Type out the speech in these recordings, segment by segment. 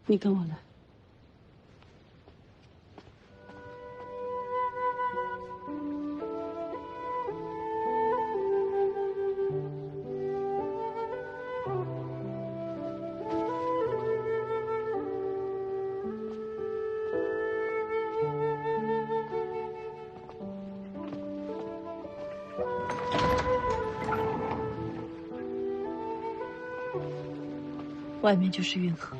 你跟我来。外面就是运河，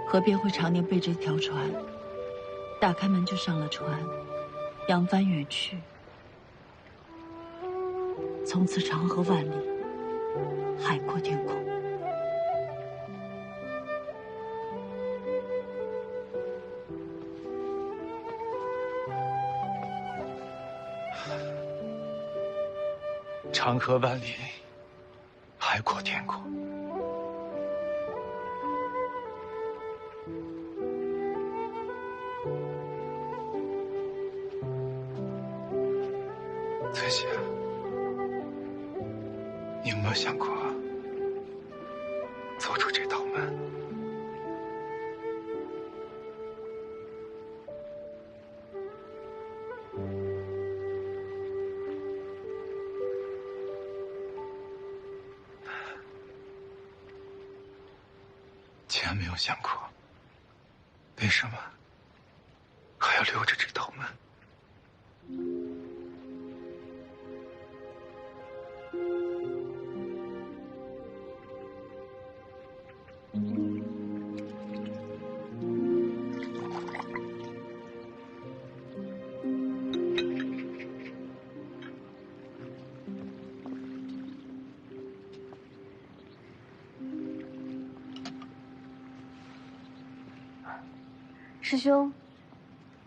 河边会常年备着一条船，打开门就上了船，扬帆远去，从此长河万里，海阔天空。长河万里，海阔天空。翠姐，你有没有想过走出这道门？竟然没有想过，为什么还要留着这道门？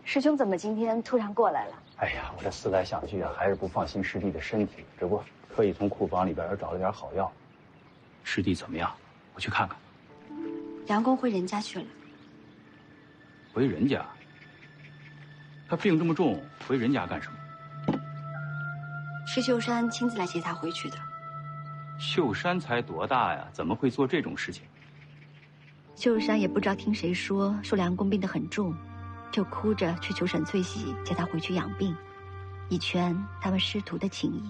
师兄怎么今天突然过来了？哎呀，我这思来想去啊，还是不放心师弟的身体，这不特意从库房里边找了点好药。师弟怎么样？我去看看。梁公回人家去了。回人家？他病这么重，回人家干什么？是秀山亲自来接他回去的。秀山才多大呀？怎么会做这种事情？秀山也不知道听谁说梁公病得很重，就哭着去求沈翠喜接他回去养病，以全他们师徒的情谊。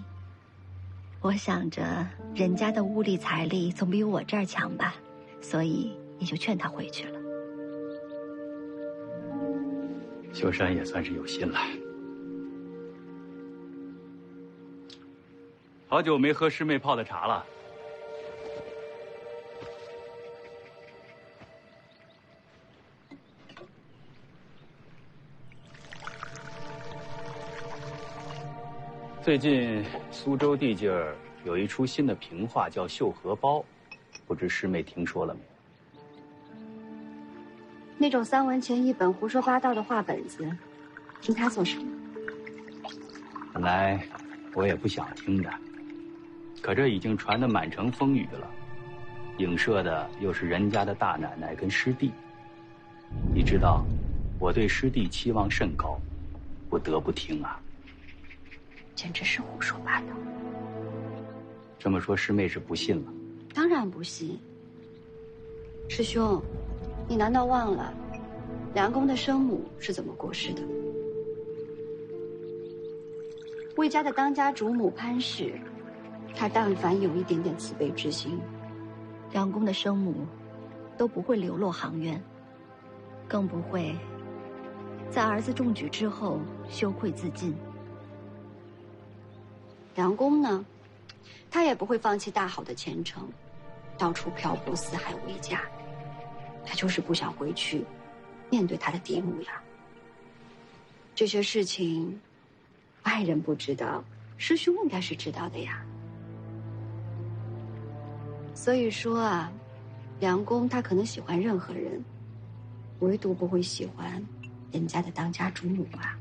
我想着人家的物力财力总比我这儿强吧，所以也就劝他回去了。秀山也算是有心了。好久没喝师妹泡的茶了。最近苏州地界儿有一出新的评话，叫《绣荷包》，不知师妹听说了没有？那种3文钱一本胡说八道的话本子，听他做什么？本来我也不想听的，可这已经传得满城风雨了，影射的又是人家的大奶奶跟师弟。你知道，我对师弟期望甚高，不得不听啊。简直是胡说八道。这么说，师妹是不信了？当然不信。师兄，你难道忘了梁公的生母是怎么过世的？魏家的当家主母潘氏，她但凡有一点点慈悲之心，梁公的生母都不会流落杭渊，更不会在儿子中举之后羞愧自尽。梁公呢，他也不会放弃大好的前程，到处漂泊四海为家。他就是不想回去面对他的嫡母呀。这些事情，外人不知道，师兄应该是知道的呀。所以说啊，梁公他可能喜欢任何人，唯独不会喜欢人家的当家主母啊。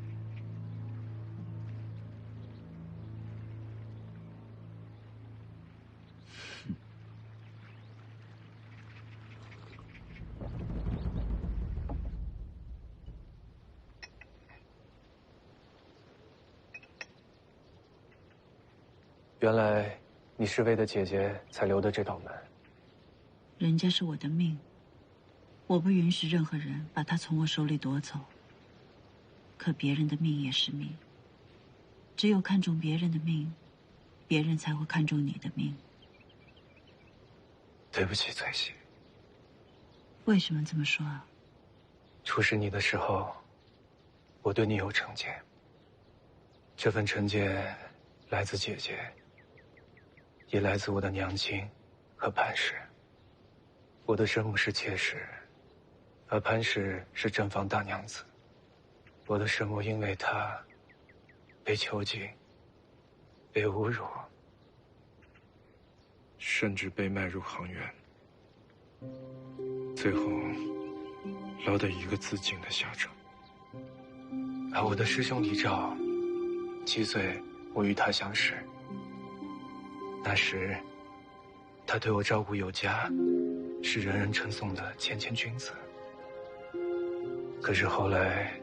原来你是为了姐姐才留的这道门。人家是我的命，我不允许任何人把它从我手里夺走。可别人的命也是命，只有看重别人的命，别人才会看重你的命。对不起，翠喜。为什么这么说啊？初识你的时候，我对你有成见。这份成见来自姐姐，也来自我的娘亲和潘氏。我的生母是妾室，而潘氏是正房大娘子。我的生母因为她被囚禁、被侮辱，甚至被卖入行院，最后落得一个自尽的下场。而我的师兄李昭，7岁我与他相识，那时他对我照顾有加，是人人称颂的谦谦君子。可是后来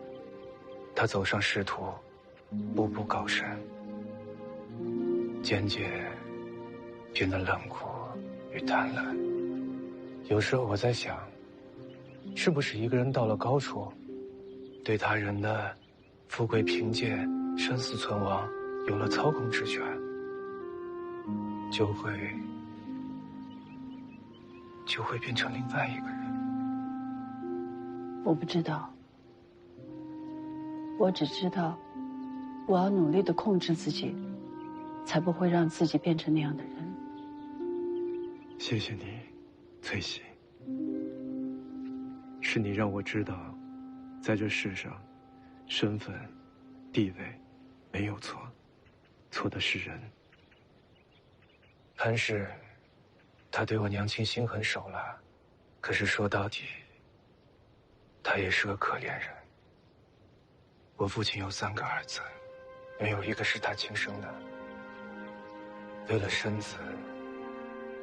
他走上仕途，步步高升，渐渐变得冷酷与贪婪。有时候我在想，是不是一个人到了高处，对他人的富贵贫贱、生死存亡有了操控之权，就会变成另外一个人。我不知道，我只知道，我要努力地控制自己，才不会让自己变成那样的人。谢谢你，翠喜。是你让我知道，在这世上，身份、地位没有错，错的是人。潘氏，他对我娘亲心狠手辣，可是说到底，他也是个可怜人。我父亲有3个儿子，没有一个是他亲生的。为了生子，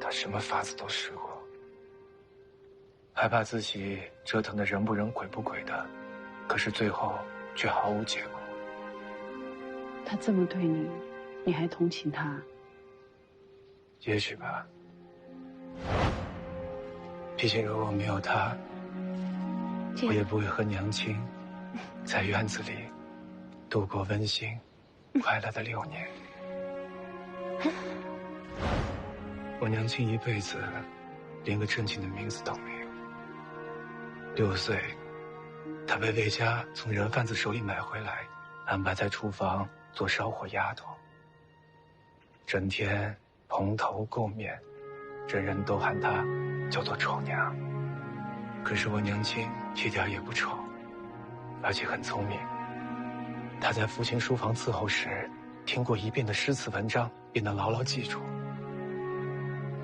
他什么法子都试过，害怕自己折腾的人不人鬼不鬼的，可是最后却毫无结果。他这么对你，你还同情他？也许吧。毕竟如果没有他，我也不会和娘亲在院子里度过温馨、快乐的6年。我娘亲一辈子连个正经的名字都没有。6岁，她被魏家从人贩子手里买回来，安排在厨房做烧火丫头，整天蓬头垢面，人人都喊她叫做丑娘。可是我娘亲一点也不丑，而且很聪明。她在父亲书房伺候时，听过1遍的诗词文章，便能牢牢记住。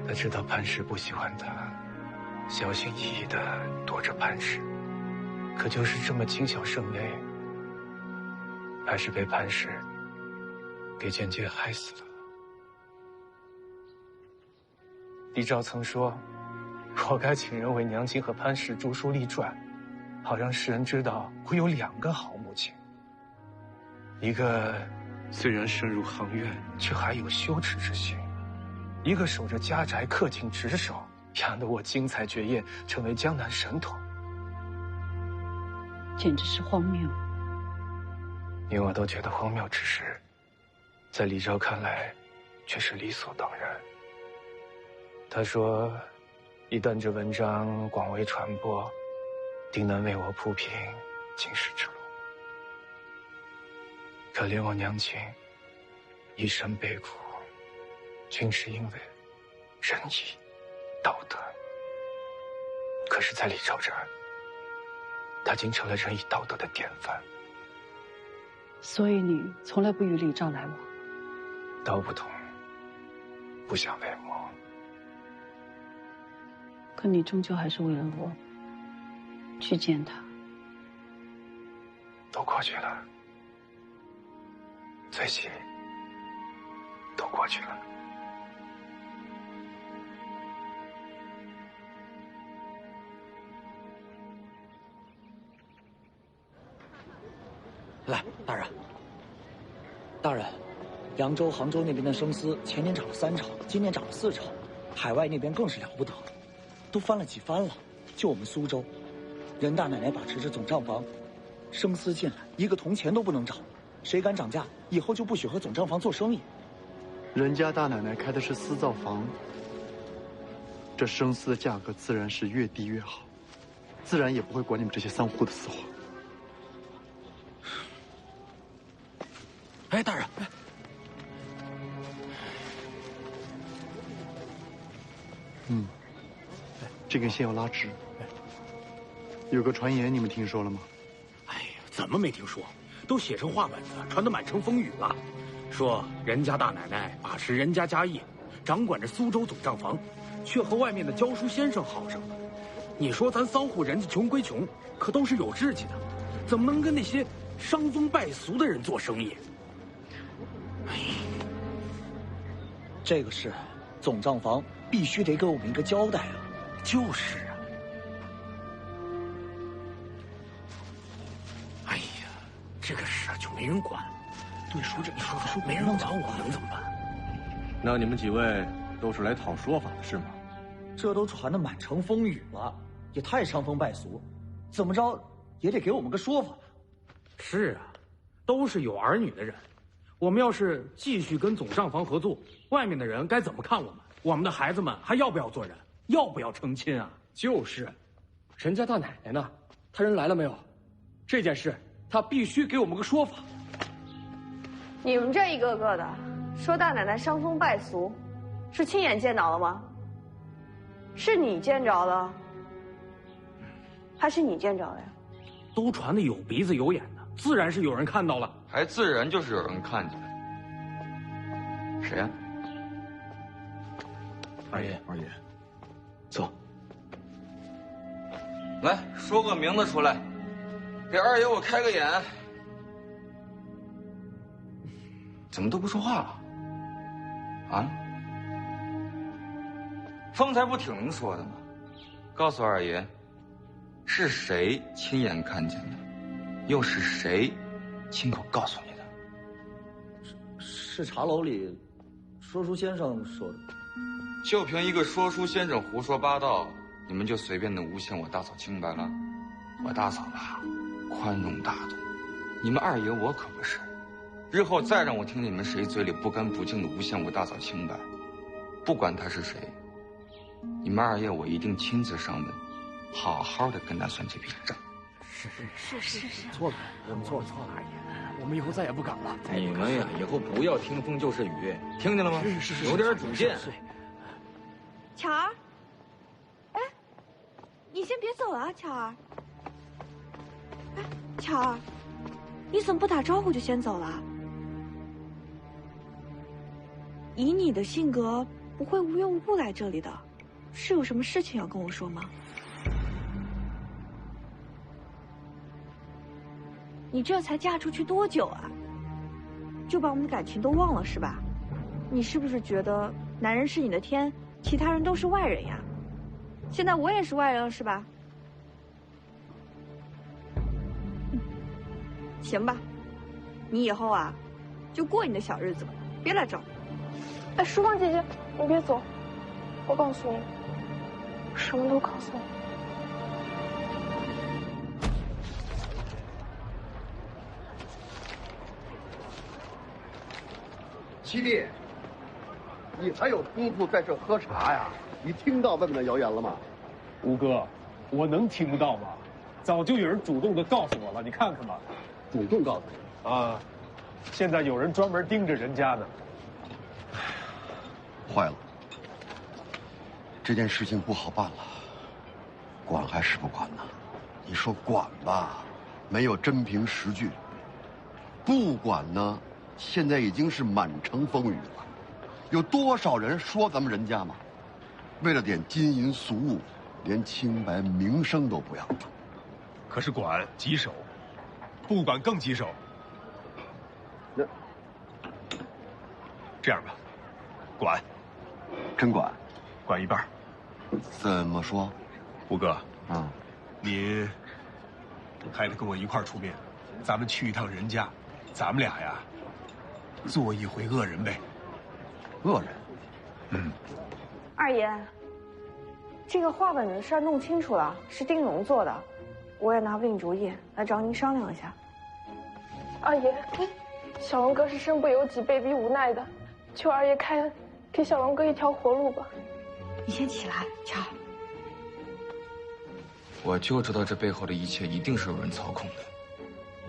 她知道潘氏不喜欢她，小心翼翼地躲着潘氏，可就是这么谨小慎微，还是被潘氏给间接害死了。李昭曾说，我该请人为娘亲和潘氏著书立传，好让世人知道我有2个好母亲。一个虽然深入行院，却还有羞耻之心；一个守着家宅，恪尽职守，养得我精彩绝艳，成为江南神童。简直是荒谬。连我都觉得荒谬之事，在李昭看来，却是理所当然。他说，一旦这文章广为传播，定能为我铺平进士之路。可怜我娘亲一生悲苦，均是因为仁义道德。可是在李昭这儿，他竟成了仁义道德的典范。所以你从来不与李昭来往？道不同，不相为谋。可你终究还是为了我去见他。都过去了，翠喜，都过去了。来，大人。大人，扬州、杭州那边的生丝前年涨了3成，今年涨了4成，海外那边更是了不得。都翻了几番了，就我们苏州，任大奶奶把持着总账房，生丝进来一个铜钱都不能涨，谁敢涨价，以后就不许和总账房做生意。人家大奶奶开的是丝造房，这生丝的价格自然是越低越好，自然也不会管你们这些散户的死活。哎，大人，这根线要拉直。有个传言，你们听说了吗？哎呀，怎么没听说？都写成话本子，传得满城风雨了。说人家大奶奶把持人家家业，掌管着苏州总账房，却和外面的教书先生好上了。你说咱骚户人家穷归穷，可都是有志气的，怎么能跟那些伤风败俗的人做生意？这个事，总账房必须得给我们一个交代啊！就是啊。哎呀，这个事啊就没人管。对，说这，你说，没人管我们能怎么办？那你们几位都是来讨说法的是吗？这都传得满城风雨了，也太伤风败俗，怎么着也得给我们个说法。是啊，都是有儿女的人。我们要是继续跟总账房合作，外面的人该怎么看我们？我们的孩子们还要不要做人？要不要成亲啊？就是，人家大奶奶呢？她人来了没有？这件事她必须给我们个说法。你们这一个个的说大奶奶伤风败俗，是亲眼见到了吗？是你见着了，还是你见着了呀？都传的有鼻子有眼的，自然是有人看到了。还自然就是有人看见了。谁呀？二爷，走。来说个名字出来，给二爷我开个眼。怎么都不说话了？啊？方才不挺能说的吗？告诉二爷，是谁亲眼看见的？又是谁亲口告诉你的？是茶楼里说书先生说的。就凭一个说书先生胡说八道，你们就随便的诬陷我大嫂清白了？我大嫂吧，宽容大度，你们二爷我可不是。日后再让我听见你们谁嘴里不干不净的诬陷我大嫂清白，不管他是谁，你们二爷我一定亲自上门，好好的跟他算这笔账。是，错了，我们错了，二爷，我们以后再也不敢了。你们呀，以后不要听风就是雨，听见了吗？是，有点主见。巧儿，哎，你先别走啊，巧儿。哎，巧儿，你怎么不打招呼就先走了？以你的性格，不会无缘无故来这里的，是有什么事情要跟我说吗？你这才嫁出去多久啊？就把我们的感情都忘了是吧？你是不是觉得男人是你的天，其他人都是外人呀？现在我也是外人了是吧？行吧，你以后啊，就过你的小日子吧，别来找我。哎，淑芳姐姐，你别走，我告诉你，什么都告诉你。七弟，你还有功夫在这喝茶呀？你听到外面的谣言了吗？吴哥，我能听不到吗？早就有人主动的告诉我了，你看看吧。主动告诉你啊，现在有人专门盯着人家呢。坏了，这件事情不好办了，管还是不管呢？你说管吧，没有真凭实据；不管呢，现在已经是满城风雨了。有多少人说咱们人家嘛？为了点金银俗物，连清白名声都不要了。可是管棘手，不管更棘手。那这样吧，管。真管？管一半。怎么说？吴哥，啊，你还得跟我一块儿出面，咱们去一趟人家，咱们俩呀，做一回恶人呗。恶人？二爷，这个画本的事儿弄清楚了，是丁荣做的，我也拿不定主意，来找您商量一下。二爷，小龙哥是身不由己、被逼无奈的，求二爷开恩，给小龙哥一条活路吧。你先起来，乔。我就知道这背后的一切一定是有人操控的，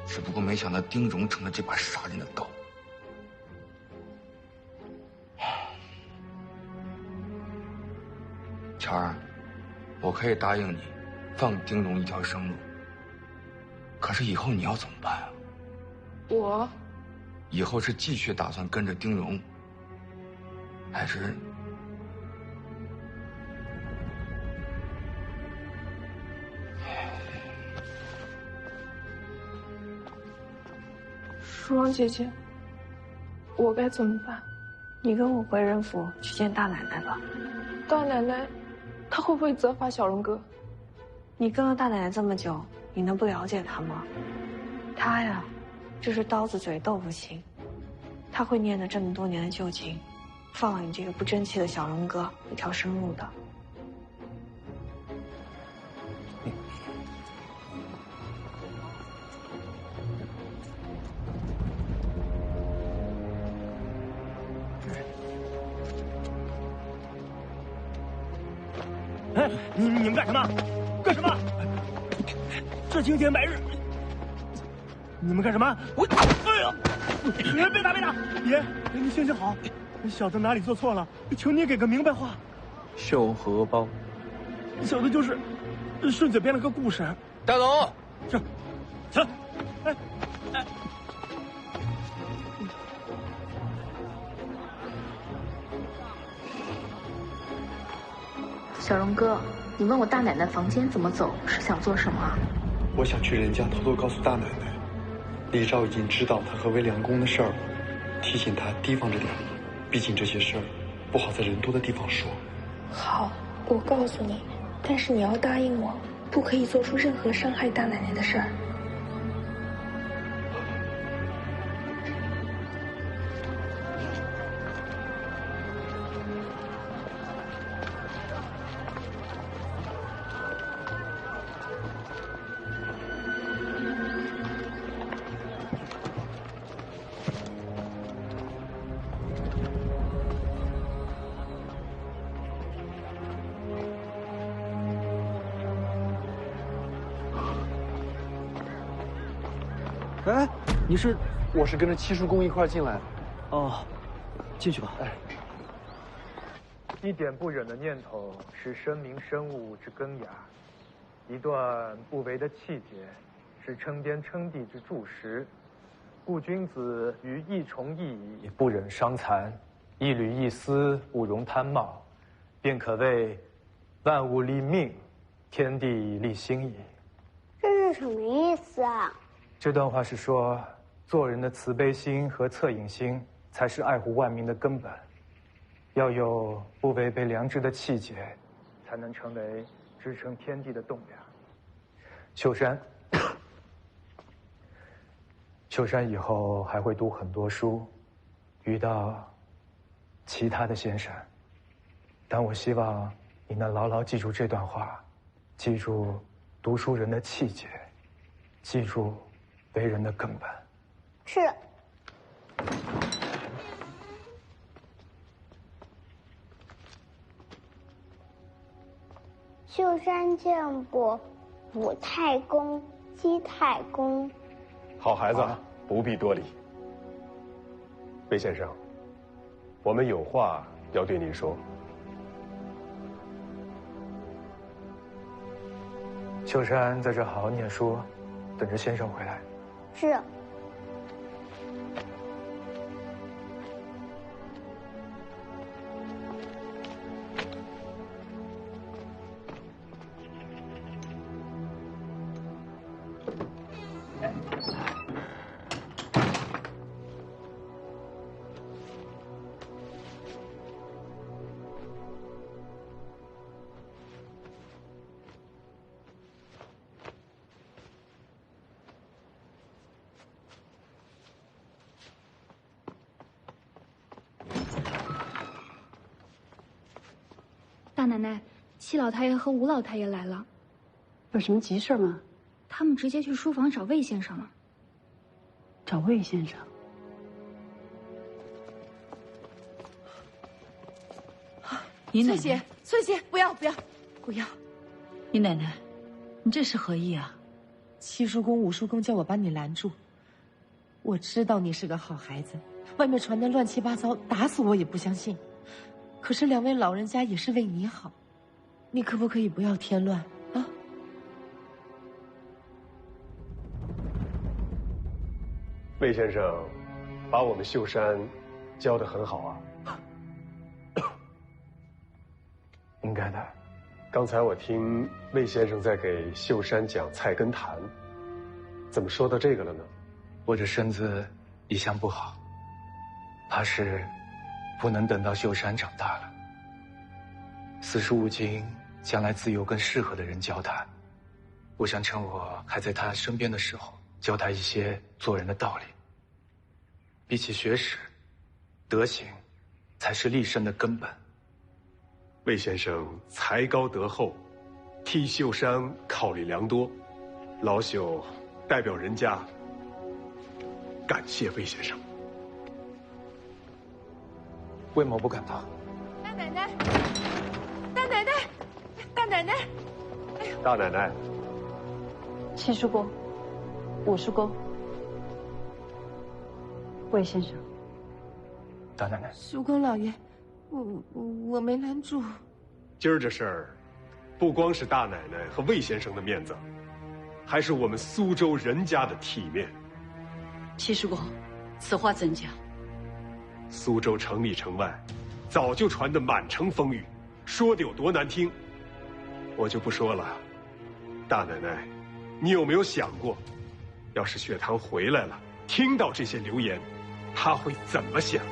只不过没想到丁荣成了这把杀人的刀。乔儿，我可以答应你，放丁荣一条生路。可是以后你要怎么办啊？我以后是继续打算跟着丁荣，还是？淑芳姐姐，我该怎么办？你跟我回仁府去见大奶奶吧。大奶奶，她会不会责罚小龙哥？你跟了大奶奶这么久，你能不了解她吗？她呀，就是刀子嘴豆腐心，她会念着这么多年的旧情，放了你这个不争气的小龙哥一条生路的。哎，你们干什么？干什么？这青天白日，你们干什么？我，哎呀，别打！爷，你行行好，小的哪里做错了？求你给个明白话。绣荷包，小的就是顺嘴编了个故事。大龙，是，起来，哎。小荣哥，你问我大奶奶房间怎么走，是想做什么啊？我想去人家偷偷告诉大奶奶，李昭已经知道他和魏良公的事儿了，提醒他提防着点，毕竟这些事儿不好在人多的地方说。好，我告诉你，但是你要答应我，不可以做出任何伤害大奶奶的事儿。哎，你是？我是跟着七叔公一块进来的。哦，进去吧。哎，一点不忍的念头是生民生物之根芽，一段不为的气节是称天称地之柱石。故君子于一虫一蚁不忍伤残，一缕一丝不容贪冒，便可谓万物立命，天地立心矣。这是什么意思啊？这段话是说，做人的慈悲心和恻隐心才是爱护万民的根本，要有不违背良知的气节，才能成为支撑天地的栋梁。秋山，秋山以后还会读很多书，遇到其他的先生，但我希望你能牢牢记住这段话，记住读书人的气节，记住为人的根本。是。秀山见过武太公、姬太公。好孩子，不必多礼。魏先生，我们有话要对您说。秋山在这好好念书，等着先生回来。是。大奶奶，戚老太爷和吴老太爷来了，有什么急事吗？他们直接去书房找魏先生了。找魏先生？你奶奶，翠姐，翠姐，不要！你奶奶，你这是何意啊？七叔公、五叔公叫我把你拦住。我知道你是个好孩子，外面传的乱七八糟，打死我也不相信。可是两位老人家也是为你好，你可不可以不要添乱啊？魏先生，把我们秀山教得很好啊。应该的。刚才我听魏先生在给秀山讲《菜根谭》，怎么说到这个了呢？我这身子一向不好，怕是不能等到秀山长大了。45经将来自有更适合的人教他。我想趁我还在他身边的时候，教他一些做人的道理。比起学识，德行才是立身的根本。魏先生才高德厚，替秀山考虑良多，老朽代表人家感谢魏先生。魏某不敢当。大奶奶，大奶奶，大奶奶，哎呦！大奶奶，七叔公，五叔公，魏先生，大奶奶，叔公老爷，我没拦住。今儿这事儿，不光是大奶奶和魏先生的面子，还是我们苏州人家的体面。七叔公，此话怎讲？苏州城里城外，早就传得满城风雨，说的有多难听，我就不说了。大奶奶，你有没有想过，要是雪堂回来了，听到这些流言，他会怎么想？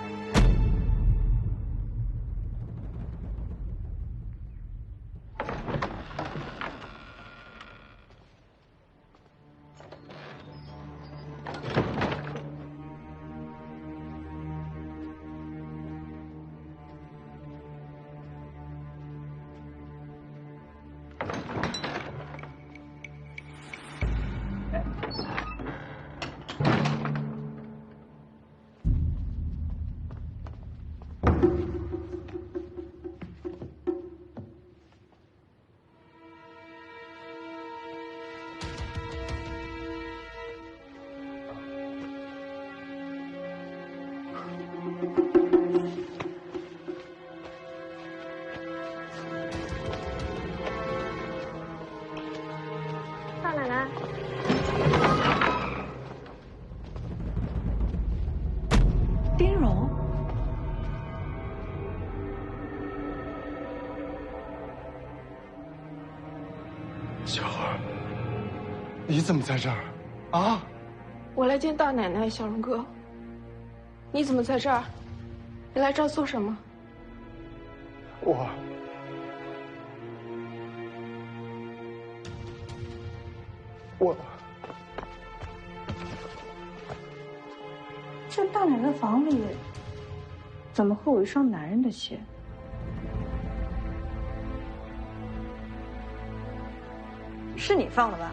大奶奶，丁荣，小儿，你怎么在这儿？啊！我来见大奶奶，小龙哥。你怎么在这儿？你来这儿做什么？我这大奶奶房里怎么会有一双男人的鞋？是你放的吧？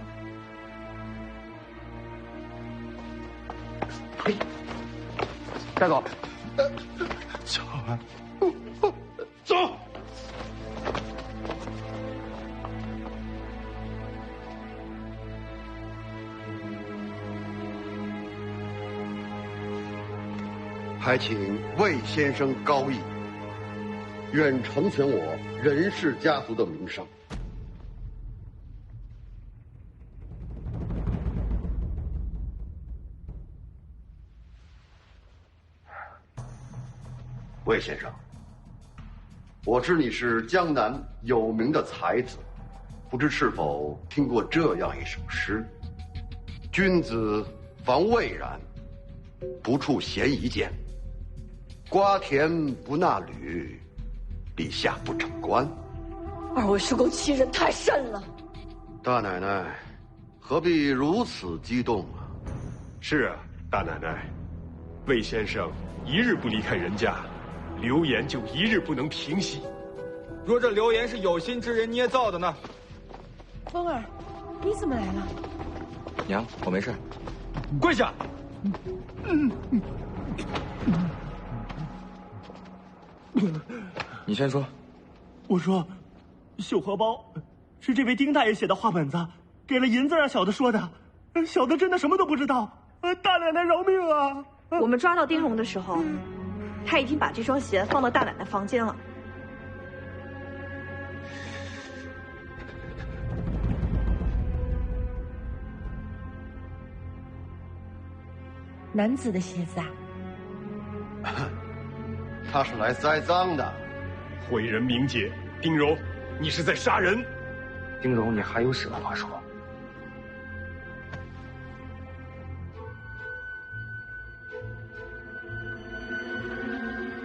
带走。小儿，走。还请魏先生高义，愿成全我任氏家族的名声。魏先生，我知你是江南有名的才子，不知是否听过这样一首诗：君子防魏然，不处嫌疑间。瓜田不纳履，立下不成官。二位叔公欺人太甚了。大奶奶，何必如此激动啊？是啊，大奶奶，魏先生一日不离开人家，流言就一日不能平息。若这流言是有心之人捏造的呢？风儿，你怎么来了？娘，我没事。跪下！你先说。我说，绣荷包是这位丁大爷写的话本子，给了银子让小的说的。小的真的什么都不知道。大奶奶饶命啊！我们抓到丁荣的时候，他已经把这双鞋放到大奶奶房间了。男子的鞋子啊？他是来栽赃的。毁人名节，丁荣，你是在杀人。丁荣，你还有什么话说？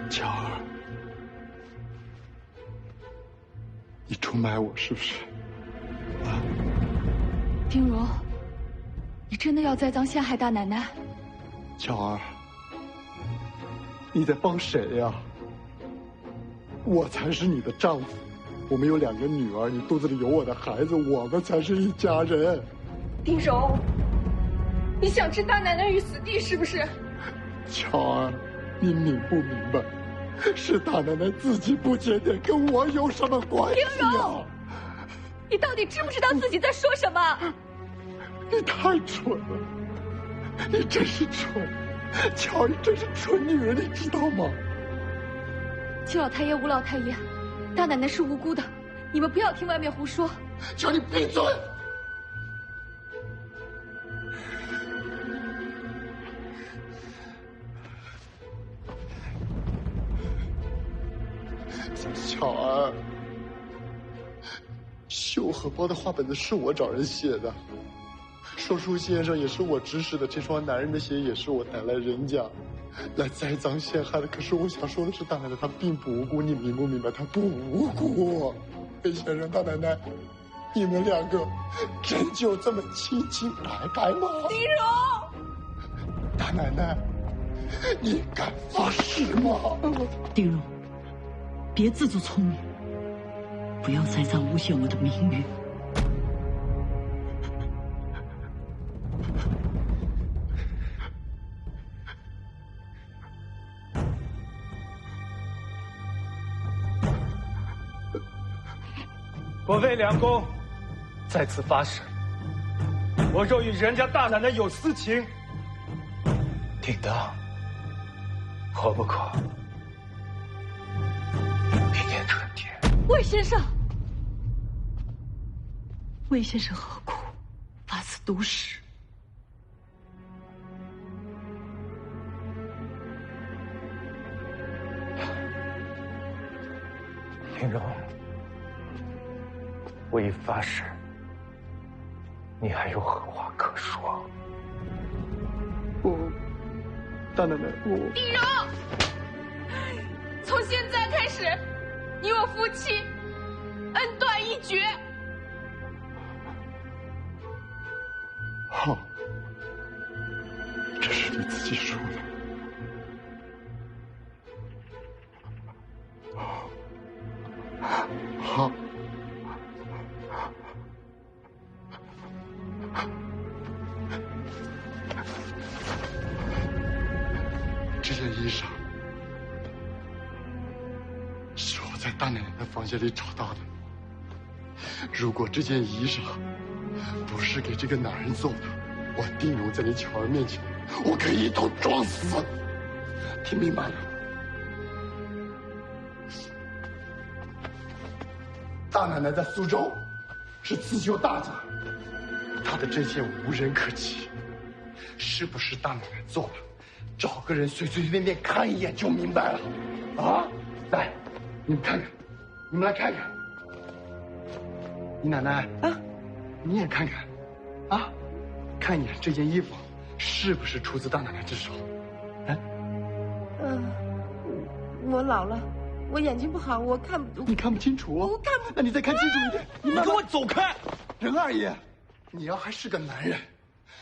巧儿，你出卖我是不是？丁荣，你真的要栽赃陷害大奶奶？巧儿，你在帮谁呀？我才是你的丈夫，我们有2个女儿，你肚子里有我的孩子，我们才是一家人。丁荣，你想置大奶奶于死地是不是？巧儿，你明不明白？是大奶奶自己不检点，跟我有什么关系丁荣，你到底知不知道自己在说什么？你太蠢了，你真是蠢，巧儿，你真是蠢女人，你知道吗？七老太爷、吴老太爷，大奶奶是无辜的，你们不要听外面胡说。叫你闭嘴！巧儿，绣荷包的话本子是我找人写的，说书先生也是我指使的，这双男人的鞋也是我带来人家来栽赃陷害的。可是我想说的是，大奶奶她并不无辜，你明不明白？她不无辜。魏先生，大奶奶，你们2个真就这么清清白白吗？丁荣，大奶奶，你敢发誓吗？丁荣，别自作聪明，不要栽赃诬陷我的名誉。我魏良公在此发誓，我若与人家大奶奶有私情，定当活不过明年春天。魏先生，魏先生何苦发此毒誓？丁荣，我已发誓，你还有何话可说？大奶奶，丁荣，从现在开始，你我夫妻恩断义绝。好，这是你自己说的。好。这件衣裳是我在大奶奶的房间里找到的。如果这件衣裳不是给这个男人做的，我丁荣在你巧儿面前，我可以一头撞死。听明白了？大奶奶在苏州是刺绣大家，她的针线无人可及，是不是大奶奶做的？找个人随随便便看一眼就明白了。啊，来，你们看看，你们来看看。你奶奶啊，你也看看，啊，看一眼这件衣服是不是出自大奶奶之手？哎，我老了，我眼睛不好，我看不。你看不清楚？我看不。那你再看清楚一点。你给我走开！任二爷，你要还是个男人，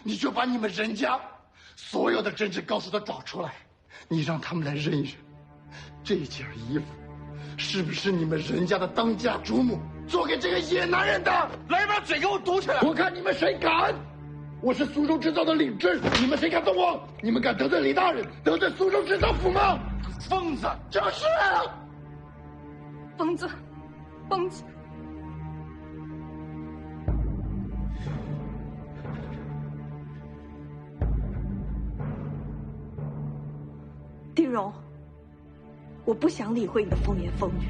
你就把你们任家所有的真正告诉他找出来，你让他们来认一认，这件衣服是不是你们人家的当家主母做给这个野男人的？来，把嘴给我堵起来！我看你们谁敢！我是苏州织造的领镇，你们谁敢动我？你们敢得罪李大人，得罪苏州织造府吗？疯子！就是。疯子，疯子。丁荣，我不想理会你的风言风语，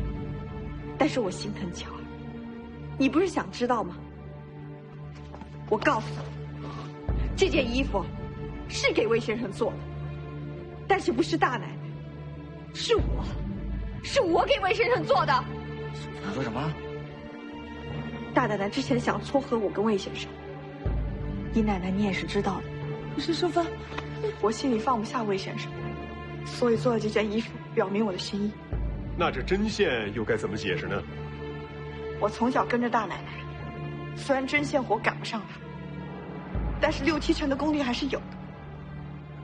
但是我心疼乔儿。你不是想知道吗？我告诉你，这件衣服是给魏先生做的，但是不是大奶奶，是我给魏先生做的。你说什么？大奶奶之前想撮合我跟魏先生，姨奶奶你也是知道的。不是淑芳，我心里放不下魏先生，所以做了这件衣服，表明我的心意。那这针线又该怎么解释呢？我从小跟着大奶奶，虽然针线活赶不上她，但是6、7成的功力还是有的。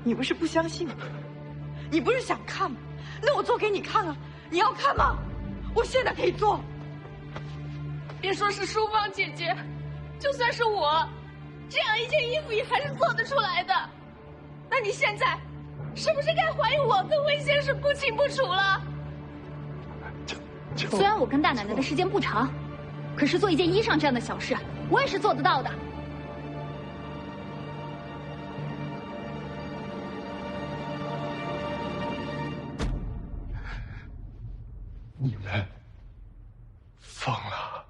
你不是不相信吗？你不是想看吗？那我做给你看啊！你要看吗？我现在可以做。别说是淑芳姐姐，就算是我，这样一件衣服也还是做得出来的。那你现在是不是该怀疑我跟魏先生不清不楚了？虽然我跟大奶奶的时间不长，可是做一件衣裳这样的小事，我也是做得到的。你们疯了！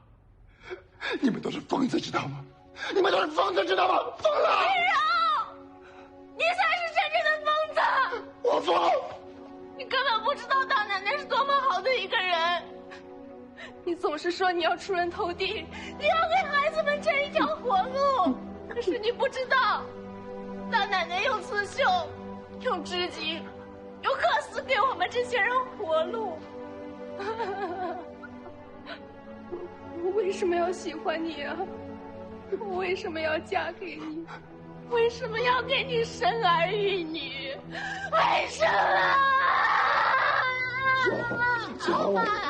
你们都是疯子，知道吗？你们都是疯子，知道吗？疯了！李荣，你才是真正的疯子！我疯！你根本不知道大奶奶是多么好的一个人。你总是说你要出人头地，你要给孩子们争一条活路，可是你不知道，大奶奶用刺绣，用织锦，用缂丝给我们这些人活路。我为什么要喜欢你啊？我为什么要嫁给你？为什么要给你生儿育女？为什么？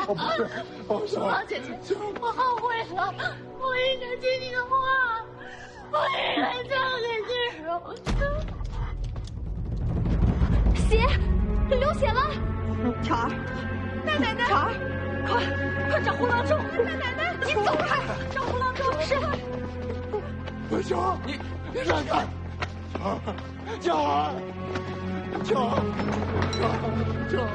我不是，我是王姐姐，我后悔了，我应该听你的话，我应该嫁给丁荣。血，流血了！乔儿，大奶奶，乔儿，快找胡郎中！大奶奶，你走开！找胡郎中！是。文雄，你让开！乔儿，乔儿，乔儿。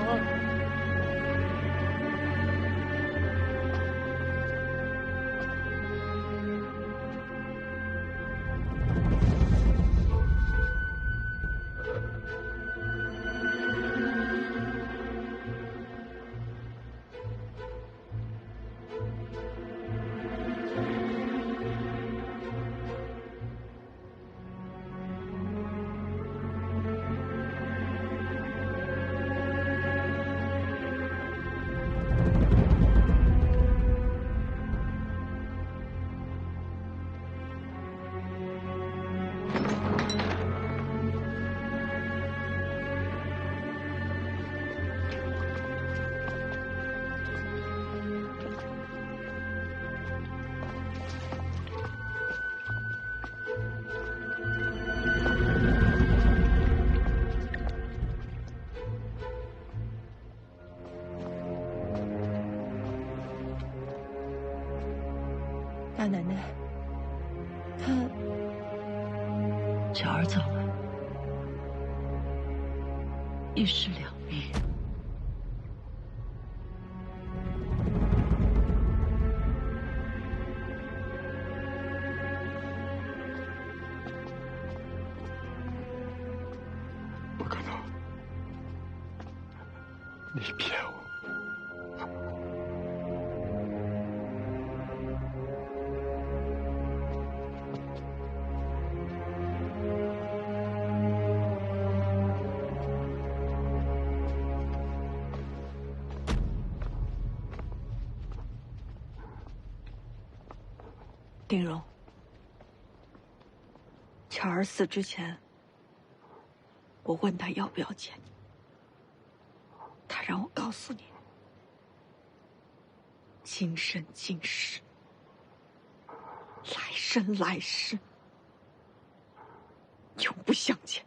大奶奶，乔儿走了，一尸两命。不可能，你骗我！丁荣，巧儿死之前，我问他要不要见你，他让我告诉你，今生今世，来生来世，永不相见。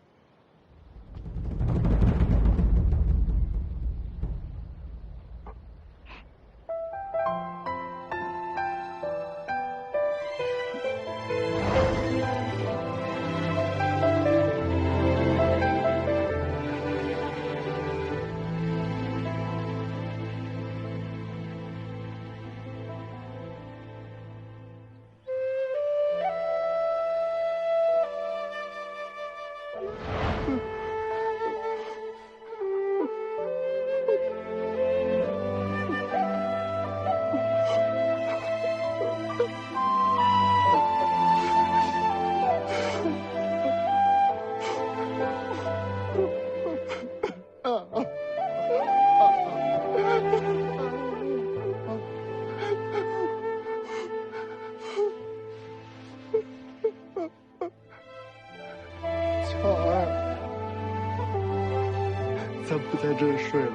咱不在这儿睡了。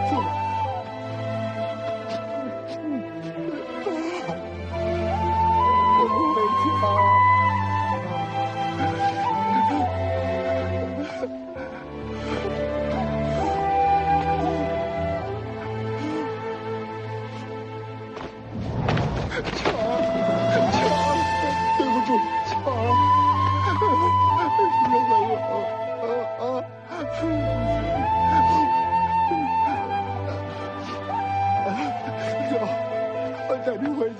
走吧。我们回家。对不住，强儿。走，我带你回家。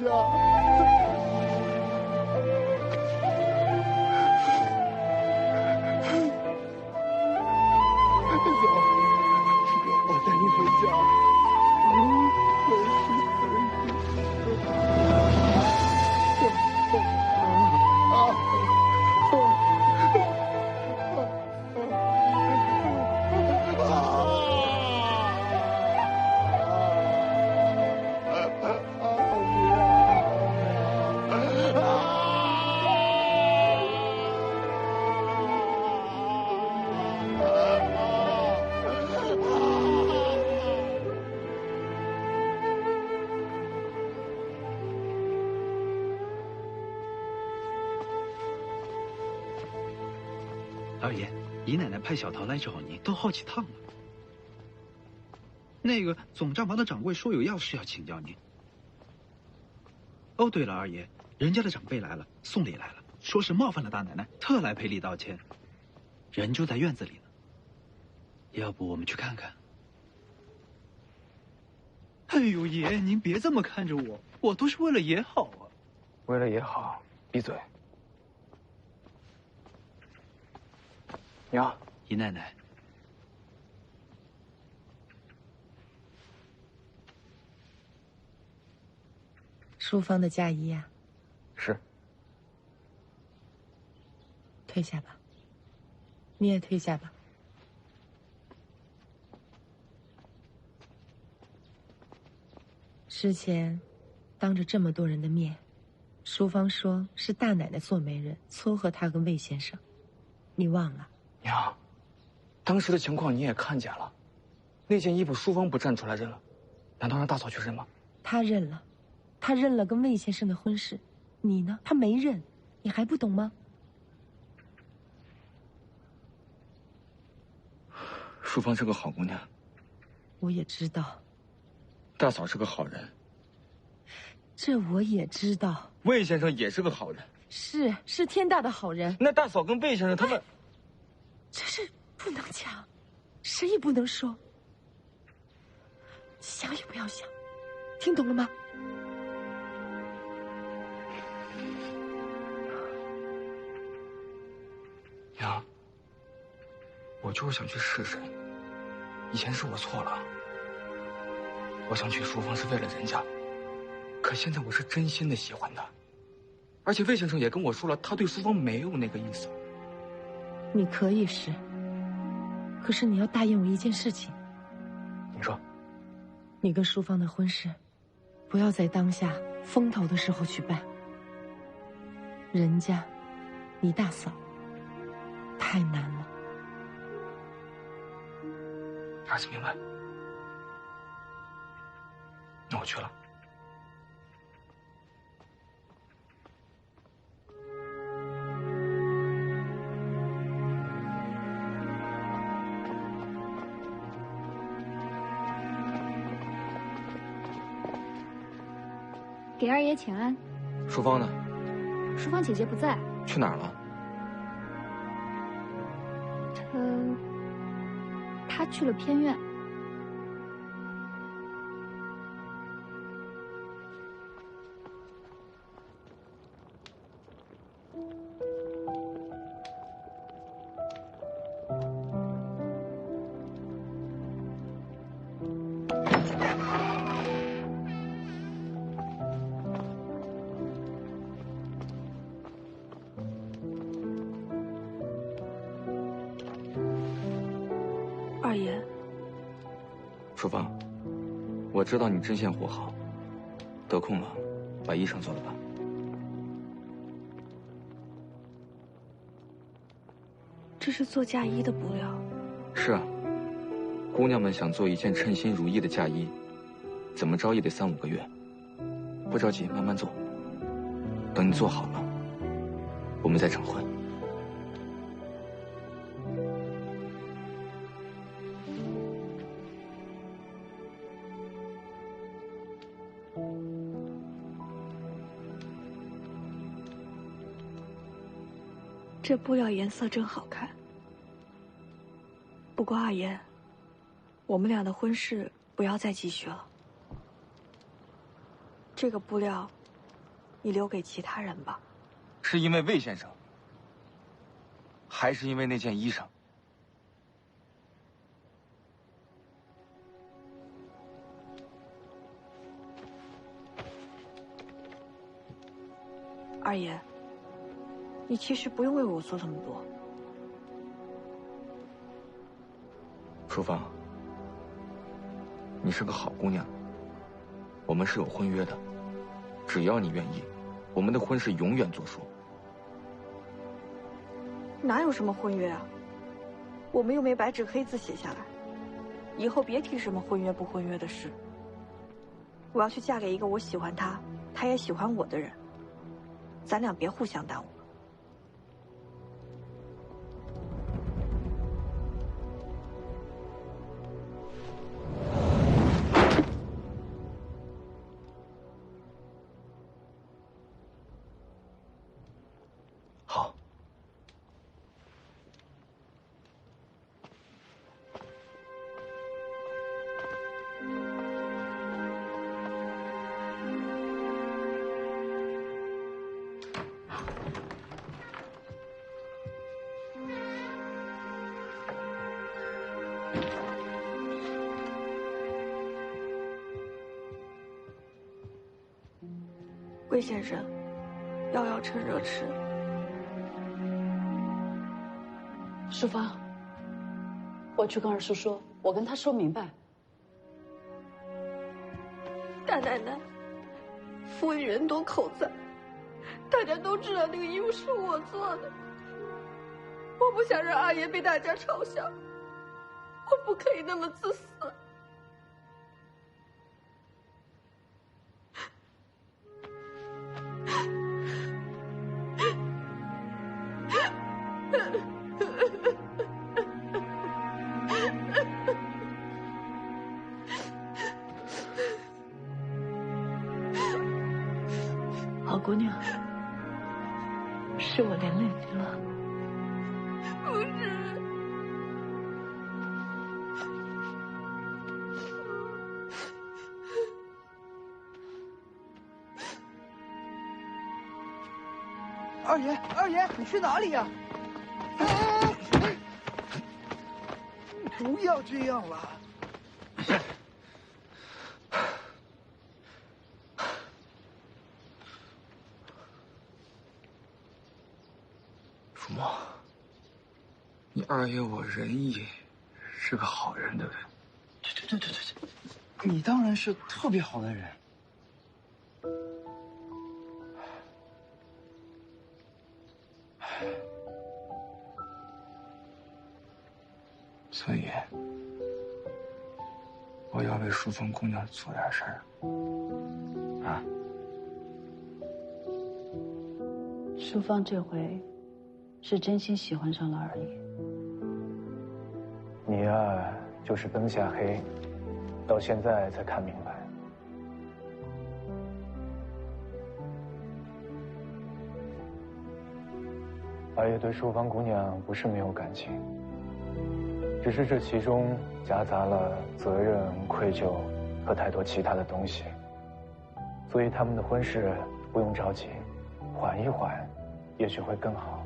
走，我带你回家。二爷，姨奶奶派小桃来找您，都好几趟了。那个总账房的掌柜说有要事要请教您。哦，对了，二爷，人家的长辈来了，送礼来了，说是冒犯了大奶奶，特来赔礼道歉。人就在院子里呢，要不我们去看看？哎呦，爷，您别这么看着我，我都是为了爷好啊。为了爷好，闭嘴。娘，姨奶奶，淑芳的嫁衣呀，是。退下吧，你也退下吧。之前，当着这么多人的面，淑芳说是大奶奶做媒人撮合她跟魏先生，你忘了？娘，当时的情况你也看见了，那件衣服淑芳不站出来认了，难道让大嫂去认吗？她认了，她认了跟魏先生的婚事，你呢？她没认，你还不懂吗？淑芳是个好姑娘，我也知道。大嫂是个好人，这我也知道。魏先生也是个好人，是天大的好人。那大嫂跟魏先生他们，这事不能讲，谁也不能说，想也不要想，听懂了吗？娘，我就是想去试试，以前是我错了，我想娶淑芳是为了人家，可现在我是真心的喜欢她，而且魏先生也跟我说了，他对淑芳没有那个意思。你可以是，可是你要答应我一件事情。你说。你跟淑芳的婚事，不要在当下风头的时候去办。人家，你大嫂，太难了。儿子明白。那我去了。给二爷请安。淑芳呢？淑芳姐姐不在，去哪儿了？她去了偏院。二爷，淑芳，我知道你针线活好，得空了，把衣裳做了吧。这是做嫁衣的布料。是啊，姑娘们想做一件称心如意的嫁衣，怎么着也得3、5个月。不着急，慢慢做。等你做好了，我们再成婚。这布料颜色真好看。不过二爷，我们俩的婚事不要再继续了。这个布料，你留给其他人吧。是因为魏先生，还是因为那件衣裳？二爷，你其实不用为我做这么多。淑芳，你是个好姑娘，我们是有婚约的，只要你愿意，我们的婚事永远作数。哪有什么婚约啊？我们又没白纸黑字写下来，以后别提什么婚约不婚约的事。我要去嫁给一个我喜欢他，他也喜欢我的人，咱俩别互相耽误。魏先生，药要趁热吃。淑芳，我去跟二叔说，我跟他说明白。大奶奶，府里人多口杂，大家都知道那个衣服是我做的。我不想让二爷被大家嘲笑，我不可以那么自私。好姑娘，是我连累你了。不是。二爷，二爷，你去哪里呀？不要这样了。楚墨，你二爷我仁义，是个好人，对不对？对，你当然是特别好的人。所以，我要为淑芳姑娘做点事儿。啊？淑芳这回是真心喜欢上了二爷。你呀，就是灯下黑，到现在才看明白。二爷对淑芳姑娘不是没有感情，只是这其中夹杂了责任、愧疚和太多其他的东西，所以他们的婚事不用着急，缓一缓，也许会更好。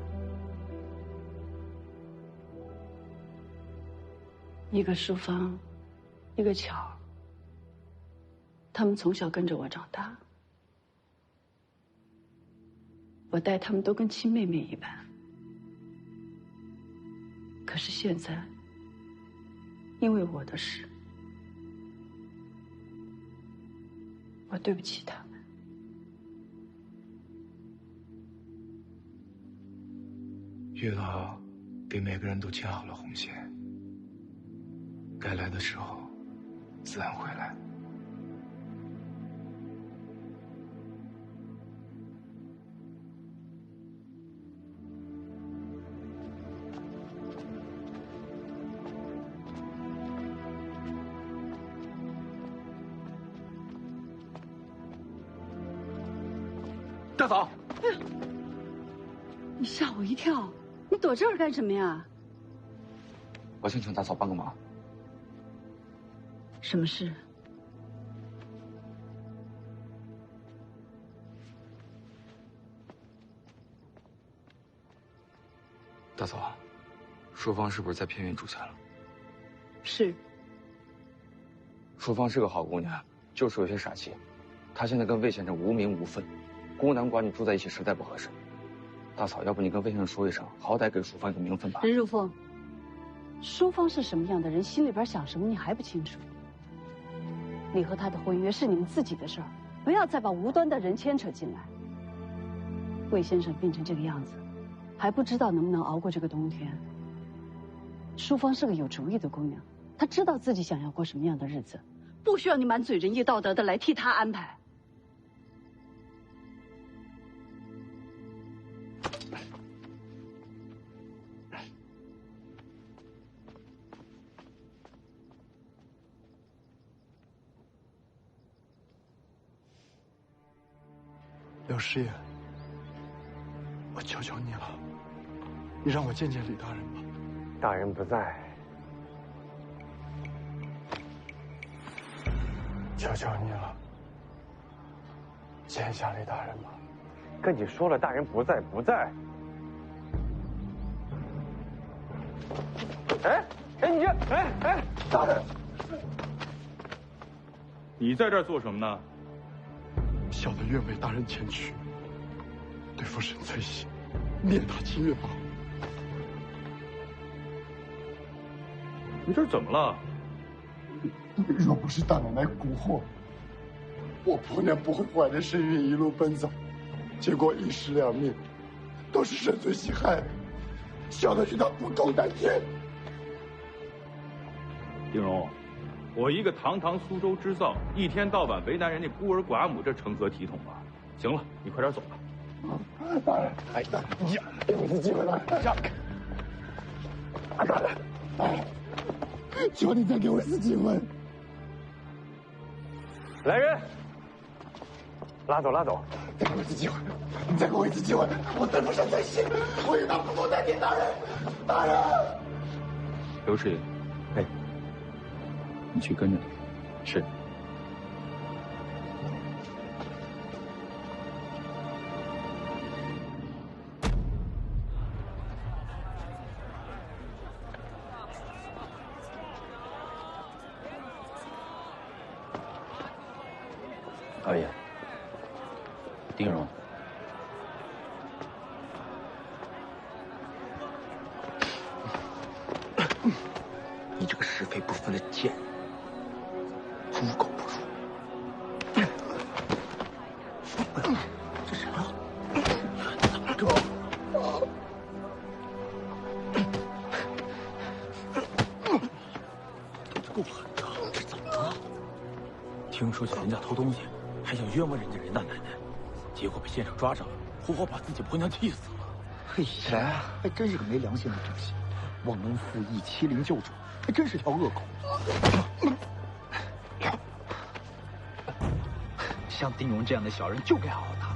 一个淑芳，一个巧儿，他们从小跟着我长大，我待他们都跟亲妹妹一般。可是现在，因为我的事，我对不起他们。月老给每个人都牵好了红线，该来的时候自然会来。大嫂，哎呀，你吓我一跳！你躲这儿干什么呀？我想请大嫂帮个忙。什么事？大嫂，淑芳是不是在偏院住下了？是。淑芳是个好姑娘，就是有些傻气。她现在跟魏先生无名无分，孤男寡女住在一起实在不合适。大嫂，要不你跟魏先生说一声，好歹给淑芳一个名分吧。任如风，淑芳是什么样的人，心里边想什么，你还不清楚？你和他的婚约是你们自己的事儿，不要再把无端的人牵扯进来。魏先生变成这个样子，还不知道能不能熬过这个冬天。淑芳是个有主意的姑娘，她知道自己想要过什么样的日子，不需要你满嘴仁义道德的来替她安排。刘师爷，我求求你了，你让我见见李大人吧。大人不在，求求你了，见一下李大人吧。跟你说了，大人不在，不在。哎，你这，大人，你在这儿做什么呢？小的愿为大人前去，对夫沈翠喜念他亲月宝。你这怎么了？若不是大奶奶蛊惑，我婆娘不会怀着身孕一路奔走，结果一尸两命，都是沈翠喜害的。小的与他不共戴天。丁荣，我一个堂堂苏州织造，一天到晚为难人家孤儿寡母，这成何体统啊？行了，你快点走吧。大人，大人，呀，给我一次机会，大人，让开。大人，求你再给我一次机会。来人，拉走，拉走。再给我一次机会，你再给我一次机会，我对不上翠喜，我与他不共戴天。大人，大人。刘师爷，哎，你去跟着他。是。二爷，丁荣，你这个是非不分的贱人，猪狗不如。这什么？给我！够狠的，这怎么了？偷东西，还想冤枉人家任大奶奶，结果被县长抓着了，活活把自己婆娘气死了。嘿呀，还真是个没良心的东西，忘恩负义、欺凌救主，还真是条恶狗。像丁荣这样的小人就该好好打。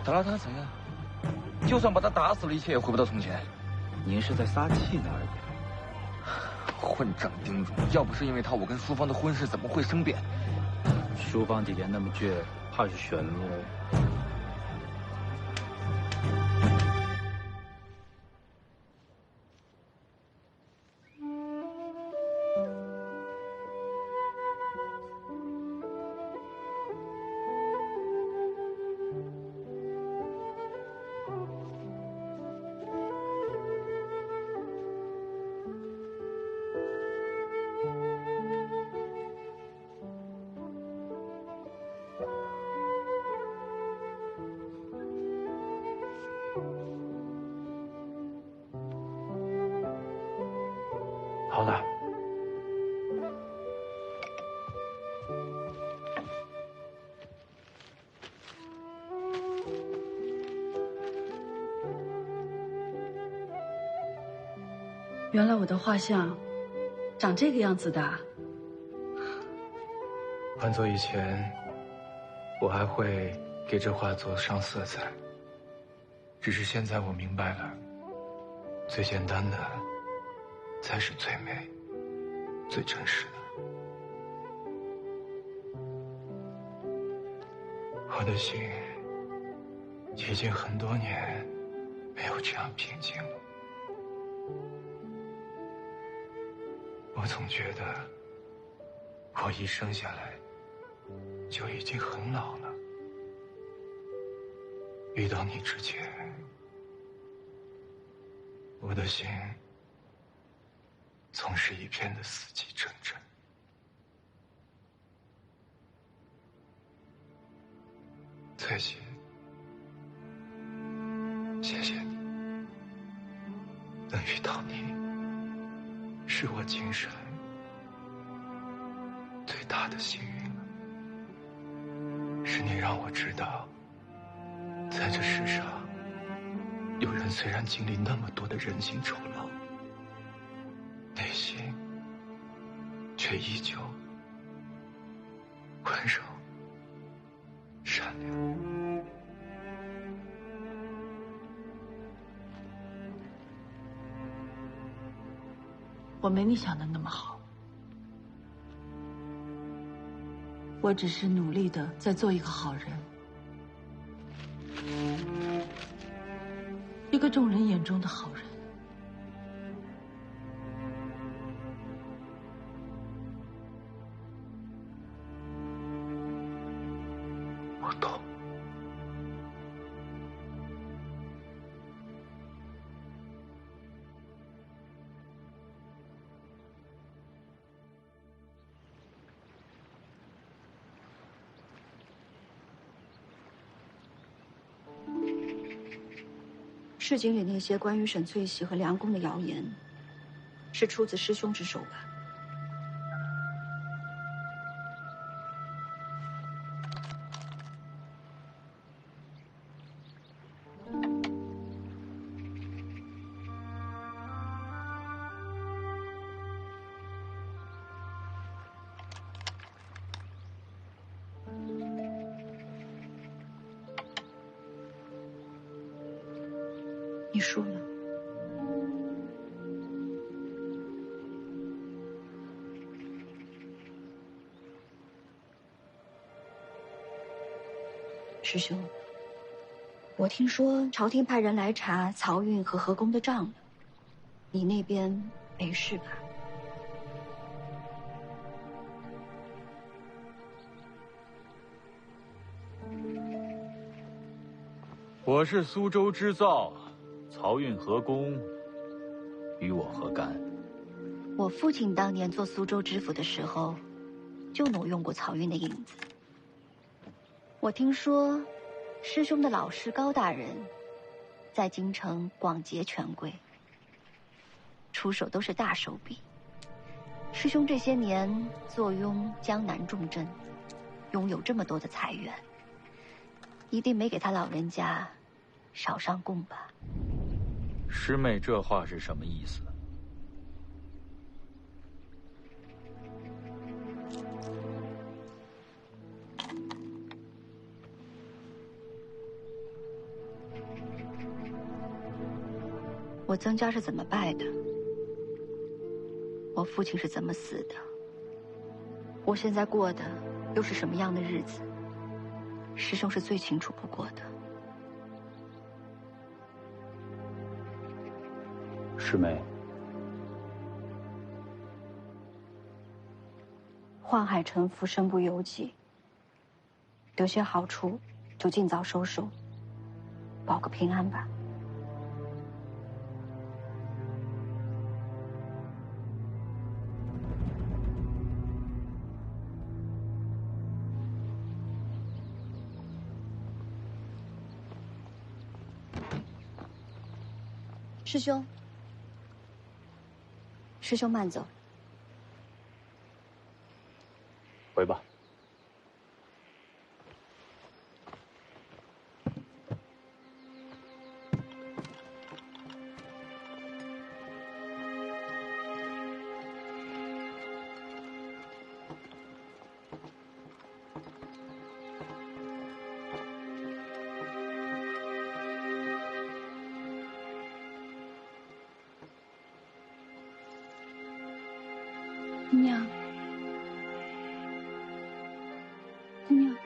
打了他怎样？就算把他打死了，一切也回不到从前。您是在撒气呢，二爷。混账丁荣，要不是因为他，我跟淑芳的婚事怎么会生变？淑芳姐姐那么倔，怕是选路。好了，原来我的画像长这个样子的。换做以前，我还会给这画作上色彩。只是现在我明白了，最简单的才是最美、最真实的。我的心已经很多年没有这样平静了。我总觉得我一生下来就已经很老了。遇到你之前，我的心总是一片的死气沉沉。翠溪，谢谢你，能遇到你，是我今生最大的幸运了。是你让我知道，在这世上，有人虽然经历那么多的人情丑陋，内心却依旧温柔、善良。我没你想的那么好，我只是努力的在做一个好人，一个众人眼中的好人。我懂。市井里那些关于沈翠喜和梁公的谣言，是出自师兄之手吧？你输了。师兄，我听说朝廷派人来查漕运和河工的账了，你那边没事吧？我是苏州织造，漕运河工，与我何干？我父亲当年做苏州知府的时候，就挪用过漕运的影子。我听说，师兄的老师高大人，在京城广结权贵，出手都是大手笔，师兄这些年坐拥江南重镇，拥有这么多的财源，一定没给他老人家少上供吧？师妹这话是什么意思？我曾家是怎么败的？我父亲是怎么死的？我现在过的又是什么样的日子？师兄是最清楚不过的。师妹，宦海沉浮，身不由己。有些好处就尽早收手，保个平安吧。师兄，师兄慢走。回吧。姑娘，姑娘，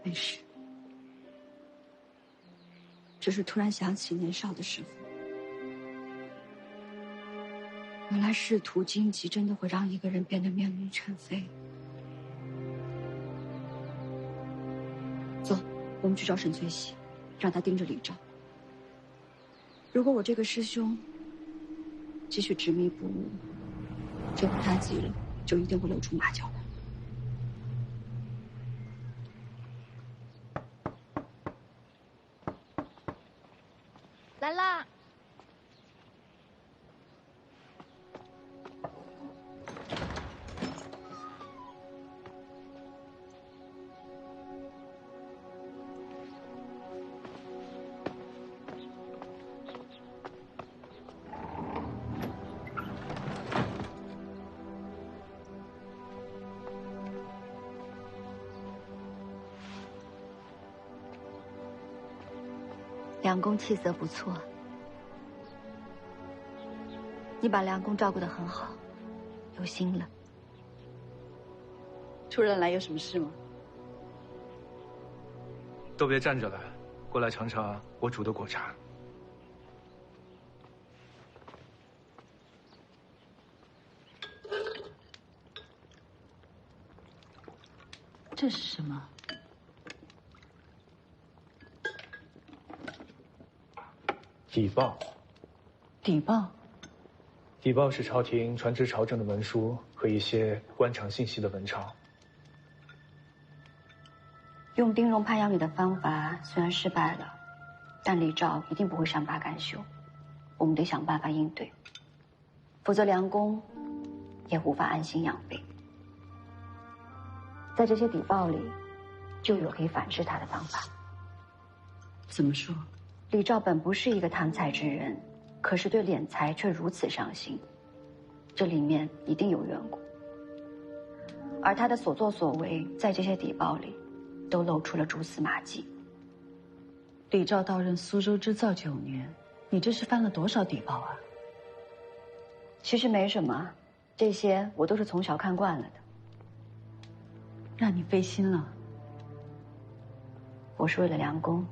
没事，只是突然想起年少的时候，原来仕途荆棘真的会让一个人变得面目全非。走，我们去找沈翠喜，让他盯着李照。如果我这个师兄继续执迷不悟，这回他急了，就一定会露出马脚来。来啦！梁公气色不错，你把梁公照顾得很好，有心了。突然来有什么事吗？都别站着了，过来尝尝我煮的果茶。这是什么？邸报。邸报。邸报是朝廷传至朝政的文书和一些官场信息的文钞。用丁荣潘养你的方法虽然失败了，但李照一定不会善罢甘休。我们得想办法应对，否则梁公也无法安心养病。在这些邸报里，就有可以反制他的方法。怎么说？李照本不是一个贪财之人，可是对敛财却如此上心，这里面一定有缘故。而他的所作所为，在这些邸报里，都露出了蛛丝马迹。李照到任苏州织造9年，你这是翻了多少邸报啊？其实没什么，这些我都是从小看惯了的。让你费心了。我是为了梁公，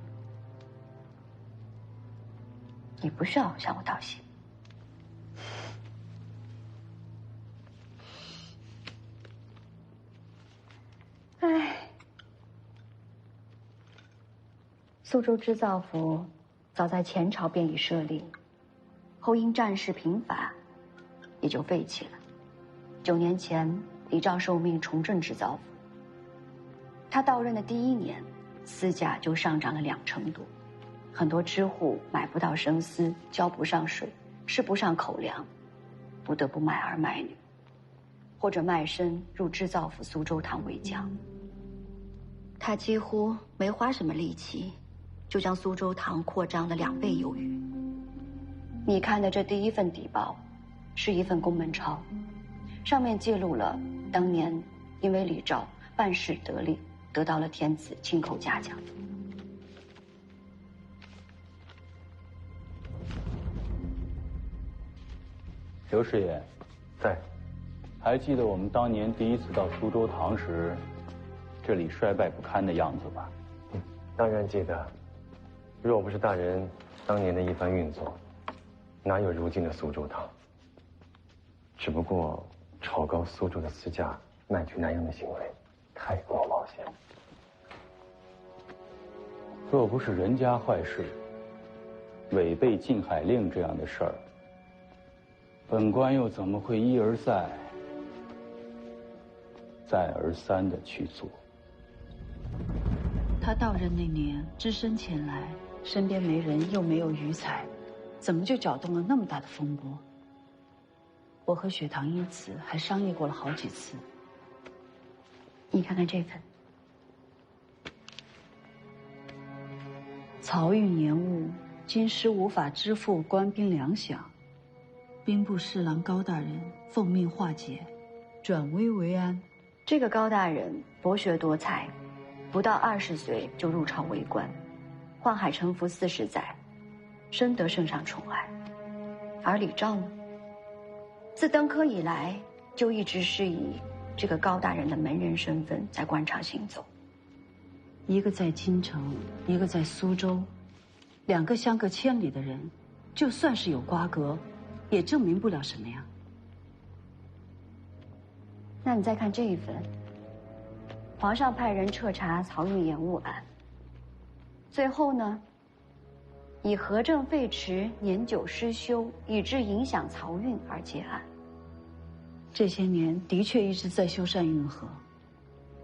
你不需要向我道谢。唉，苏州织造府早在前朝便已设立，后因战事频繁，也就废弃了。9年前，李照受命重振织造府。他到任的第1年，丝价就上涨了2成多，很多织户买不到生丝，交不上税，吃不上口粮，不得不卖儿卖女，或者卖身入织造府苏州堂为将。他几乎没花什么力气，就将苏州堂扩张了2倍有余。你看的这第一份底报，是一份公文钞，上面记录了当年因为李昭办事得力，得到了天子亲口嘉奖。刘师爷，在。还记得我们当年第一次到苏州堂时，这里衰败不堪的样子吧？当然记得。若不是大人当年的一番运作，哪有如今的苏州堂？只不过炒高苏州的私价，卖去南阳的行为，太过冒险。若不是人家坏事，违背禁海令这样的事儿，本官又怎么会一而再、再而三的去做？他到任那年，只身前来，身边没人，又没有余财，怎么就搅动了那么大的风波？我和雪堂因此还商议过了好几次。你看看这份。漕运延误，京师无法支付官兵粮饷，兵部侍郎高大人奉命化解，转危为安。这个高大人博学多才，不到20岁就入朝为官，宦海沉浮40载，深得圣上宠爱。而李昭呢，自登科以来就一直是以这个高大人的门人身份在官场行走。一个在京城，一个在苏州，2个相隔千里的人，就算是有瓜葛，也证明不了什么呀。那你再看这一份，皇上派人彻查漕运延误案，最后呢，以河政废弛、年久失修，以致影响漕运而结案。这些年的确一直在修缮运河，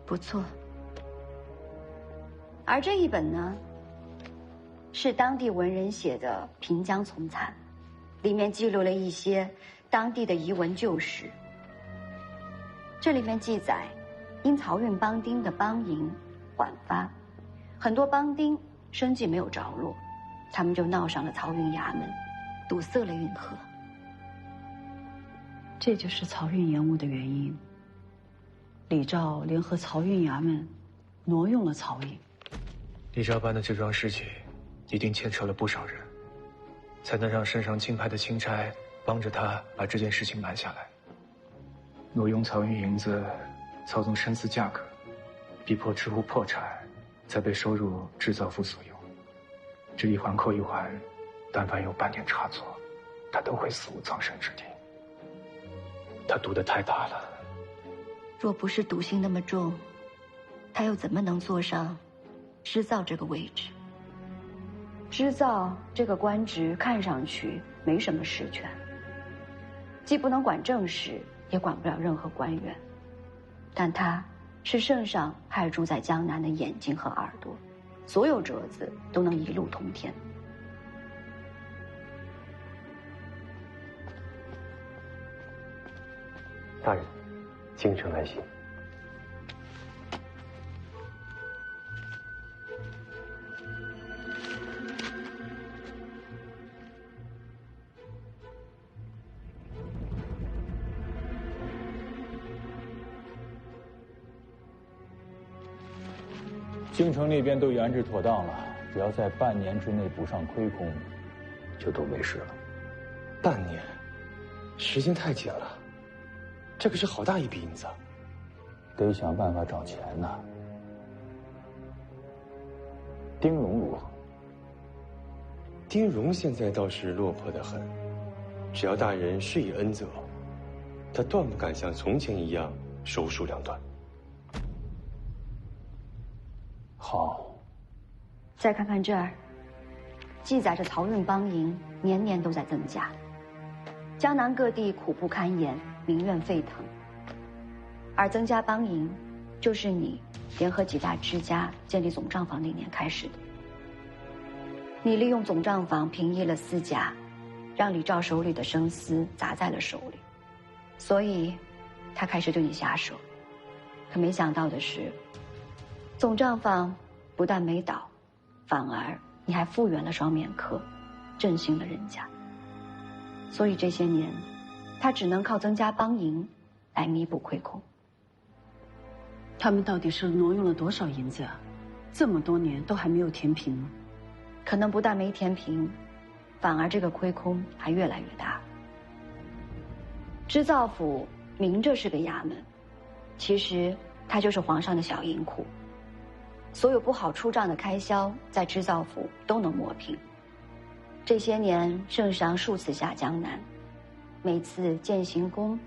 不错。而这一本呢，是当地文人写的《平江从惨》，里面记录了一些当地的遗文旧事。这里面记载，因漕运帮丁的帮营缓发，很多帮丁生计没有着落，他们就闹上了漕运衙门，堵塞了运河。这就是漕运延误的原因。李昭联合漕运衙门，挪用了漕运。李昭办的这桩事情，一定牵扯了不少人，才能让圣上钦派的钦差帮着他把这件事情瞒下来。挪用漕运银子，操纵生丝价格，逼迫织户破产，才被收入织造府所用。这一环扣一环，但凡有半点差错，他都会死无葬身之地。他赌得太大了。若不是赌性那么重，他又怎么能坐上织造这个位置？织造这个官职看上去没什么实权，既不能管政事，也管不了任何官员，但他是圣上派驻在江南的眼睛和耳朵，所有折子都能一路通天。大人，京城来信。京城那边都研制妥当了，只要在半年之内补上亏空，就都没事了。半年，时间太紧了，这可是好大一笔银子。得想办法找钱呐。丁荣如何？丁荣现在倒是落魄得很，只要大人施以恩泽，他断不敢像从前一样手术两断。好。再看看这儿，记载着漕运帮营年年都在增加，江南各地苦不堪言，民怨沸腾。而增加帮营，就是你联合几大支家建立总账房那年开始的。你利用总账房平抑了私家，让李兆手里的生丝砸在了手里，所以他开始对你下手。可没想到的是，总账房不但没倒，反而你还复原了双面客，振兴了人家。所以这些年，他只能靠增加帮银来弥补亏空。他们到底是挪用了多少银子啊？这么多年都还没有填平吗？可能不但没填平，反而这个亏空还越来越大。织造府明着是个衙门，其实它就是皇上的小银库。所有不好出账的开销，在织造府都能抹平。这些年，圣上数次下江南，每次建行宫，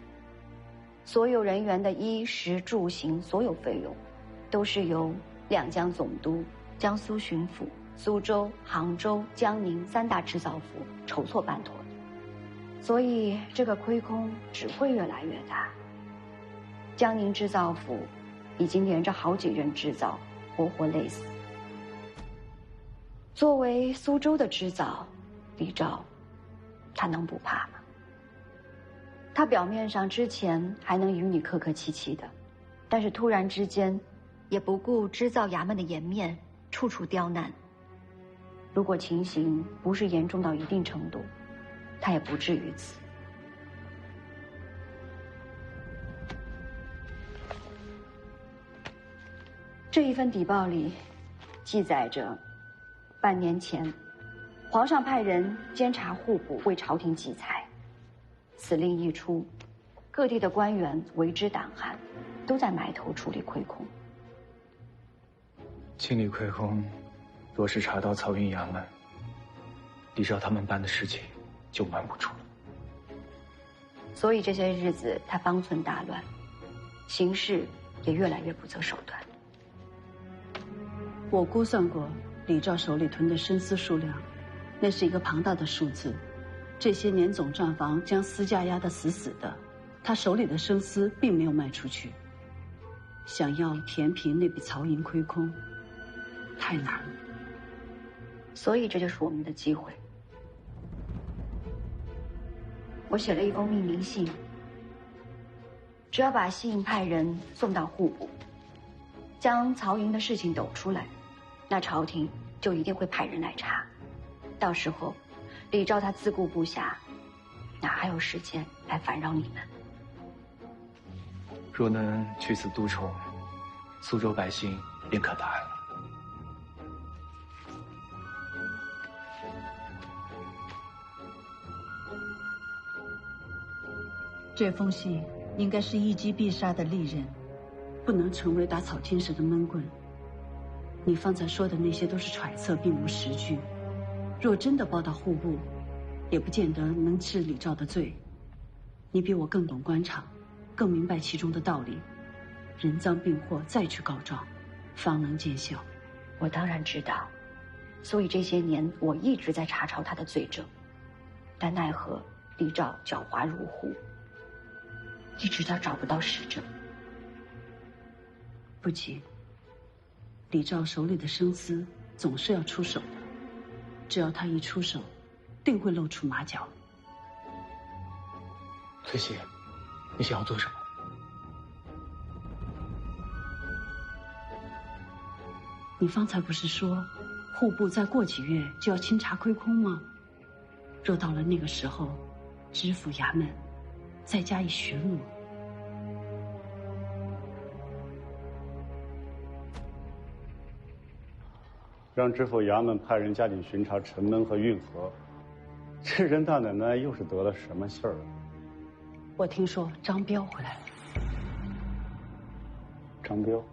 所有人员的衣食住行所有费用，都是由两江总督、江苏巡抚、苏州、杭州、江宁3大织造府筹措办妥的。所以这个亏空只会越来越大。江宁织造府已经连着好几任织造活活累死。作为苏州的织造，李兆，他能不怕吗？他表面上之前还能与你客客气气的，但是突然之间，也不顾织造衙门的颜面，处处刁难。如果情形不是严重到一定程度，他也不至于此。这一份底报里记载着，半年前，皇上派人监察户部为朝廷集财。此令一出，各地的官员为之胆寒，都在埋头处理亏空。清理亏空，若是查到曹营衙门，李兆他们办的事情就瞒不住了。所以这些日子他方寸大乱，行事也越来越不择手段。我估算过李兆手里囤的生丝数量，那是一个庞大的数字。这些年总账房将丝价压得死死的，他手里的生丝并没有卖出去。想要填平那笔曹营亏空，太难了。所以这就是我们的机会。我写了一封命令信，只要把信派人送到户部，将曹营的事情抖出来，那朝廷就一定会派人来查。到时候李兆他自顾不暇，哪还有时间来烦扰你们？若能去此督筹，苏州百姓便可大安了。这封信应该是一击必杀的利刃，不能成为打草惊蛇的闷棍。你方才说的那些都是揣测，并无实据。若真的报到户部，也不见得能治李兆的罪。你比我更懂官场，更明白其中的道理。人赃并获，再去告状，方能见效。我当然知道，所以这些年我一直在查抄他的罪证，但奈何李兆狡猾如狐，一直都找不到实证。不急，李兆手里的生丝总是要出手的，只要他一出手，定会露出马脚。翠溪，你想要做什么？你方才不是说，户部再过几月就要清查亏空吗？若到了那个时候，知府衙门再加以巡逻，让知府衙门派人加紧巡查城门和运河。这任大奶奶又是得了什么信儿？我听说张彪回来了。张彪，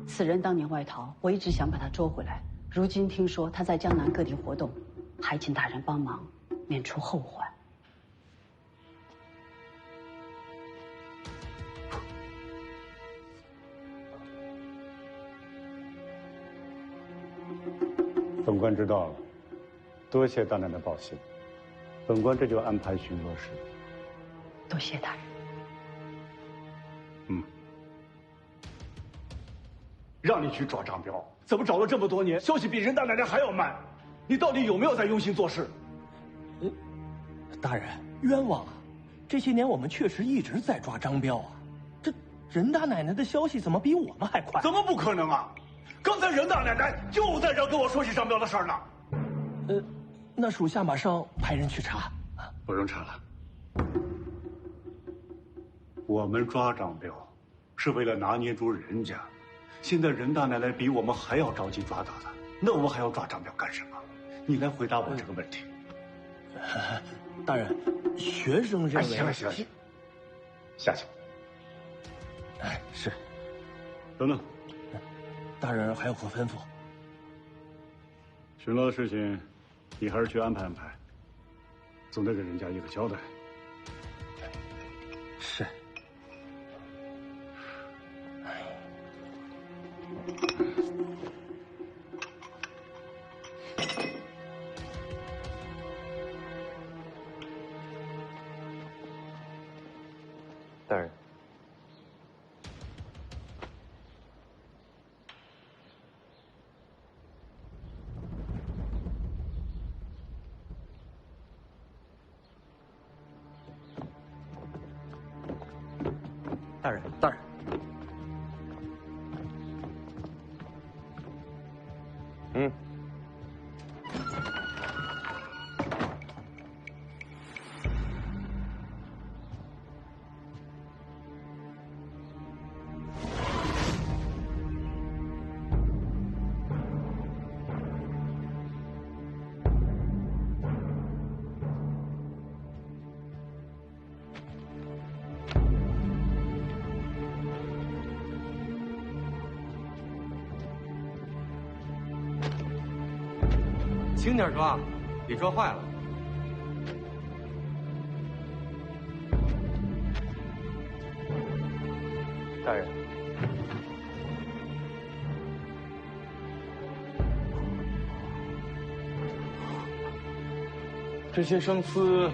此人当年外逃，我一直想把他捉回来。如今听说他在江南各地活动，还请大人帮忙，免除后患。本官知道了，多谢大奶奶报信。本官这就安排巡逻使。多谢大人。让你去抓张彪，怎么找了这么多年，消息比任大奶奶还要慢？你到底有没有在用心做事？大人冤枉啊！这些年我们确实一直在抓张彪啊，这任大奶奶的消息怎么比我们还快？怎么不可能啊？刚才任大奶奶就在这跟我说起张彪的事儿呢。那属下马上派人去查。不用查了。我们抓张彪，是为了拿捏住人家。现在任大奶奶比我们还要着急抓他的，那我们还要抓张彪干什么？你来回答我这个问题。大人，学生认为……行了，下去。哎，是。等等，大人还有何吩咐？巡逻的事情，你还是去安排安排，总得给人家一个交代。是。大人，大人，轻点抓，别抓坏了。大人，这些生丝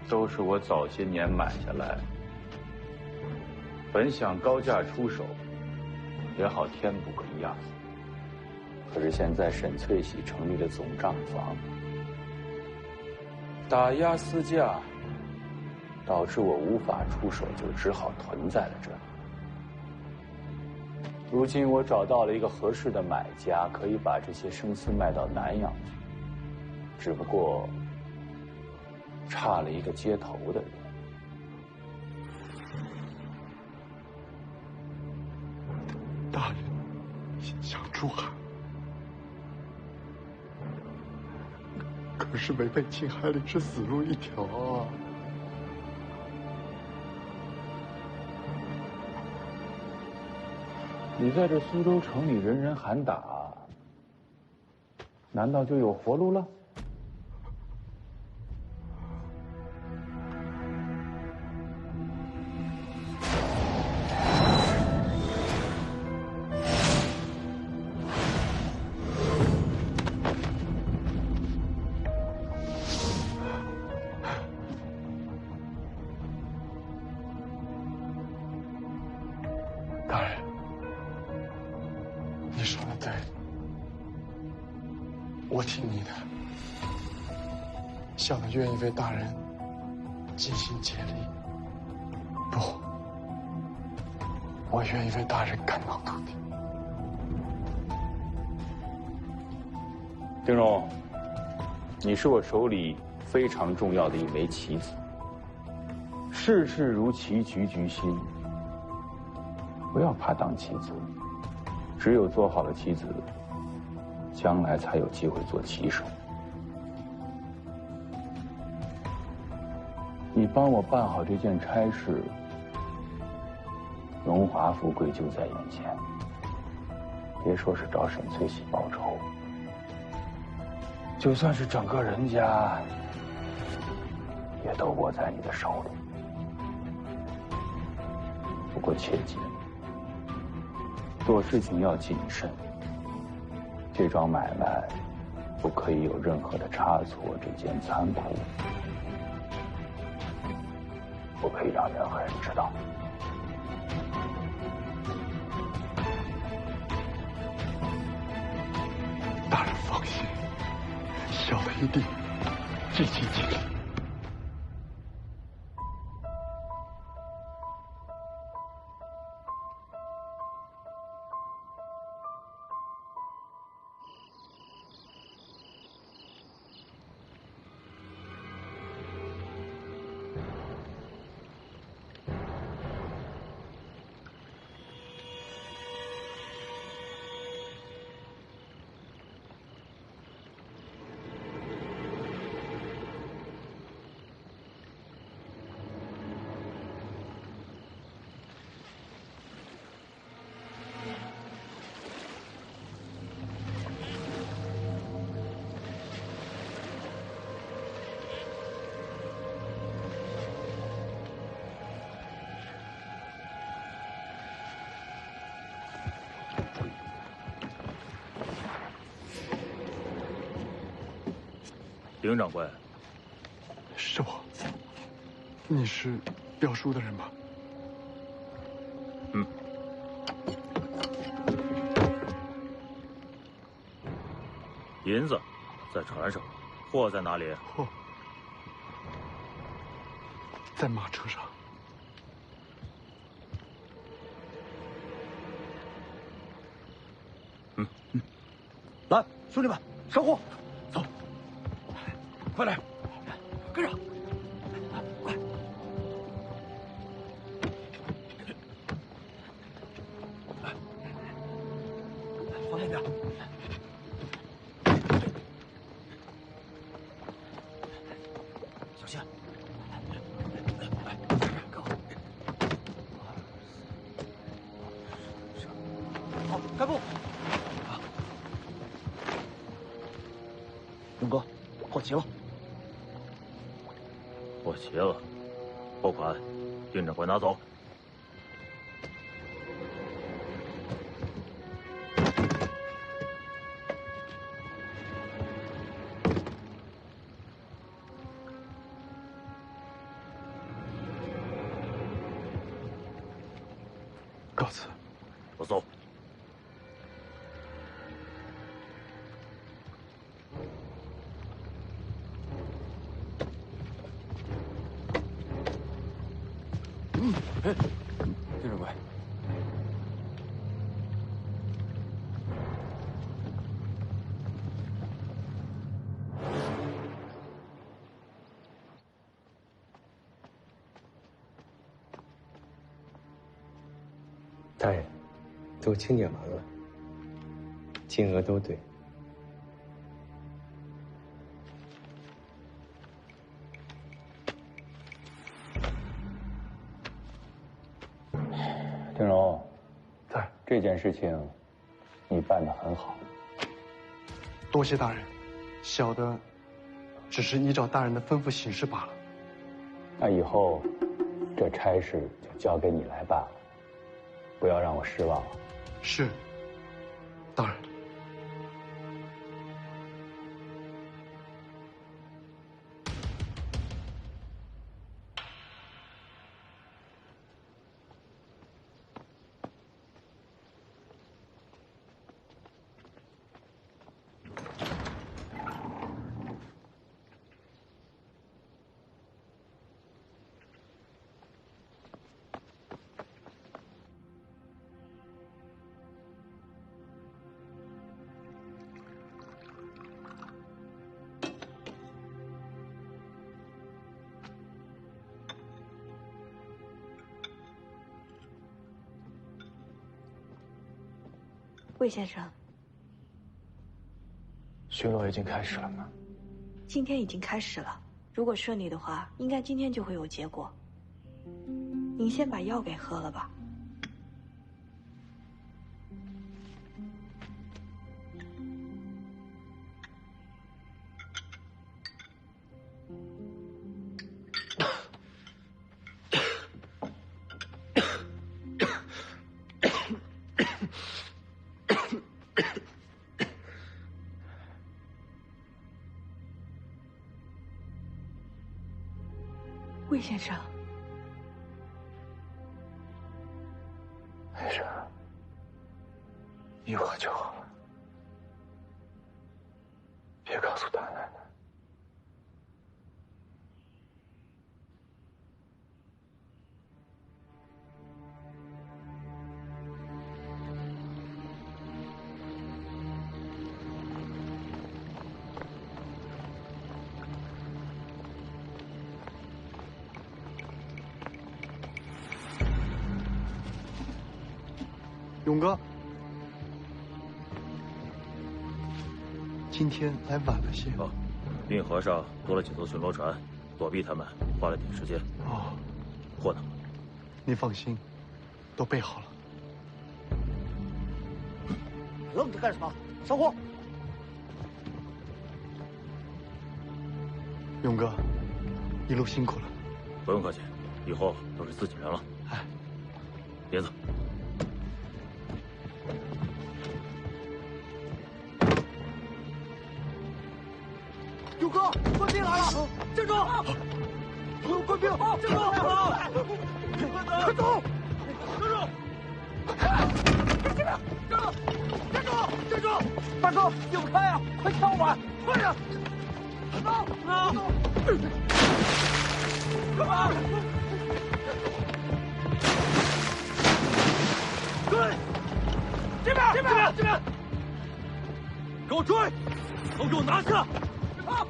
都是我早些年买下来，本想高价出手，也好填补个押。可是现在沈翠喜成立了总账房，打压私价，导致我无法出手，就只好囤在了这里。如今我找到了一个合适的买家，可以把这些生丝卖到南阳去，只不过差了一个接头的人。大人，想出海，可是违背禁海令是死路一条啊！你在这苏州城里人人喊打，难道就有活路了？大人，你说的对，我听你的。小的愿意为大人尽心竭力。不，我愿意为大人肝脑涂地。丁荣，你是我手里非常重要的一枚棋子。事事如棋局局心，不要怕当棋子。只有做好了棋子，将来才有机会做棋手。你帮我办好这件差事，荣华富贵就在眼前。别说是找沈翠喜报仇，就算是整个人家，也都握在你的手里。不过切记，做事情要谨慎。这桩买卖不可以有任何的差错，这件残酷不可以让任何人知道。大人放心，小的一定尽心尽力。丁掌柜，是我。你是镖书的人吧？嗯。银子在船上，货在哪里？货在马车上。来，兄弟们，上货，走，快来，跟上，快！放慢点，小心！好，开步。勇哥，货齐了。货齐了，货款，丁掌柜拿走。告辞。我走。哎，丁掌柜，大人，都清点完了，金额都对。丁荣，在这件事情，你办得很好。多谢大人，小的只是依照大人的吩咐行事罢了。那以后，这差事就交给你来办了，不要让我失望了。是，大人。魏先生，巡逻已经开始了吗？今天已经开始了，如果顺利的话，应该今天就会有结果。您先把药给喝了吧。魏先生，没事，一会儿就好了。别告诉大奶奶。勇哥，今天来晚了些。运河上多了几艘巡逻船，躲避他们花了点时间。哦，货呢？你放心，都备好了。愣着干什么？上货！勇哥，一路辛苦了。不用客气，以后都是自己人了。哎，别走。勇哥，站住！官兵，站住！快走！站住！站住！大哥，解不开啊！快撬我！快点！走！干嘛？追！这边！给我追！都给我拿下！别跑！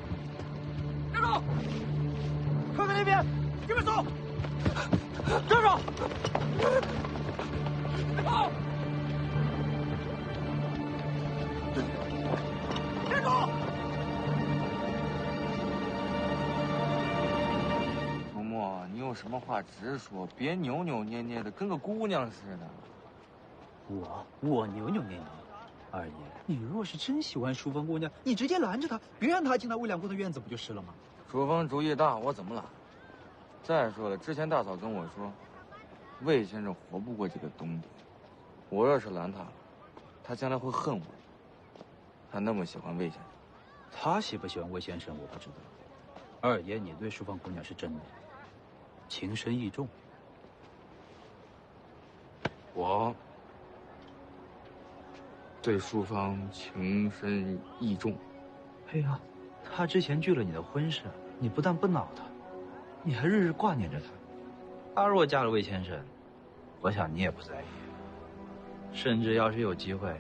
站住！看看那边，这边走！站住！别跑！站住！周末，你有什么话直说，别扭扭捏捏的，跟个姑娘似的。我扭扭捏捏。二爷，你若是真喜欢淑芳姑娘，你直接拦着她，别让她进来魏两公的院子，不就是了吗？淑芳主意大，我怎么拦？再说了，之前大嫂跟我说，魏先生活不过这个冬天。我要是拦他了，他将来会恨我。他那么喜欢魏先生，他喜不喜欢魏先生我不知道。二爷，你对淑芳姑娘是真的情深意重。我对淑芳情深意重。哎呀，她之前拒了你的婚事，你不但不恼她，你还日日挂念着她。她若嫁了魏先生，我想你也不在意。甚至要是有机会，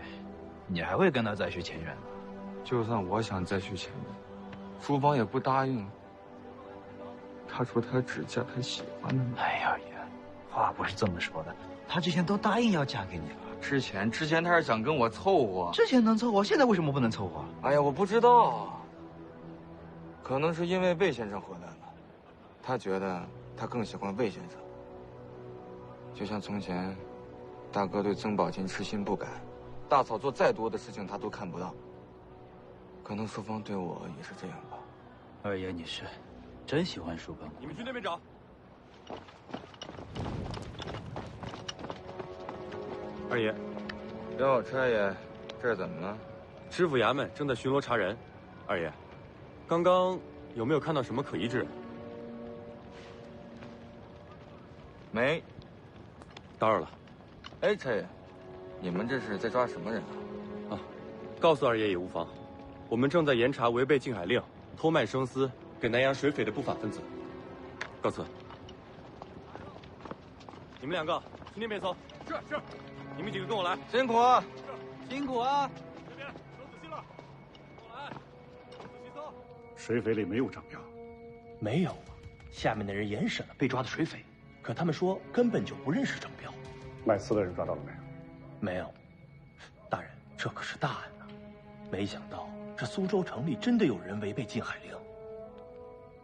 你还会跟她再续前缘的。就算我想再续前缘，淑芳也不答应。她说她只嫁她喜欢的。哎呀爷，话不是这么说的。她之前都答应要嫁给你了。之前她是想跟我凑合。之前能凑合，现在为什么不能凑合？哎呀，我不知道。可能是因为魏先生回来了，她觉得她更喜欢魏先生。就像从前，大哥对曾宝琴痴心不改，大嫂做再多的事情他都看不到。可能淑芳对我也是这样吧。二爷，你是真喜欢淑芳？你们去那边找。二爷，哟，车爷，这是怎么了？知府衙门正在巡逻查人。二爷，刚刚有没有看到什么可疑之人？没。打扰了。哎，车爷，你们这是在抓什么人啊？告诉二爷也无妨。我们正在严查违背禁海令、偷卖生丝、给南洋水匪的不法分子。告辞。你们两个去那边搜。是。你们几个跟我来。辛苦啊！辛苦啊！这边搜仔细了，跟我来，搜仔细搜。水匪里没有张彪。没有，下面的人严审了被抓的水匪，可他们说根本就不认识张彪。卖丝的人抓到了没有？没有，大人，这可是大案呐！没想到这苏州城里真的有人违背禁海令。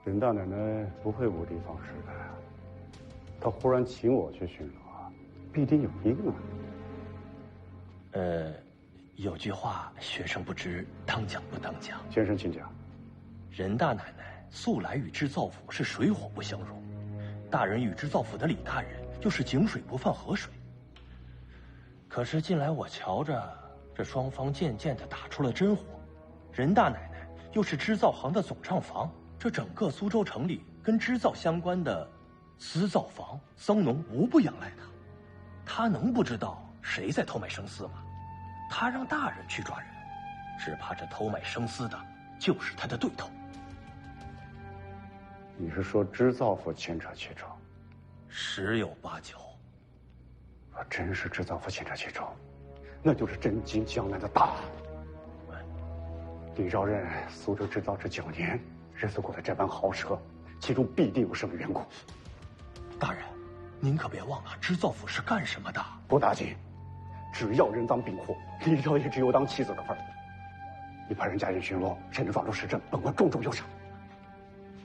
任大奶奶不会无的放矢的，她忽然请我去巡逻，必定有因啊。有句话，学生不知当讲不当讲。先生请讲。任大奶奶素来与织造府是水火不相容，大人与织造府的李大人又是井水不犯河水。可是近来我瞧着，这双方渐渐地打出了真火。任大奶奶又是织造行的总账房，这整个苏州城里跟织造相关的丝造坊、僧农无不仰赖她。她能不知道谁在偷卖生丝吗？她让大人去抓人，只怕这偷卖生丝的就是她的对头。你是说织造府牵扯其中？十有八九。若真是织造府牵扯其中，那就是震惊江南的大案。李昭任苏州制造这9年，日子过得这般豪奢，其中必定有什么缘故。大人，您可别忘了织造府是干什么的。不打紧，只要人赃并获，李昭也只有当棋子的份儿。你派人加紧巡逻，谁能抓住实证，本官重重有赏。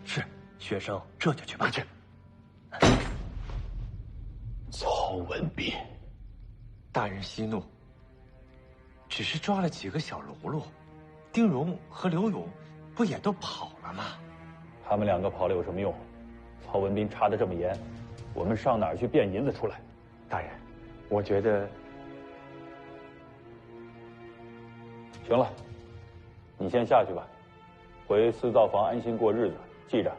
是，学生这就去办去。曹文斌，大人息怒，只是抓了几个小喽啰，丁荣和刘勇不也都跑了吗？他们2个跑了有什么用？曹文斌查得这么严，我们上哪儿去变银子出来？大人，我觉得行了，你先下去吧，回丝造房安心过日子。记着，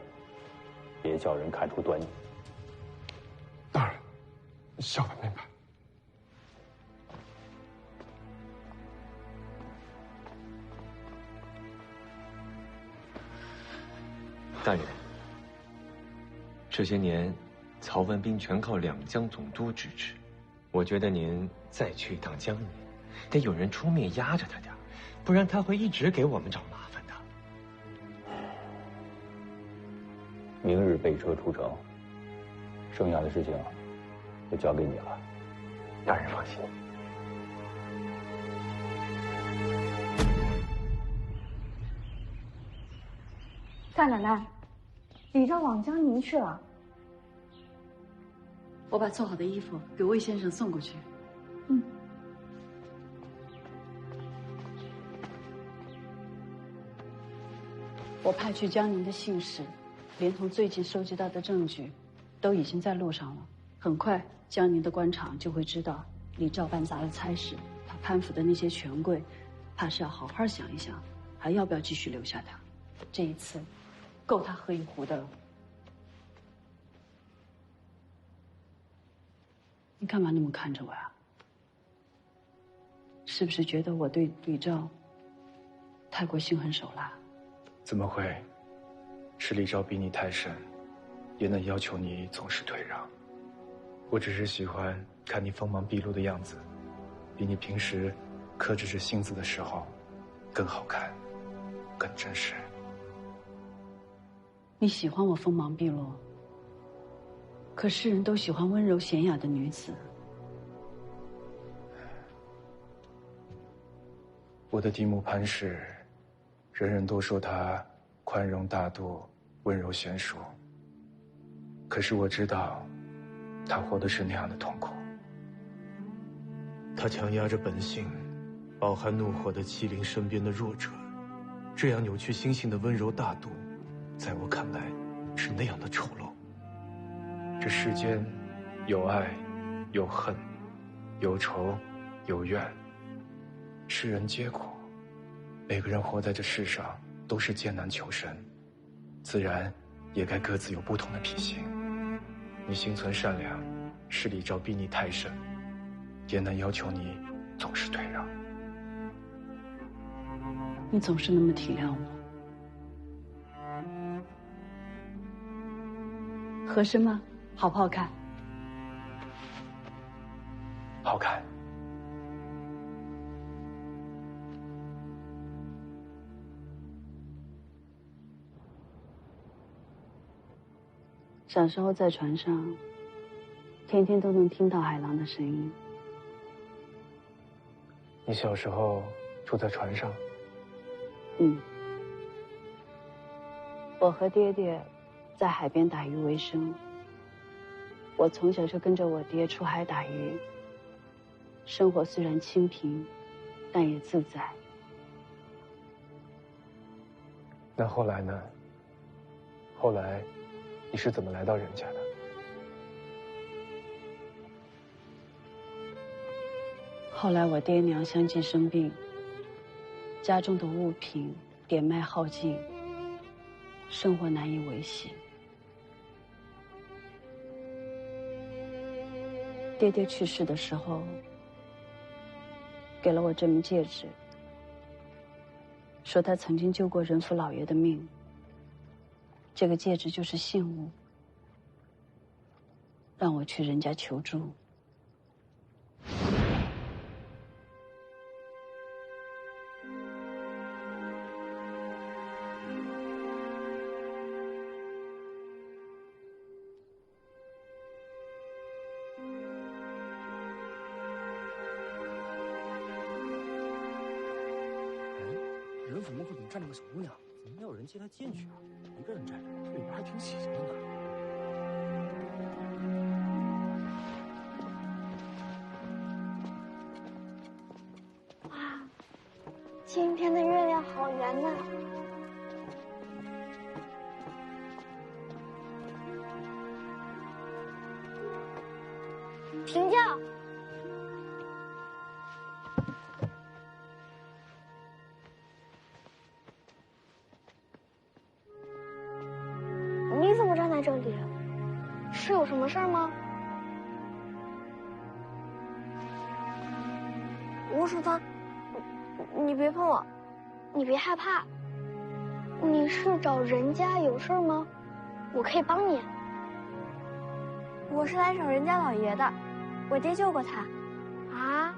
别叫人看出端倪。大人，小的明白。大人，这些年，曹文斌全靠两江总督支持，我觉得您再去一趟江宁，得有人出面压着他点，不然他会一直给我们找麻烦的。明日备车出城，剩下的事情就交给你了。大人放心。大奶奶，李昭往江宁去了。我把做好的衣服给魏先生送过去。嗯。我派去江宁的信使，连同最近收集到的证据，都已经在路上了。很快，江宁的官场就会知道李昭办砸了差事，他攀附的那些权贵，怕是要好好想一想，还要不要继续留下他。这一次，够他喝一壶的了。你干嘛那么看着我呀？是不是觉得我对李昭太过心狠手辣？怎么会？是李昭比你太甚，也能要求你总是退让。我只是喜欢看你锋芒毕露的样子，比你平时克制着性子的时候更好看，更真实。你喜欢我锋芒毕露，可世人都喜欢温柔娴雅的女子。我的嫡母潘氏，人人都说她宽容大度、温柔娴熟。可是我知道，她活的是那样的痛苦。她强压着本性，饱含怒火的欺凌身边的弱者，这样扭曲心性的温柔大度，在我看来是那样的丑陋。这世间有爱，有恨，有仇，有怨，世人皆苦，每个人活在这世上都是艰难求生，自然也该各自有不同的脾性。你心存善良，是李昭逼你太甚，也难要求你总是退让。你总是那么体谅我，合适吗？好不好看？好看。小时候在船上，天天都能听到海浪的声音。你小时候住在船上？嗯。我和爹爹在海边打鱼为生。我从小就跟着我爹出海打鱼，生活虽然清贫，但也自在。那后来呢？后来你是怎么来到人家的？后来我爹娘相继生病，家中的物品点卖耗尽，生活难以维系。爹爹去世的时候，给了我这枚戒指，说他曾经救过仁福老爷的命。这个戒指就是信物，让我去人家求助。仁府门口怎么站着个小姑娘？怎么没有人接她进去啊？一个人站着，这里边还挺喜庆的呢。哇，今天的月亮好圆呐！停轿！这里，是有什么事儿吗？吴淑芳，你别碰我，你别害怕。你是找人家有事儿吗？我可以帮你。我是来找人家老爷的，我爹救过他。啊？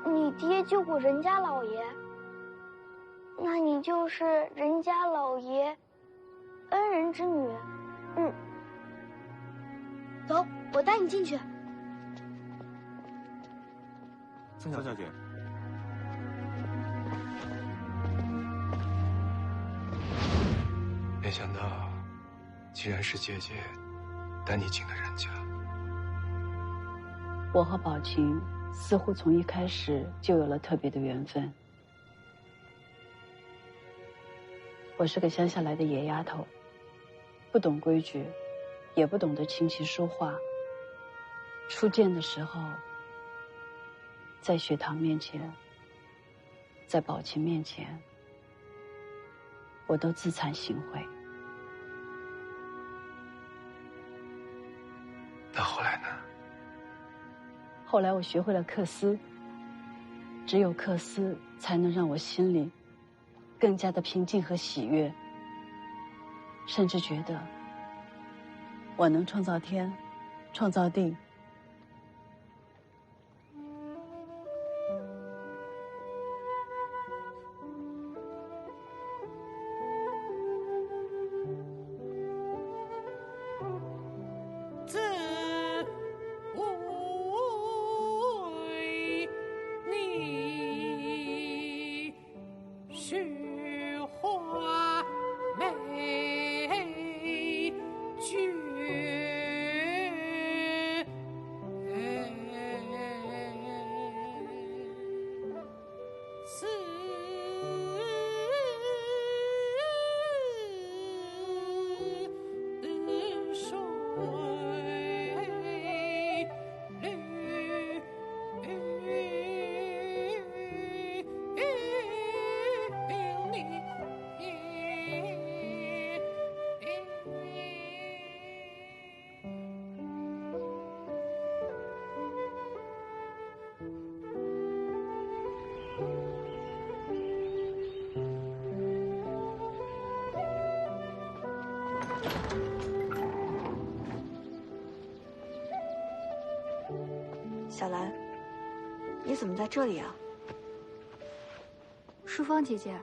你爹救过人家老爷？那你就是人家老爷恩人之女。嗯。走，我带你进去。曾小姐，没想到，竟然是姐姐带你进了人家。我和宝琴似乎从一开始就有了特别的缘分。我是个乡下来的野丫头，不懂规矩，也不懂得琴棋书画。初见的时候，在学堂面前，在宝琴面前，我都自惭形秽。那后来呢？后来我学会了克丝，只有克丝才能让我心里更加的平静和喜悦，甚至觉得我能创造天，创造地。小兰，你怎么在这里啊？淑芳姐姐，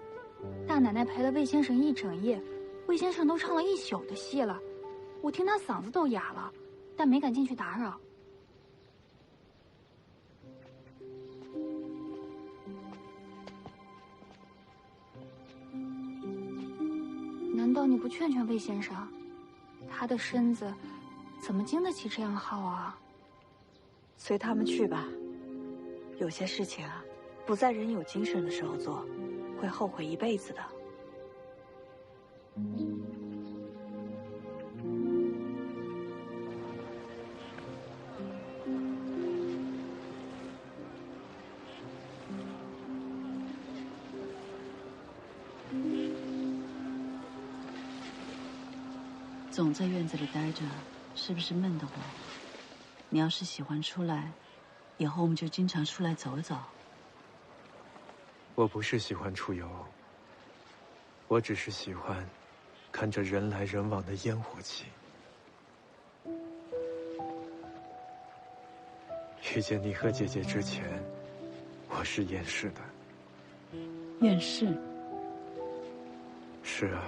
大奶奶陪了魏先生一整夜，魏先生都唱了一宿的戏了，我听他嗓子都哑了，但没敢进去打扰。难道你不劝劝魏先生？他的身子怎么经得起这样耗啊？随他们去吧。有些事情啊，不在人有精神的时候做，会后悔一辈子的。总在院子里待着，是不是闷得慌？你要是喜欢出来，以后我们就经常出来走走。我不是喜欢出游，我只是喜欢看着人来人往的烟火气。遇见你和姐姐之前，我是厌世的。厌世？是啊，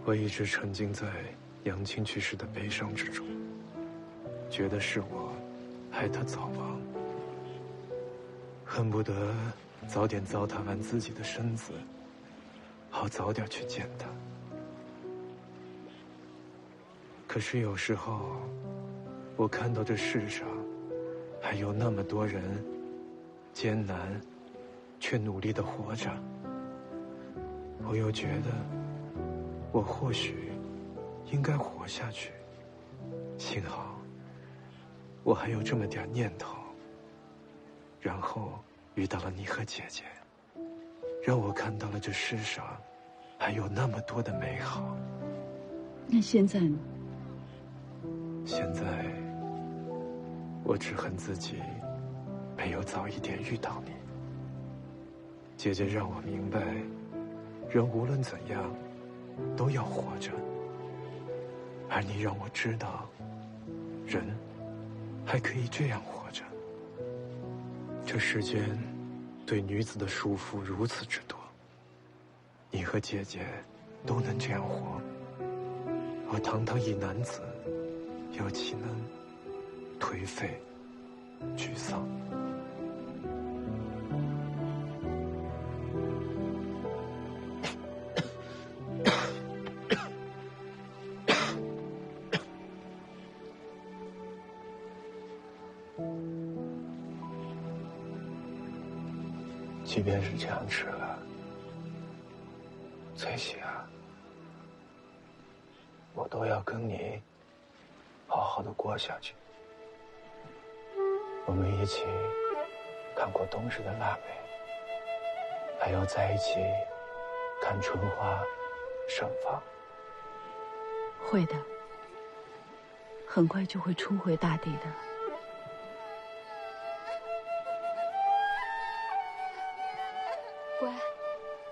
我一直沉浸在杨青去世的悲伤之中，觉得是我害他早亡，恨不得早点糟蹋完自己的身子，好早点去见他。可是有时候，我看到这世上还有那么多人艰难却努力地活着，我又觉得我或许应该活下去。幸好我还有这么点念头，然后遇到了你和姐姐，让我看到了这世上还有那么多的美好。那现在呢？现在，我只恨自己没有早一点遇到你。姐姐让我明白，人无论怎样，都要活着。而你让我知道，人还可以这样活着。这世间对女子的束缚如此之多，你和姐姐都能这样活，而堂堂一男子，又岂能颓废、沮丧？即便是这样吃了，翠喜啊，我都要跟你好好的过下去。我们一起看过冬日的腊梅，还要在一起看春花盛放。会的，很快就会重回大地的。乖，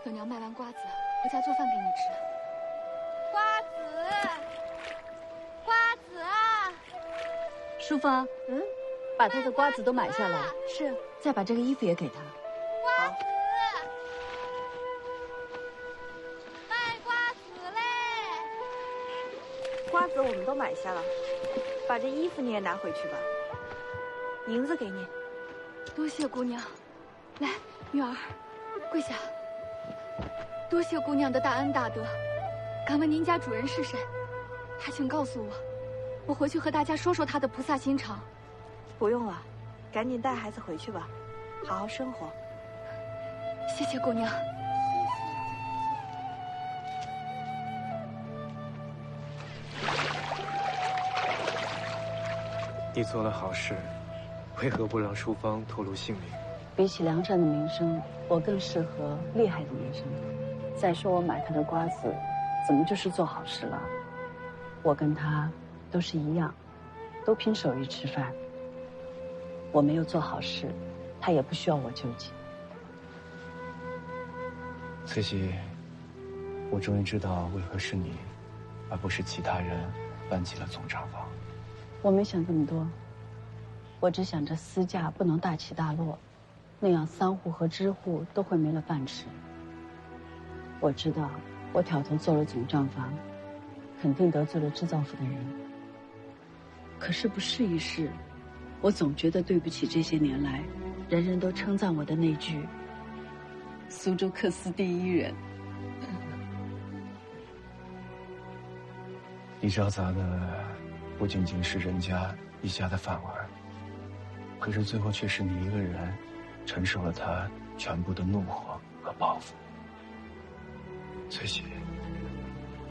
等娘卖完瓜子，回家做饭给你吃。瓜子，瓜子啊！淑芳，把他的瓜子都买下来。是，再把这个衣服也给他。瓜子，卖瓜子嘞！瓜子我们都买下了，把这衣服你也拿回去吧。银子给你。多谢姑娘。来，女儿，跪下。多谢姑娘的大恩大德。敢问您家主人是谁？还请告诉我，我回去和大家说说他的菩萨心肠。不用了，赶紧带孩子回去吧，好好生活。谢谢姑娘。你做了好事，为何不让淑芳透露姓名？比起良善的名声，我更适合厉害的名声。再说我买他的瓜子，怎么就是做好事了？我跟他都是一样，都凭手艺吃饭。我没有做好事，他也不需要我救济。翠喜，我终于知道为何是你，而不是其他人搬起了总账房。我没想这么多，我只想着私价不能大起大落，那样3户和支户都会没了饭吃。我知道我挑头做了总账房，肯定得罪了织造府的人。可是不试一试，我总觉得对不起这些年来人人都称赞我的那句“苏州客司第1人”。你招砸的不仅仅是人家一家的饭碗，可是最后却是你一个人承受了他全部的怒火和报复。翠喜，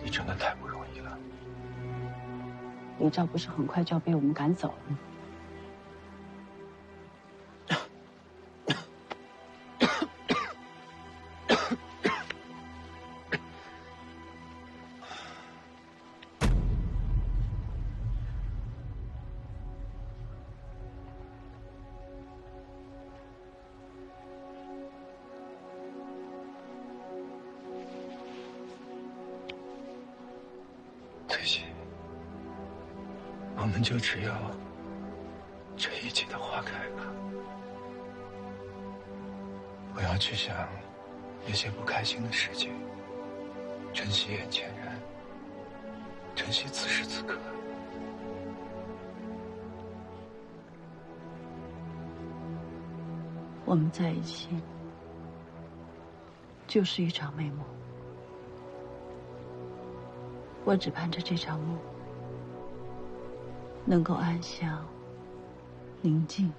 你真的太不容易了。李照不是很快就要被我们赶走了吗？翠喜，我们就只有这一季的花开吧。不要去想那些不开心的事情，珍惜眼前人，珍惜此时此刻。我们在一起，就是一场美梦。我只盼着这场梦能够安详、宁静。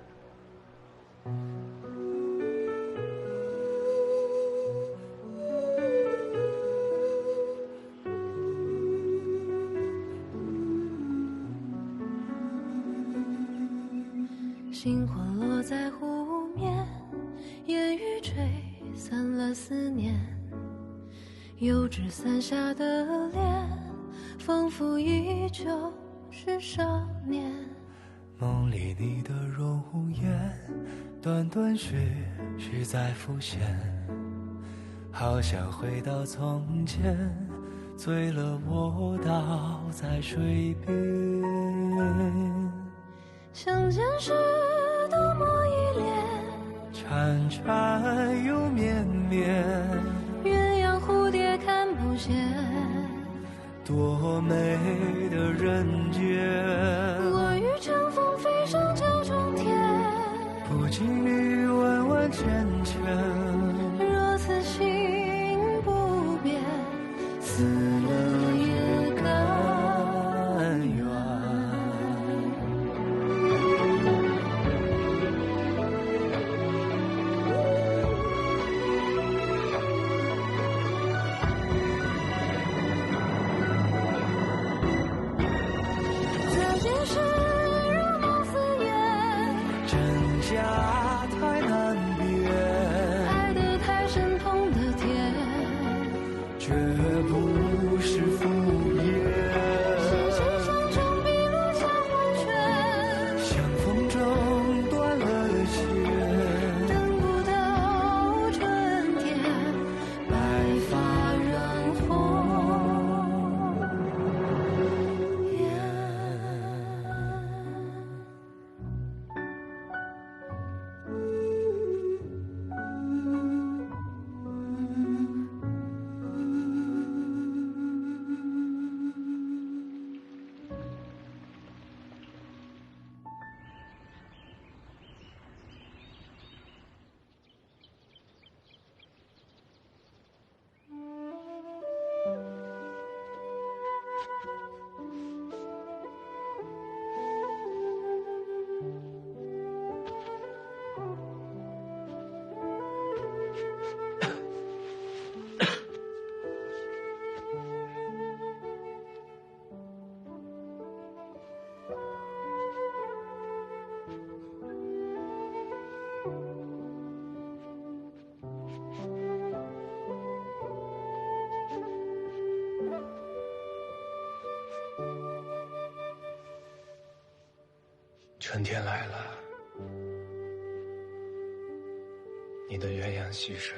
星火落在湖面，烟雨吹散了思念，油纸伞下的脸，仿佛依旧是少年。梦里你的容颜，断断续续在浮现，好想回到从前，醉了我倒在水边。相见时多么依恋，缠缠又绵绵，鸳鸯蝴蝶看不见，多美的人间。我欲乘风飞上九重天，不经历万万千千。若此心不变，死了也甘愿。这件事如梦似魇，真假太难辨，爱得太深，痛得甜，绝不是敷衍。心事山中碧落下黄泉，相逢中断了线，等不到春天，白发染红颜。春天来了，你的鸳鸯戏水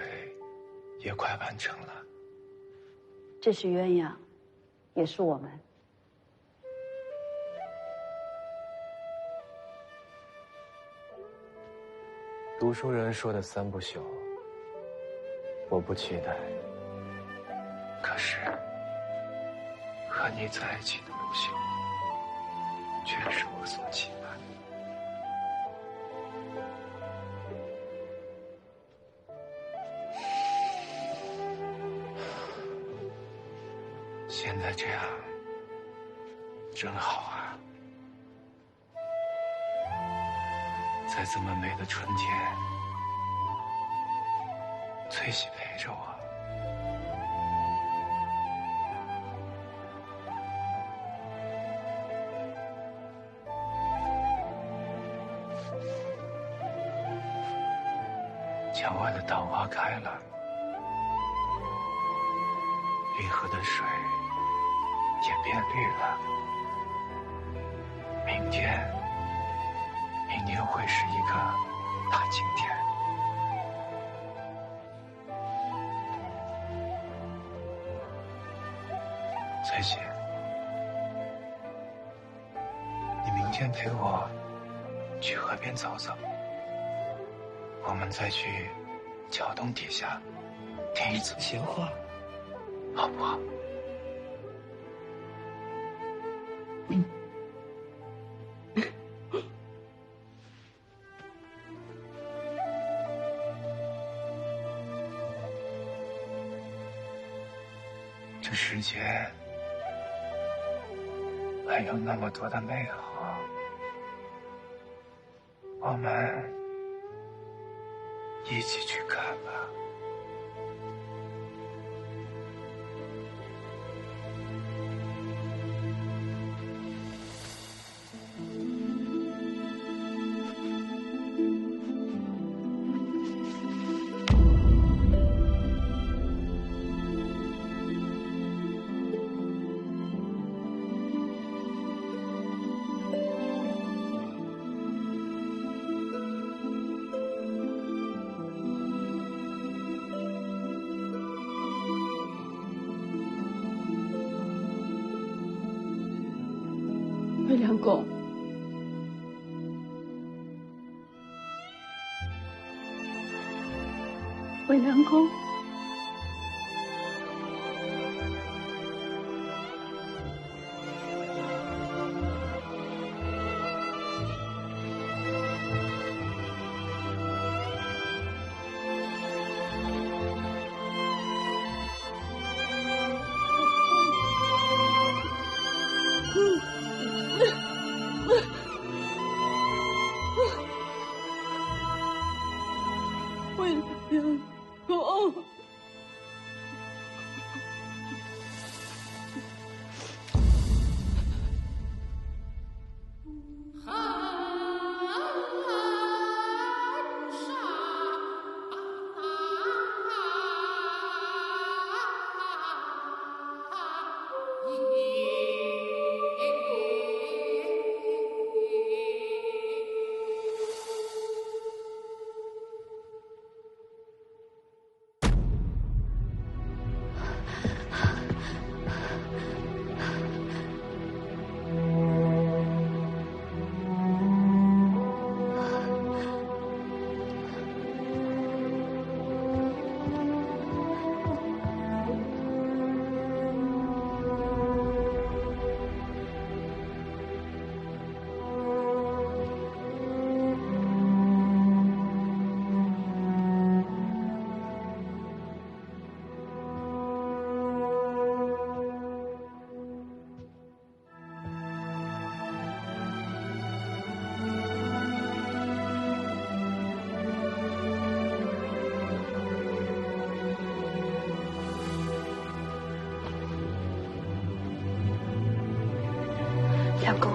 也快完成了。这是鸳鸯，也是我们。读书人说的三不朽，我不期待。可是，和你在一起的不朽，却是我所期盼的。现在这样真好啊！在这么美的春天，翠喜陪着我。墙外的桃花开了，运河的水也变绿了。明天会是一个大晴天。翠喜，你明天陪我去河边走走，我们再去桥洞底下听一次闲话，好不好？这世界还有那么多的美好，我们一起去看吧。良公，魏良公。良公，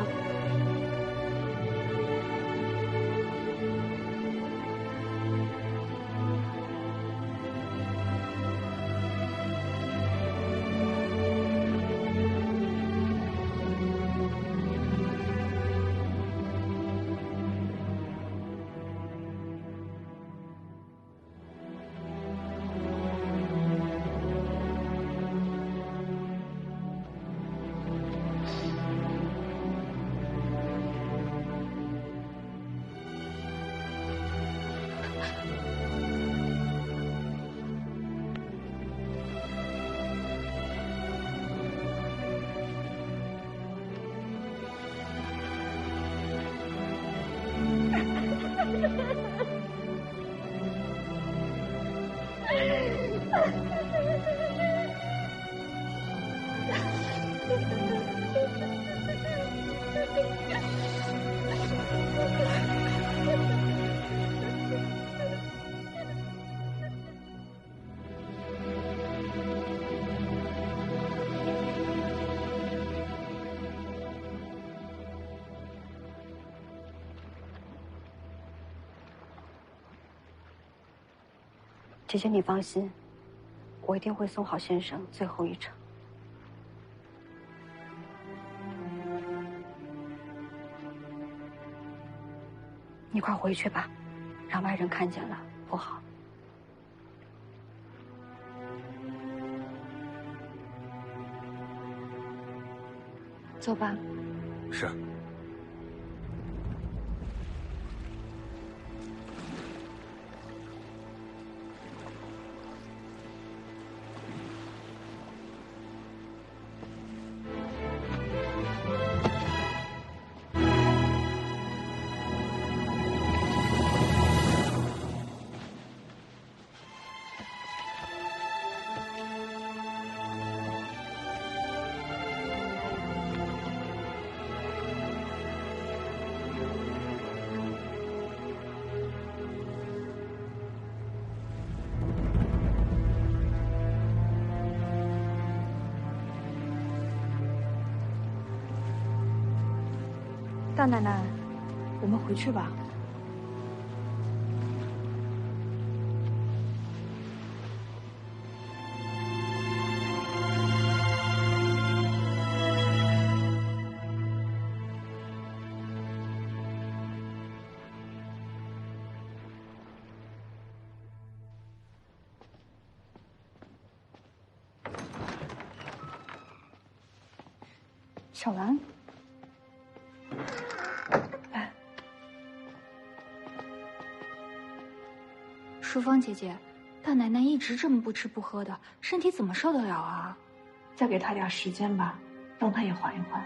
姐姐，你放心，我一定会送好先生最后一程。你快回去吧，让外人看见了不好。走吧。是。大奶奶，我们回去吧。小兰。淑芳姐姐，大奶奶一直这么不吃不喝的，身体怎么受得了啊？再给她点时间吧，让她也缓一缓。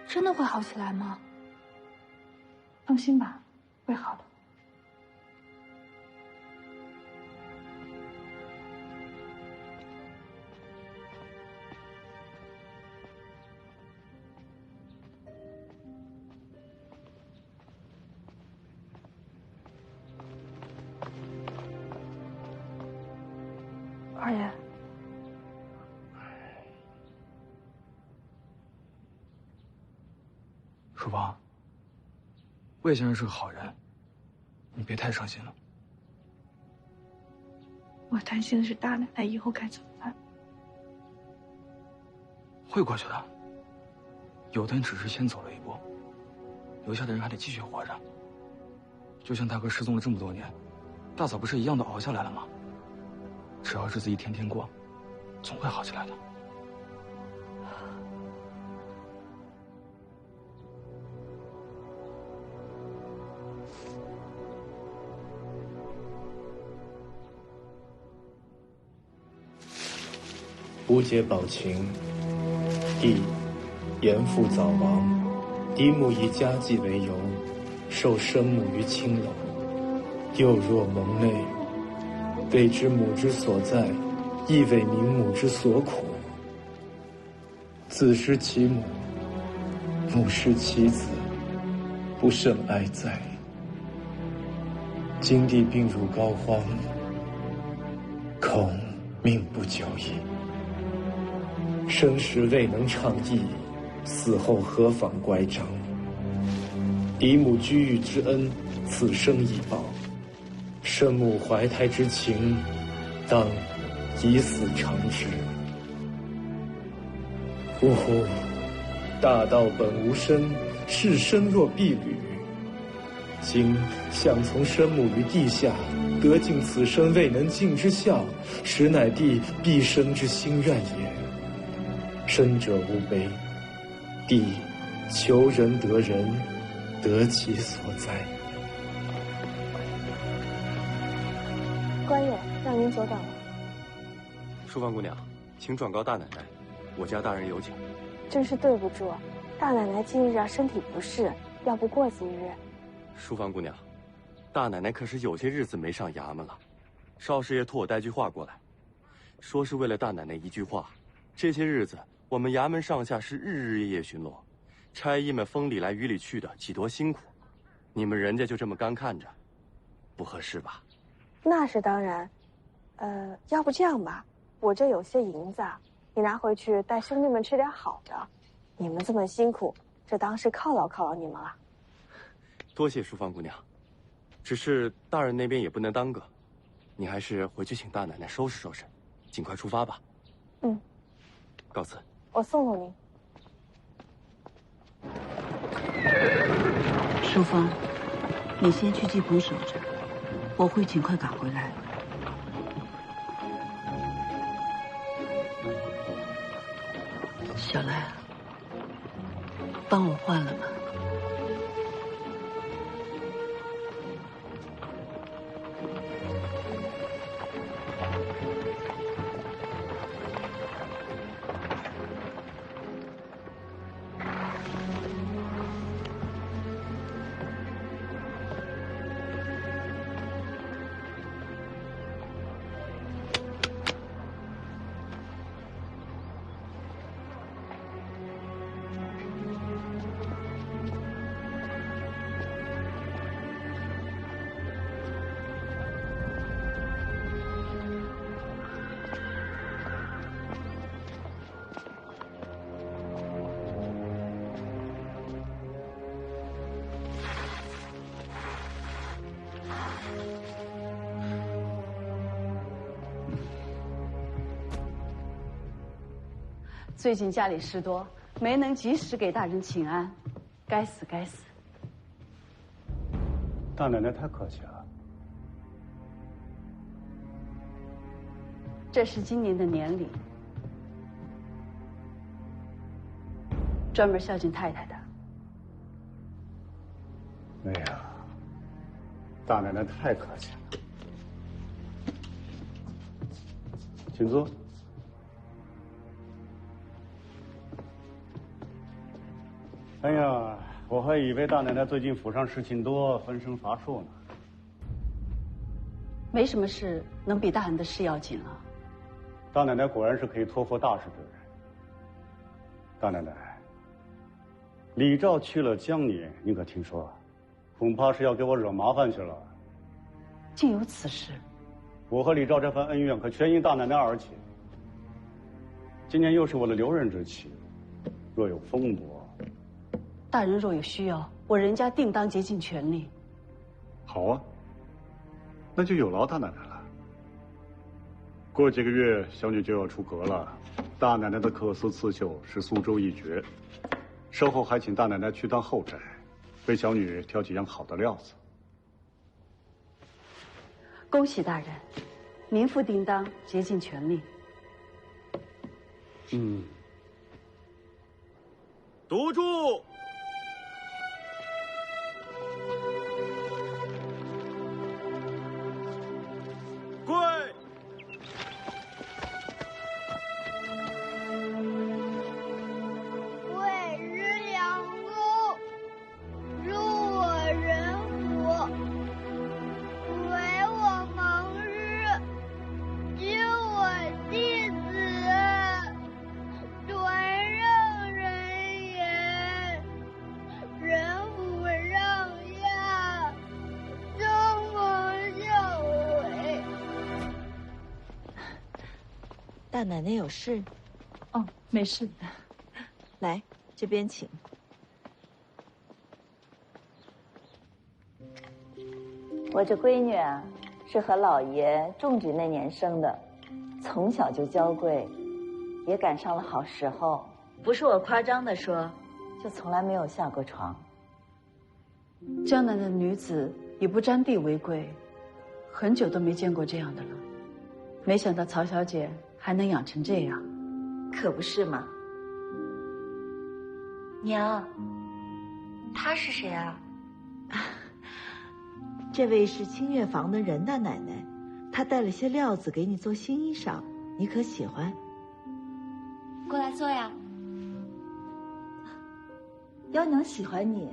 真的会好起来吗？放心吧，会好的。二爷，淑芳，魏先生是个好人，你别太伤心了。我担心的是大奶奶以后该怎么办。会过去的。有的人只是先走了一步，留下的人还得继续活着。就像大哥失踪了这么多年，大嫂不是一样都熬下来了吗？只要日子一天天过，总会好起来的。吾解宝琴，弟严父早亡，嫡母以家祭为由，受生母于青楼。幼若蒙泪，未知母之所在，亦未明母之所苦。子失其母，母失其子，不胜哀哉。今弟病入膏肓，恐命不久矣。生时未能倡议，死后何妨乖张。嫡母居育之恩，此生已报。生母怀胎之情，当以死偿之。呜呼！大道本无身，是身若敝履。今想从生母于地下，得尽此生未能尽之孝，实乃弟毕生之心愿也。生者无悲，弟求人得人，得其所在。官爷，让您久等了。淑芳姑娘，请转告大奶奶，我家大人有请。真是对不住，大奶奶近日身体不适，要不过几日。淑芳姑娘，大奶奶可是有些日子没上衙门了。少师爷托我带句话过来，说是为了大奶奶一句话，这些日子我们衙门上下是日日夜夜巡逻，差役们风里来雨里去的，几多辛苦，你们人家就这么干看着，不合适吧？那是当然。要不这样吧，我这有些银子，你拿回去带兄弟们吃点好的。你们这么辛苦，这当是犒劳犒劳你们了。多谢淑芳姑娘，只是大人那边也不能耽搁，你还是回去请大奶奶收拾收拾，尽快出发吧。嗯，告辞。我送送您。淑芳，你先去祭棚守着，我会尽快赶回来。小赖，帮我换了吧。最近家里事多，没能及时给大人请安，该死该死。大奶奶太客气了。这是今年的年礼，专门孝敬太太的。哎呀，大奶奶太客气了。请坐。哎呀，我还以为大奶奶最近府上事情多，分身乏术呢。没什么事能比大人的事要紧啊。大奶奶果然是可以托付大事的人。大奶奶，李兆去了江宁，您可听说？恐怕是要给我惹麻烦去了。竟有此事？我和李兆这份恩怨可全因大奶奶而起。今年又是我的留任之期，若有风波，大人若有需要，我任家定当竭尽全力。好啊，那就有劳大奶奶了。过几个月，小女就要出阁了。大奶奶的客司刺绣是苏州一绝，稍后还请大奶奶去当后宅，为小女挑几样好的料子。恭喜大人，民妇定当竭尽全力。督住！跪！未日两公，入我人府，为我蒙日，救我弟子，转让人言，人府让下，正蒙教诲。大奶奶有事？哦，没事。来，这边请。我这闺女啊，是和老爷中举那年生的，从小就娇贵，也赶上了好时候。不是我夸张的说，就从来没有下过床。江南的女子以不沾地为贵，很久都没见过这样的了。没想到曹小姐还能养成这样，可不是嘛。娘，她是谁啊？这位是清月坊的任大奶奶，她带了些料子给你做新衣裳，你可喜欢？过来坐呀。幺娘喜欢你，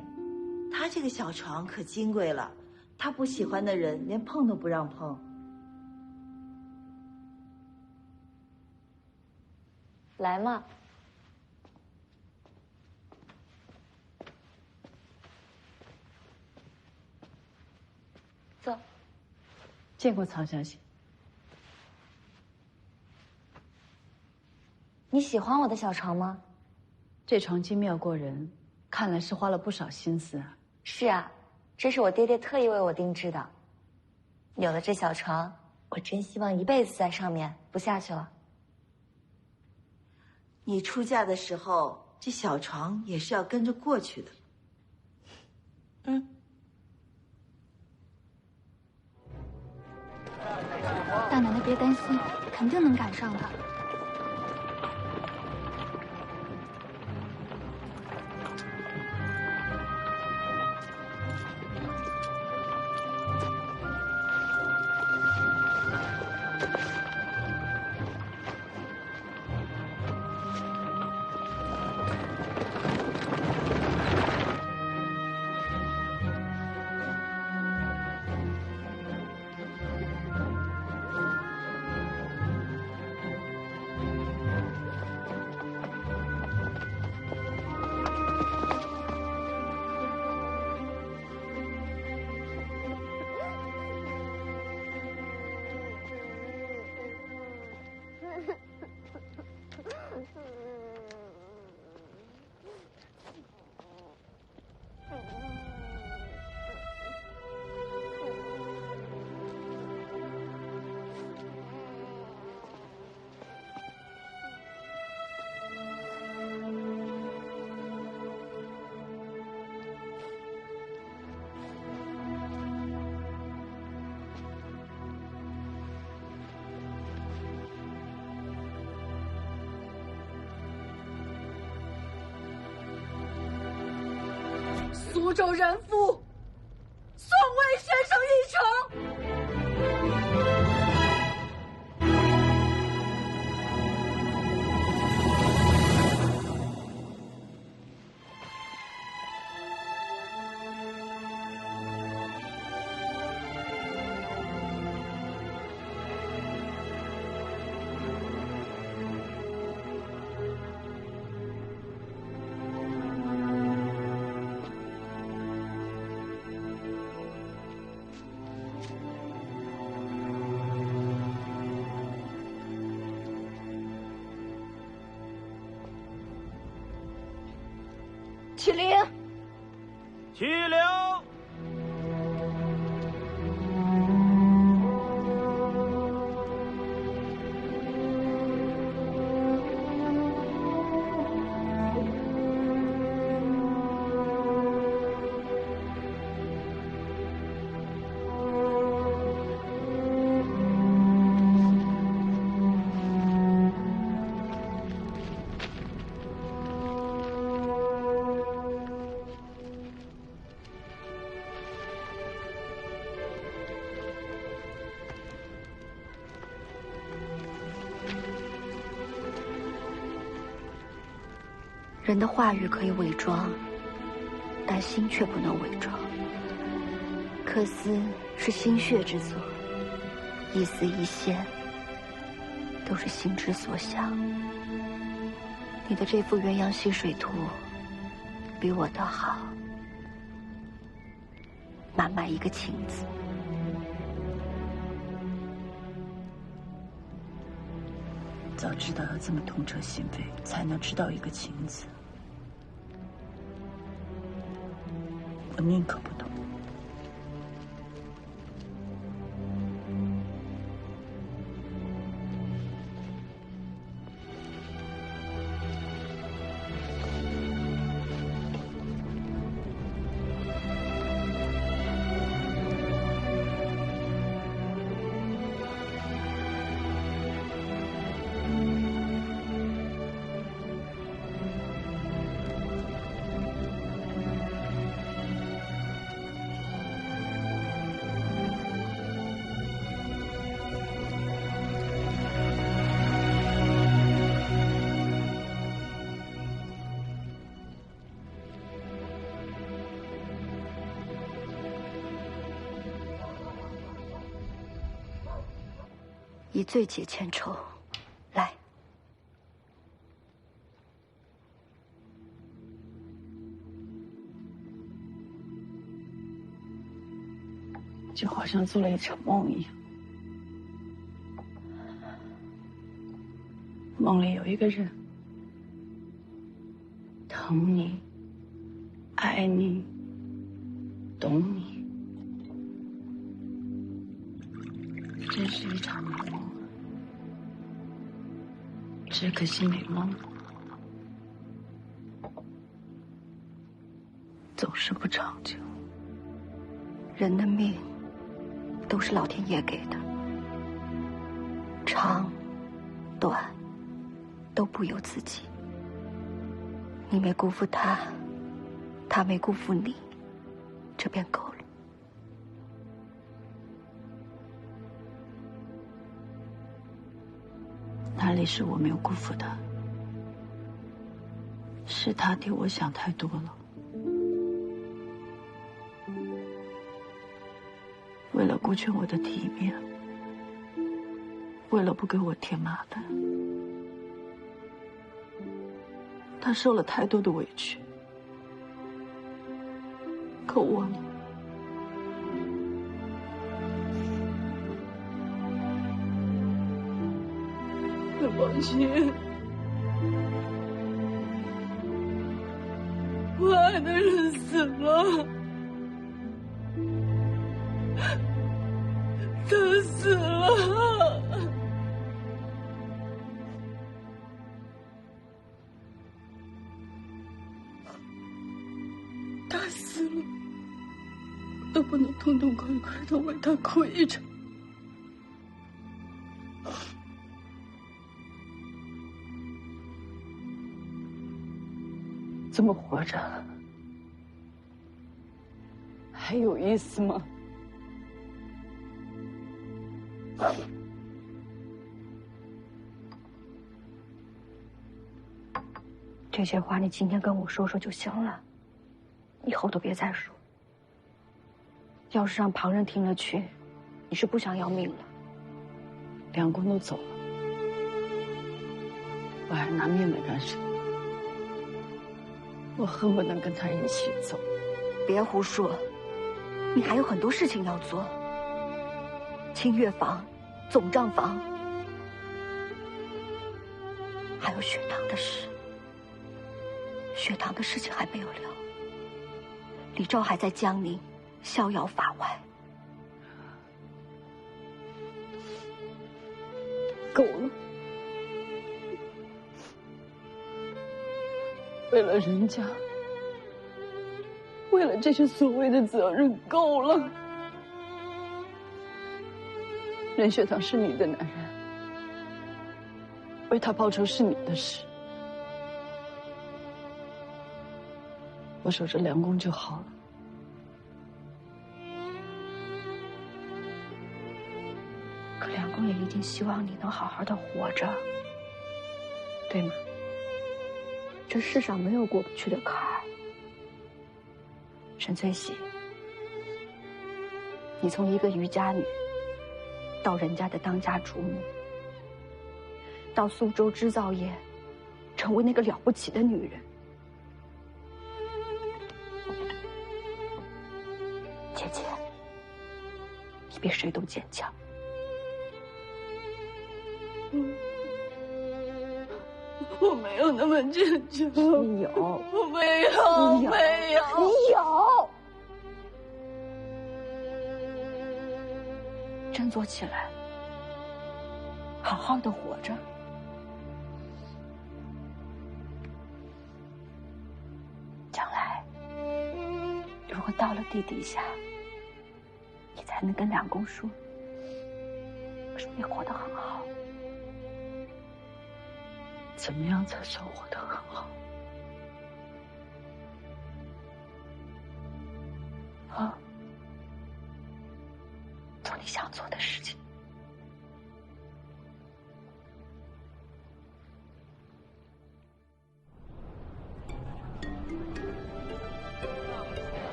她这个小床可金贵了，她不喜欢的人连碰都不让碰。来嘛。坐。见过曹小姐。你喜欢我的小床吗？这床精妙过人，看来是花了不少心思啊。是啊，这是我爹爹特意为我定制的。有了这小床，我真希望一辈子在上面不下去了。你出嫁的时候，这小床也是要跟着过去的。大奶奶别担心，肯定能赶上的。苏州人夫，送魏先生一程。起灵！起灵！人的话语可以伪装，但心却不能伪装。缂丝是心血之所，一丝一线都是心之所向。你的这幅鸳鸯戏水图，比我的好，满满一个情字。早知道要这么痛彻心扉，才能知道一个情字。我宁可不懂。以罪解千仇，来。就好像做了一场梦一样，梦里有一个人疼你、爱你、懂你，真是一场美梦。只可惜美梦总是不长久。人的命都是老天爷给的，长、短都不由自己。你没辜负他，他没辜负你，这便够了。哪里是我没有辜负他，是他替我想太多了。为了顾全我的体面，为了不给我添麻烦，他受了太多的委屈。可我呢？王琴，我爱的人死了，他死了。他死了，都不能痛痛快快的为他哭一场。这么活着还有意思吗？这些话你今天跟我说说就行了，以后都别再说。要是让旁人听了去，你是不想要命了。梁公都走了，我还拿命来干什么？我恨不能跟他一起走。别胡说，你还有很多事情要做。清月坊、总账房，还有学堂的事。血堂的事情还没有了，李昭还在江宁逍遥法外。够了，为了人家，为了这些所谓的责任，够了。任学堂是你的男人，为他报仇是你的事，我守着梁公就好了。可梁公也一定希望你能好好的活着，对吗？这世上没有过不去的坎儿。沈翠喜，你从一个渔家女，到人家的当家主母，到苏州织造业，成为那个了不起的女人。姐姐，你比谁都坚强。我没有那么坚强。你有。我没有。你有。没有。你有。振作起来，好好的活着。将来，如果到了地底下，你才能跟梁公说你活得很好。怎么样才算活得很好？啊？做你想做的事情。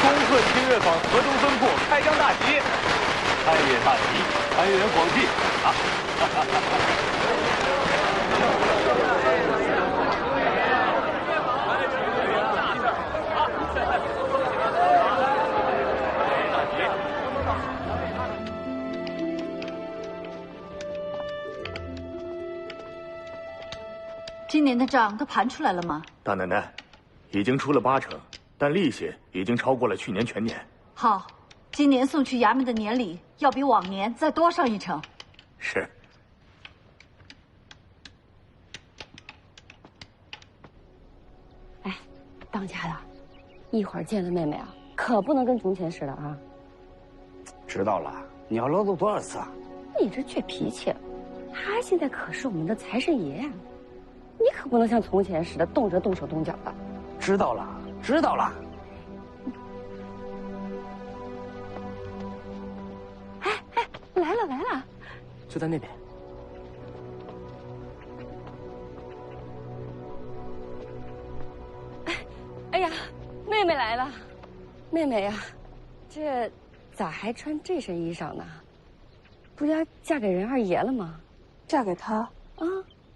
恭贺7月坊河东分铺开张大吉，开业大吉，财源广进啊！今年的账都盘出来了吗？大奶奶，已经出了80%，但利息已经超过了去年全年。好，今年送去衙门的年礼要比往年再多上1成。是。哎，当家的，一会儿见了妹妹啊，可不能跟从前似的啊。知道了，你要唠叨多少次啊？你这倔脾气，他现在可是我们的财神爷呀，你可不能像从前似的动辄动手动脚的。知道了，知道了。来了来了，就在那边。哎呀，妹妹来了，妹妹呀，这咋还穿这身衣裳呢？不要嫁给任二爷了吗？嫁给他啊？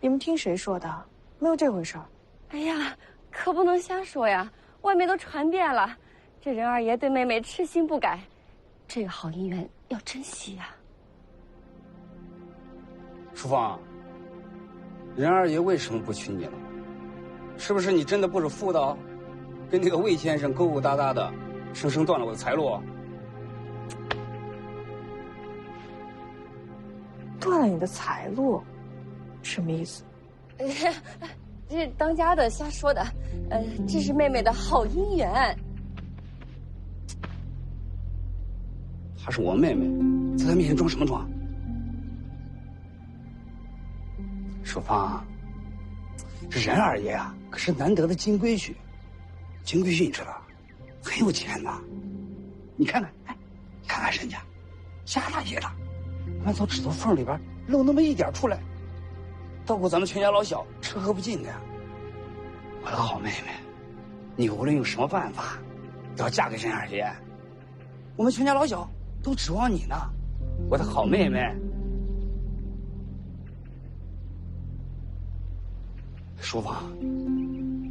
你们听谁说的？没有这回事儿。哎呀，可不能瞎说呀！外面都传遍了，这任二爷对妹妹痴心不改，这个好姻缘要珍惜呀。淑芳，任二爷为什么不娶你了？是不是你真的不是妇道，跟那个魏先生勾勾搭搭的，生生断了我的财路？断了你的财路，什么意思？这当家的瞎说的，这是妹妹的好姻缘。她是我妹妹，在她面前装什么装？淑芳，这任二爷啊，可是难得的金龟婿。金龟婿你知道，很有钱的。你看看，哎，你看看人家，瞎大爷的，满从指头缝里边露那么一点出来，照顾咱们全家老小，吃喝不尽的呀。我的好妹妹，你无论用什么办法，都要嫁给任二爷。我们全家老小都指望你呢，我的好妹妹。淑芳，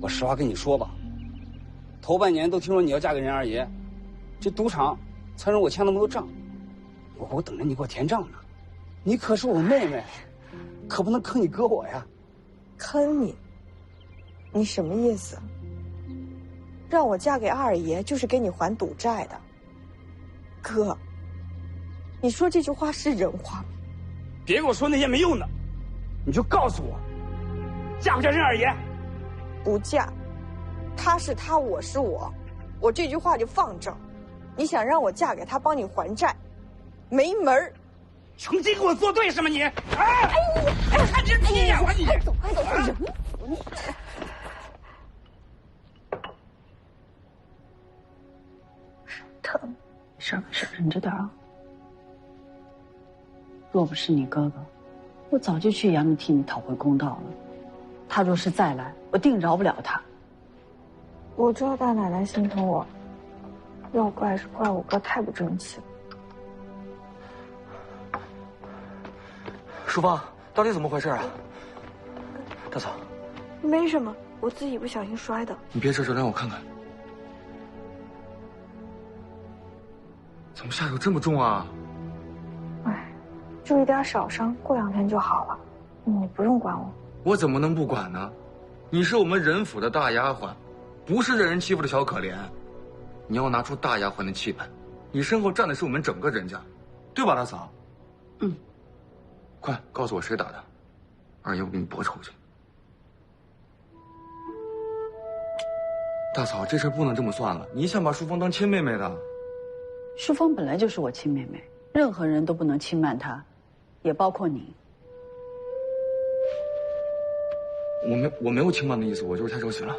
我实话跟你说吧，头半年都听说你要嫁给任二爷，这赌场才让我欠那么多账，我等着你给我填账呢。你可是我妹妹，可不能坑你哥我呀。坑你？你什么意思？让我嫁给二爷就是给你还赌债的。哥，你说这句话是人话吗？别给我说那些没用的，你就告诉我，嫁不嫁任二爷？不嫁，他是他，我是我，我这句话就放这儿。你想让我嫁给他帮你还债，没门儿！成心跟我作对是吗你？啊！哎呀，看你急眼了你！快走快走，人死你！疼，没事没事，忍着点啊。若不是你哥哥，我早就去衙门替你讨回公道了。他若是再来，我定饶不了他。我知道大奶奶心疼我，要怪是怪我哥太不争气了。淑芳，到底怎么回事啊？大嫂，没什么，我自己不小心摔的。你别扯扯，让我看看。怎么下手这么重啊？哎，就一点小伤，过2天就好了。你不用管我。我怎么能不管呢？你是我们任府的大丫鬟，不是任人欺负的小可怜。你要拿出大丫鬟的气派，你身后站的是我们整个任家，对吧，大嫂？嗯。快告诉我谁打的，二爷我给你驳回去。大嫂，这事不能这么算了，你想把淑芳当亲妹妹的。淑芳本来就是我亲妹妹，任何人都不能轻慢她，也包括你。我没有轻慢的意思，我就是太着急了。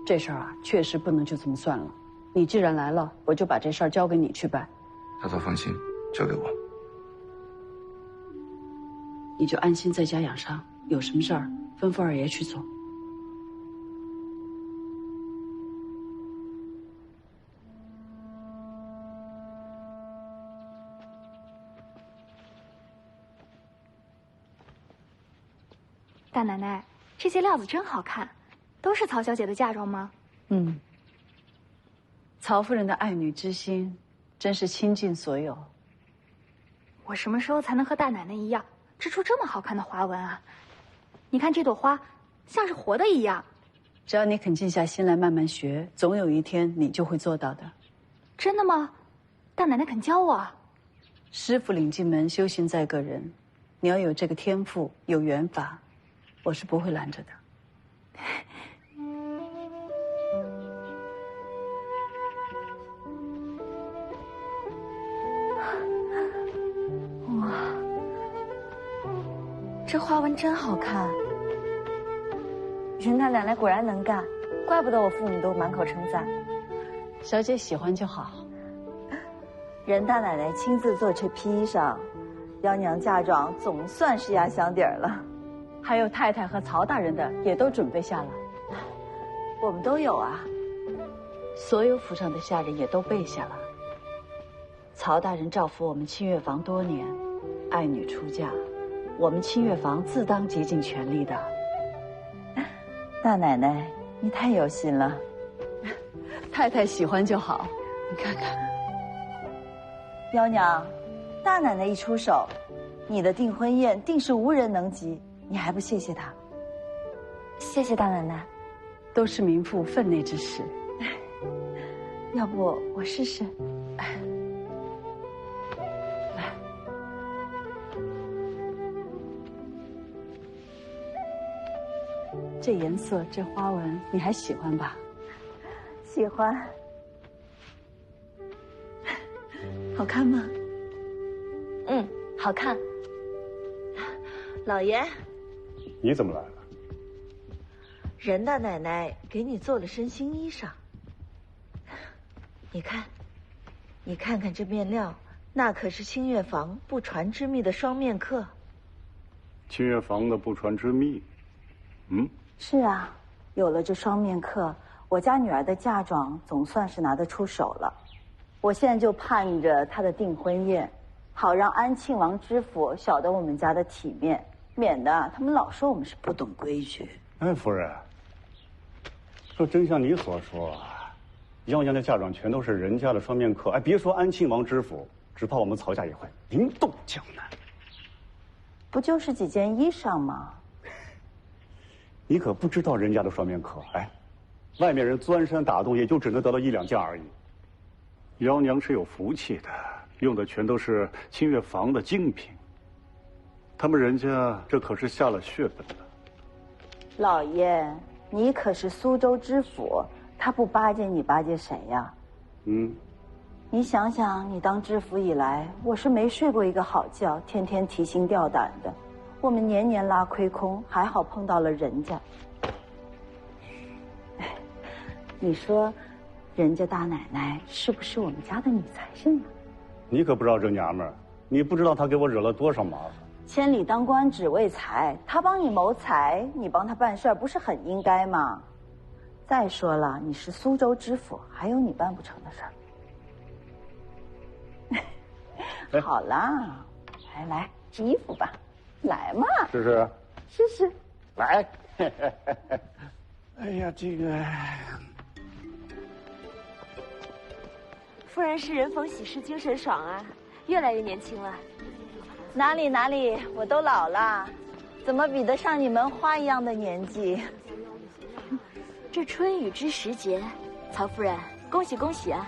这事儿啊，确实不能就这么算了。你既然来了，我就把这事儿交给你去办。大嫂放心，交给我。你就安心在家养伤，有什么事儿吩咐二爷去做。大奶奶，这些料子真好看，都是曹小姐的嫁妆吗？嗯。曹夫人的爱女之心，真是倾尽所有。我什么时候才能和大奶奶一样，织出这么好看的花纹啊？你看这朵花，像是活的一样。只要你肯静下心来慢慢学，总有一天你就会做到的。真的吗？大奶奶肯教我？师傅领进门，修行在个人。你要有这个天赋，有缘法，我是不会拦着的。哇，这花纹真好看。任大奶奶果然能干，怪不得我父母都满口称赞。小姐喜欢就好。任大奶奶亲自做这批衣裳，幺娘嫁妆总算是压箱底儿了。还有太太和曹大人的也都准备下了。我们都有啊。所有府上的下人也都备下了。曹大人照拂我们清月坊多年，爱女出嫁，我们清月坊自当竭尽全力的。大奶奶，你太有心了。太太喜欢就好，你看看。幺娘，大奶奶一出手，你的订婚宴定是无人能及，你还不谢谢她？谢谢大奶奶。都是民妇分内之事。要不我试试？来，这颜色，这花纹，你还喜欢吧？喜欢。好看吗？嗯，好看。老爷，你怎么来了？任大奶奶给你做了身新衣裳。你看，你看看这面料，那可是清月坊不传之秘的双面客。清月坊的不传之秘？嗯，是啊，有了这双面客，我家女儿的嫁妆总算是拿得出手了。我现在就盼着她的订婚宴，好让安庆王知府晓得我们家的体面，免得他们老说我们是不懂规矩。哎，夫人，说真像你所说，幺娘的嫁妆全都是人家的双面客。哎，别说安庆王知府，只怕我们曹家也会名动江南。不就是几件衣裳吗？你可不知道人家的双面客，哎，外面人钻山打洞也就只能得到1、2件而已。幺娘是有福气的，用的全都是清月坊的精品。他们人家这可是下了血本的。老爷，你可是苏州知府，他不巴结你，巴结谁呀？你想想，你当知府以来，我是没睡过一个好觉，天天提心吊胆的。我们年年拉亏空，还好碰到了人家。你说，人家大奶奶是不是我们家的女财神呀？你可不知道这娘们儿，你不知道她给我惹了多少麻烦。千里当官只为财，他帮你谋财，你帮他办事儿，不是很应该吗？再说了，你是苏州知府，还有你办不成的事儿。好啦，来衣服吧，来嘛，试试，试试，来。哎呀，这个夫人是人逢喜事精神爽啊，越来越年轻了。哪里，我都老了，怎么比得上你们花一样的年纪？这春雨之时节，曹夫人，恭喜恭喜啊！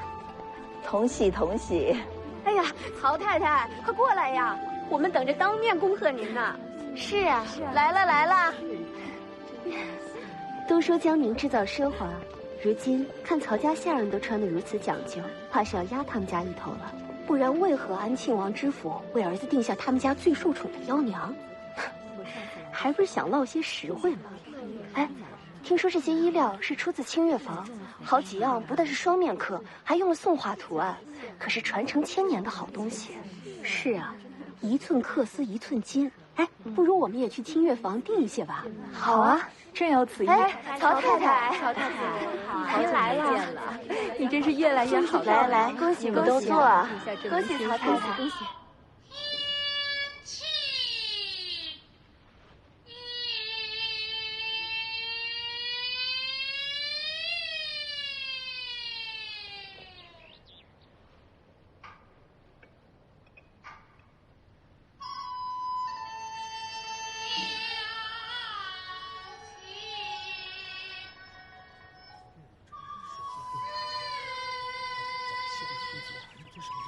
同喜同喜。哎呀，曹太太，快过来呀，我们等着当面恭贺您呢。是啊，来了。都说江宁制造奢华，如今看曹家下人都穿得如此讲究，怕是要压他们家一头了。不然为何安庆王知府为儿子定下他们家最受宠的幺娘？还不是想落些实惠吗？哎，听说这些衣料是出自清月坊，好几样不但是双面刻，还用了宋画图案，可是传承1000年的好东西。是啊，一寸克丝一寸金。哎，不如我们也去清月坊订一些吧。好啊，正有此意。哎，曹太太，您来了，你真是越来越好了。来，恭喜你们都坐。恭喜曹太太，恭喜。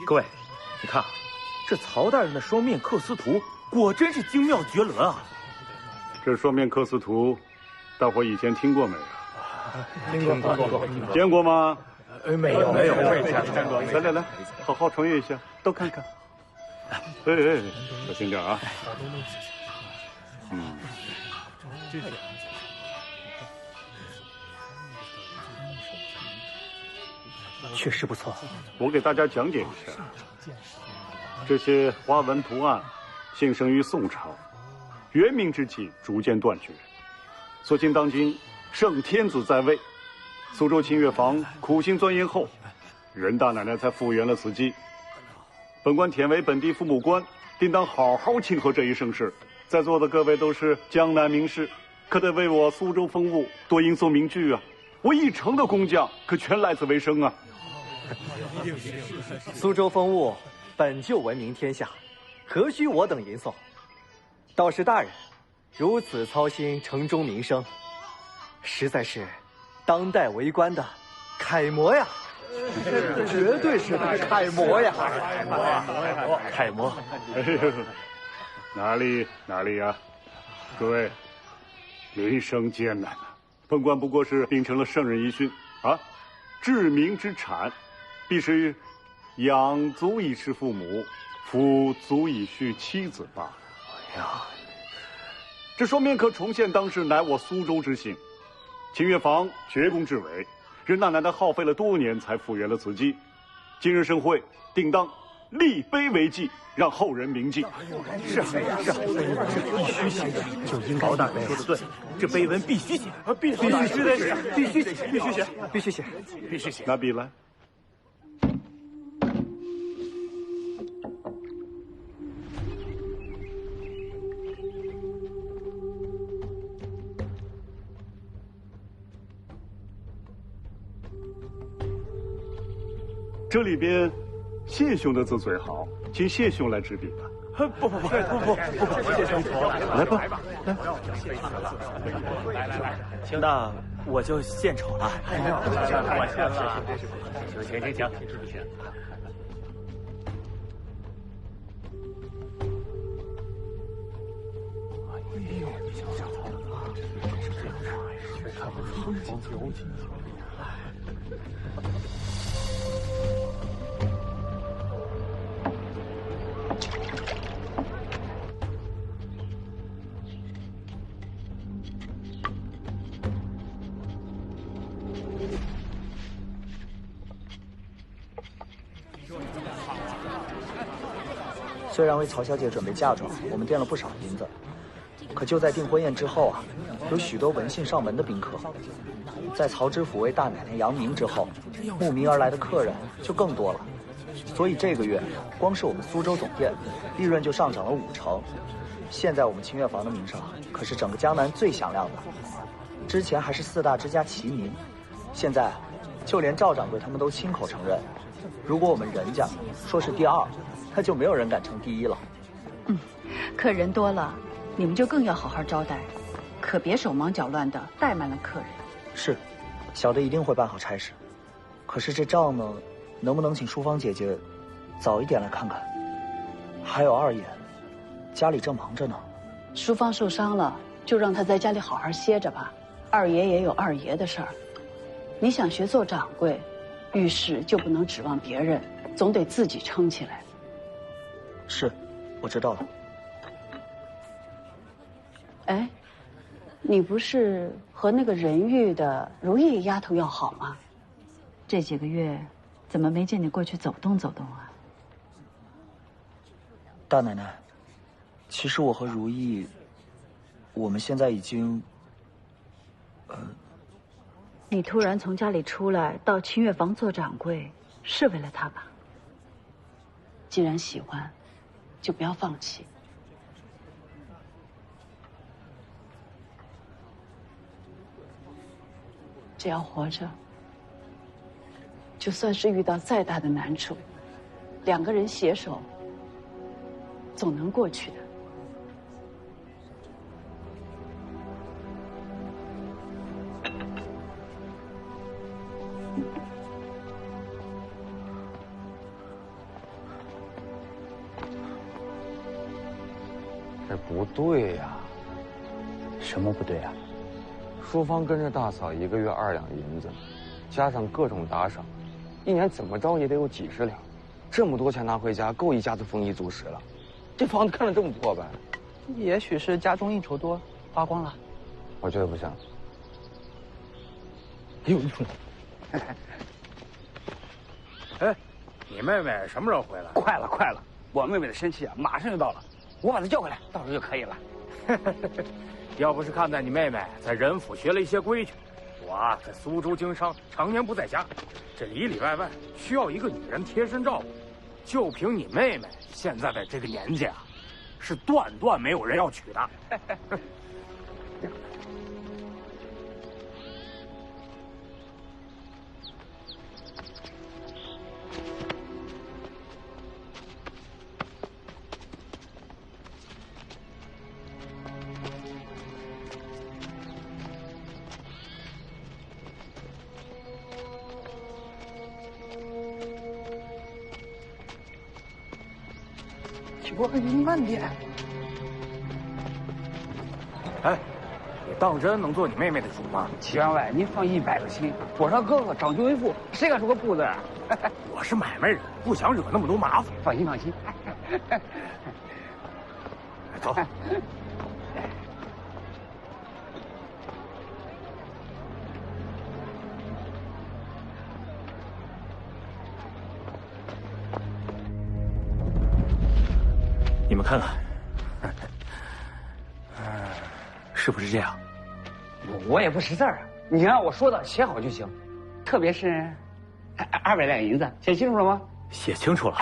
各位，你看，这曹大人的双面刻丝图果真是精妙绝伦啊！这双面刻丝图，大伙以前听过没有？听过。见过吗？没有。来，好好传阅一下，都看看。哎，小心点啊！确实不错。我给大家讲解一下，这些花纹图案现生于宋朝，元明之际逐渐断绝。所幸当今圣天子在位，苏州清月坊苦心钻研后，任大奶奶才复原了此迹。本官忝为本地父母官，定当好好庆贺这一盛事。在座的各位都是江南名士，可得为我苏州风物多吟诵名句啊！我一城的工匠可全赖此为生啊！苏州风物本就闻名天下，何须我等吟诵？倒是大人如此操心城中民生，实在是当代为官的楷模呀！绝对是楷模呀！楷模！哪里呀？各位，民生艰难啊！本官不过是秉承了圣人遗训啊，治民之产，必是养足以侍父母，夫足以续妻子罢了。哎呀，这双面刻重现当时乃我苏州之幸，清月坊绝功至伟，任大奶奶耗费了多年才复原了此迹。今日盛会，定当立碑为记，让后人铭记。是，必须写，就应该。曹大人说的对，这碑文必须写，必须写。拿笔来。这里边谢兄的字最好，请谢兄来执笔吧。不，谢兄服了。来吧，来，那我就献丑了。我献了。行。虽然为曹小姐准备嫁妆，我们垫了不少银子，可就在订婚宴之后啊，有许多闻讯上门的宾客。在曹知府为大奶奶扬名之后，慕名而来的客人就更多了。所以这个月，光是我们苏州总店，利润就上涨了50%。现在我们清月坊的名声可是整个江南最响亮的，之前还是4大之家齐名，现在就连赵掌柜他们都亲口承认，如果我们人家说是第2，那就没有人敢称第1了。客人多了，你们就更要好好招待，可别手忙脚乱的怠慢了客人。是，小的一定会办好差事。可是这账呢，能不能请淑芳姐姐早一点来看看？还有二爷，家里正忙着呢。淑芳受伤了，就让她在家里好好歇着吧。二爷也有二爷的事儿。你想学做掌柜，遇事就不能指望别人，总得自己撑起来。是，我知道了。哎，你不是和那个人玉的如意丫头要好吗？这几个月怎么没见你过去走动走动啊？大奶奶，其实我和如意，我们现在已经……你突然从家里出来到清月坊做掌柜，是为了她吧？既然喜欢，就不要放弃。只要活着，就算是遇到再大的难处，2个人携手，总能过去的。这不对呀！什么不对啊？淑芳跟着大嫂1个月2两银子，加上各种打赏，1年怎么着也得有几10两，这么多钱拿回家，够一家子丰衣足食了。这房子看着这么破败，也许是家中应酬多，花光了。我觉得不像。哎呦，哎，你妹妹什么时候回来？快了，我妹妹的生气啊，马上就到了，我把她叫回来，到时候就可以了。要不是看在你妹妹在人府学了一些规矩，我在苏州经商，常年不在家，这里里外外需要一个女人贴身照顾。就凭你妹妹现在的这个年纪啊，是断没有人要娶的。你慢点。哎，你当真能做你妹妹的主吗？员外，您放100个心，我让哥哥长兄为父，谁敢说个不字啊？我是买卖人，不想惹那么多麻烦。放心。走。你们看看，是不是这样？我也不识字啊，你按我说的写好就行。特别是200两银子，写清楚了吗？写清楚了。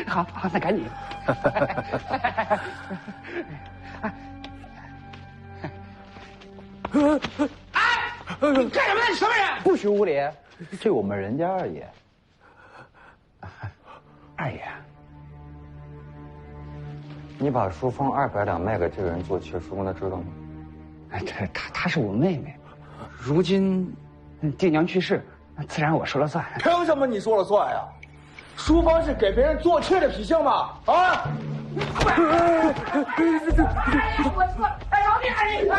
好，那赶紧。你干什么？你什么人？不许无礼！这我们人家二爷。二爷，你把书方200两卖给这个人做妾，书方他知道吗？哎，她是我妹妹，如今爹娘去世，自然我说了算。凭什么你说了算呀？书方是给别人做妾的品相吗？啊！我错了，哎，饶命！二爷，饶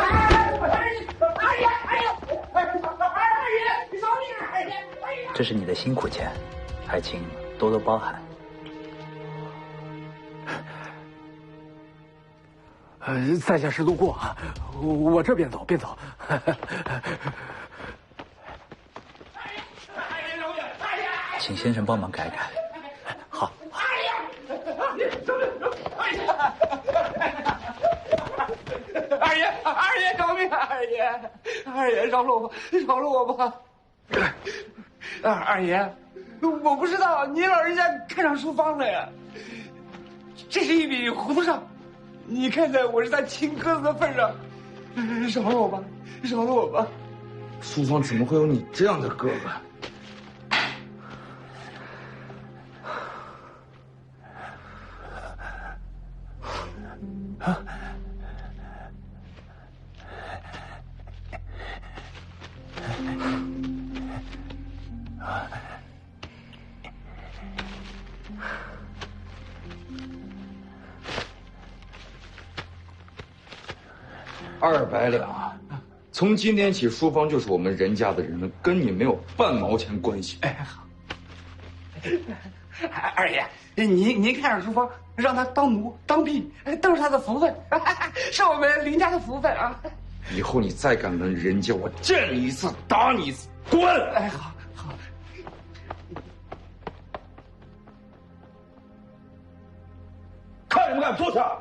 命！二爷，这是你的辛苦钱，还请多多包涵。在下是路过啊，我这边走，边走。请先生帮忙改改。好。二爷饶命！二爷饶了我吧！二爷，我不知道您老人家看上书方了呀，这是一笔糊涂账。你看在我是他亲哥子的份上，饶了我吧，饶了我吧！书方怎么会有你这样的哥哥？200两，从今天起，书方就是我们任家的人了，跟你没有半毛钱关系。哎，好。二爷，您看上书方，让他当奴当婢，都是他的福分，是我们林家的福分啊！以后你再敢轮人家，我见你一次打你一次，滚！哎，好。看你们敢坐下！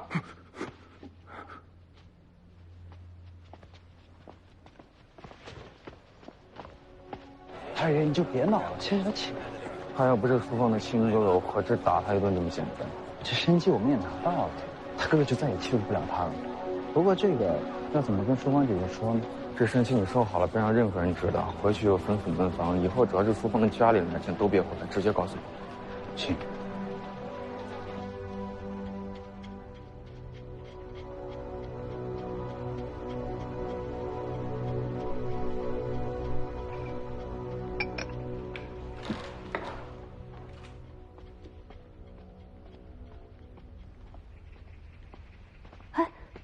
二爷，你就别闹了，先和起来。他要不是书方的亲哥哥，我何止打他一顿这么简单？这生机我们也拿到了，他哥哥就再也欺负不了他了。不过这个要怎么跟书方姐姐说呢？这生气你收好了，别让任何人知道。回去又分府门房，以后只要是书方的家里人来见，都别回来，直接告诉我。行。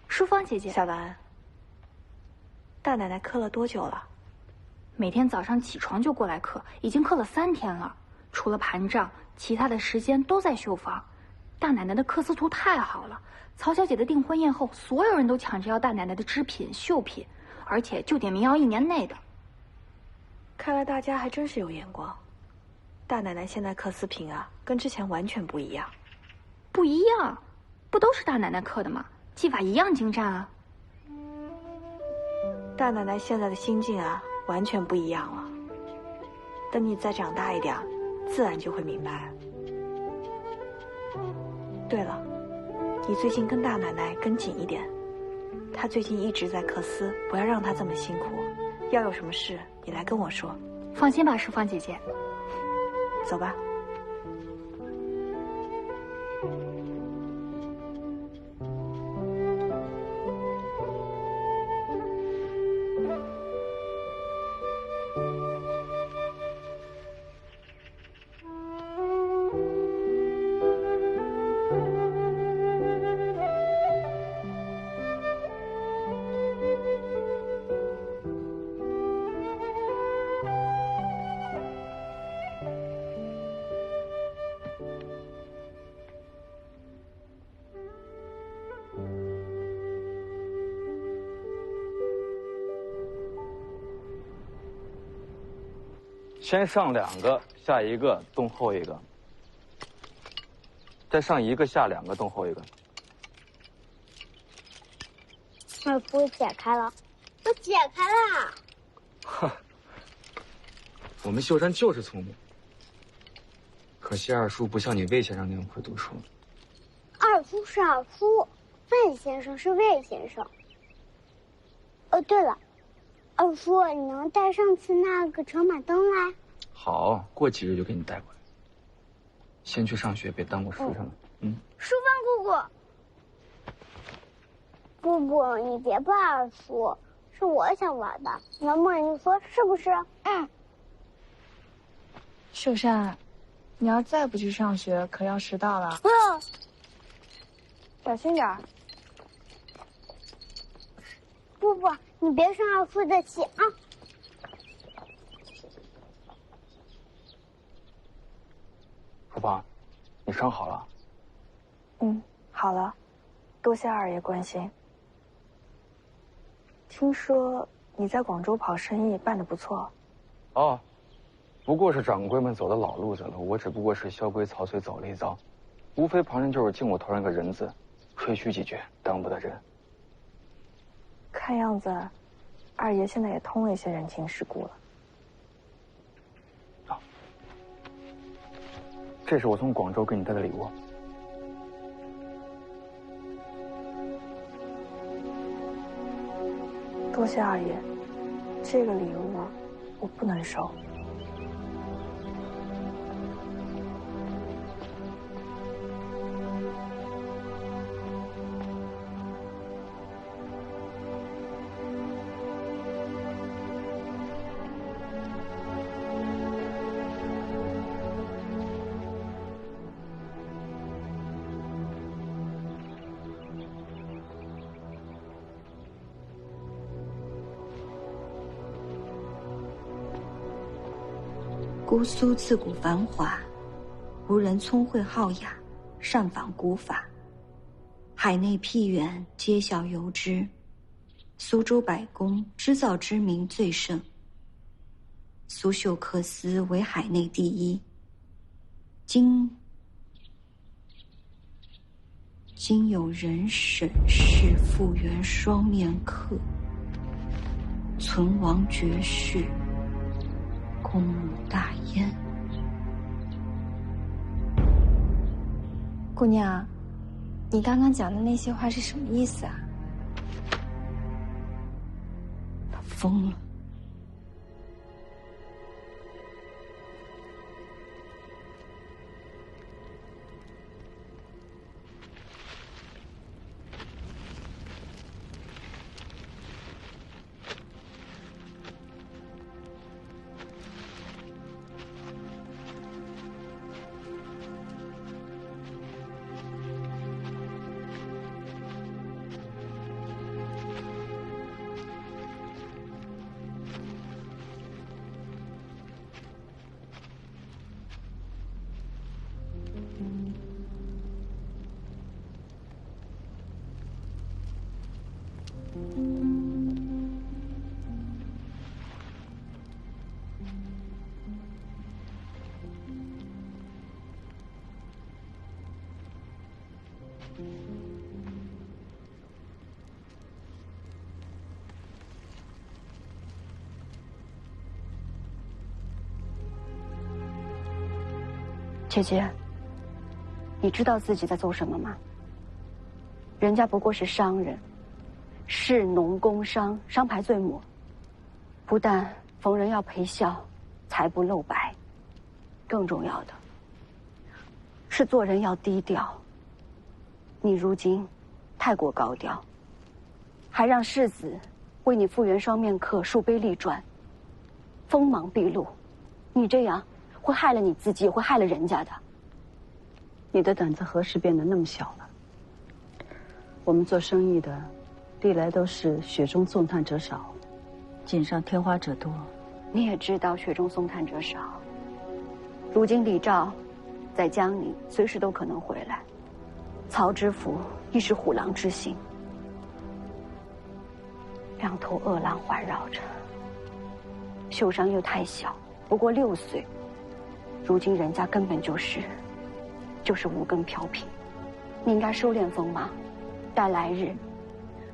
淑芳姐姐，小兰，大奶奶刻了多久了？每天早上起床就过来刻，已经刻了3天了。除了盘账，其他的时间都在绣房。大奶奶的刻字图太好了，曹小姐的订婚宴后，所有人都抢着要大奶奶的织品、绣品，而且就点民谣1年内的。看来大家还真是有眼光。大奶奶现在刻丝品啊，跟之前完全不一样。不一样？不都是大奶奶刻的吗？技法一样精湛啊！大奶奶现在的心境啊，完全不一样了。等你再长大一点，自然就会明白。对了，你最近跟大奶奶跟紧一点，她最近一直在刻丝，不要让她这么辛苦。要有什么事，你来跟我说。放心吧，淑芳姐姐。走吧。先上2个，下1个，动后1个，再上1个，下2个，动后1个。二夫解开了，我解开了。哈，我们秀山就是聪明，可惜二叔不像你魏先生那样会读书。二叔是二叔，魏先生是魏先生。哦，对了。二叔，你能带上次那个乘马灯来？好，过几日就给你带过来。先去上学，别耽误时辰了。淑芳姑姑，姑姑你别怕二叔，是我想玩的，能不能你说是不是？秀山，你要再不去上学，可要迟到了。小心点儿。姑姑，你别生二叔的气啊！淑芳，你伤好了？好了，多谢二爷关心。听说你在广州跑生意办得不错。哦，不过是掌柜们走的老路子了，我只不过是萧规曹随走了一遭，无非旁人就是敬我头上个人字，吹嘘几句，当不得人。看样子，二爷现在也通了一些人情世故了。这是我从广州给你带的礼物。多谢二爷，这个礼物我不能收。姑苏自古繁华，无人聪慧好雅，善仿古法。海内僻远，皆晓游之。苏州百工织造之名最盛，苏绣缂丝为海内第一。今有人审视复原双面刻，存亡绝世，公母大焉。姑娘，你刚刚讲的那些话是什么意思啊？他疯了。姐姐，你知道自己在做什么吗？人家不过是商人，士农工商，商牌最抹。不但逢人要陪笑，财不露白，更重要的是做人要低调。你如今太过高调，还让世子为你复原双面刻，树碑立传，锋芒毕露。你这样会害了你自己，也会害了人家的。你的胆子何时变得那么小了？我们做生意的，历来都是雪中送炭者少，锦上添花者多。你也知道雪中送炭者少。如今李昭在江宁，随时都可能回来。曹知府亦是虎狼之心，两头恶狼环绕着。秀山又太小，不过6岁，如今人家根本就是无根飘萍。你应该收敛锋芒，待来日，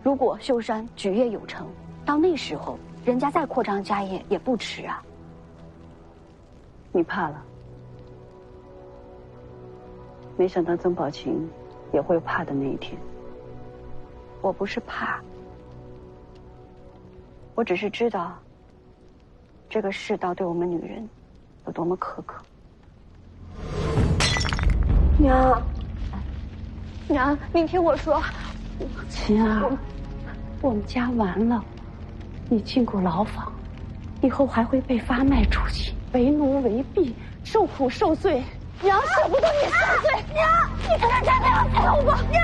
如果秀山举业有成，到那时候人家再扩张家业也不迟啊。你怕了？没想到曾宝琴也会有怕的那一天。我不是怕，我只是知道这个世道对我们女人有多么苛刻。娘，娘，您听我说，琴儿，我们家完了，你进过牢房，以后还会被发卖出去，为奴为婢，受苦受罪。娘舍不得你受罪，娘，你快点站在我背后吧，娘，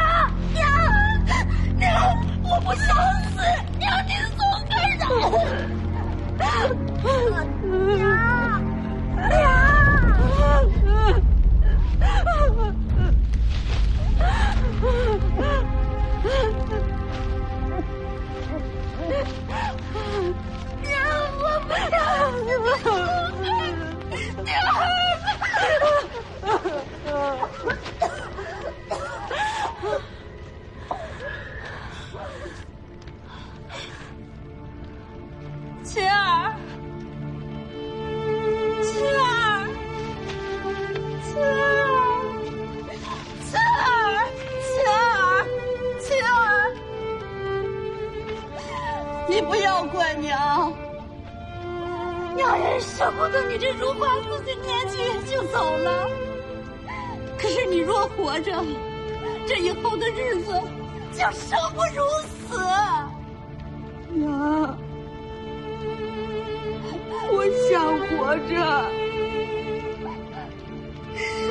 我不想死，娘，你松开他，我不想死，琴儿，你不要怪娘，娘人舍不得你这如花似玉年纪就走了。可是你若活着，这以后的日子就生不如死。娘，我想活着，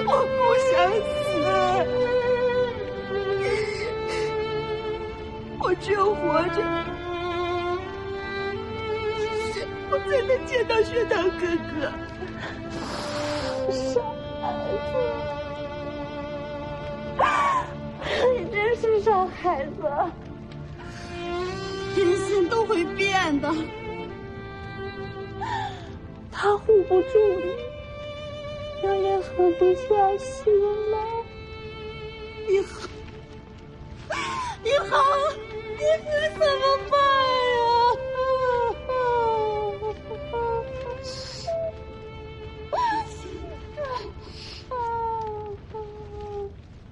我不想死，我只有活着，我才能见到学堂哥哥。傻孩子，你真是傻孩子。人心都会变的，他护不住你，我也狠不下心来。以后你会怎么办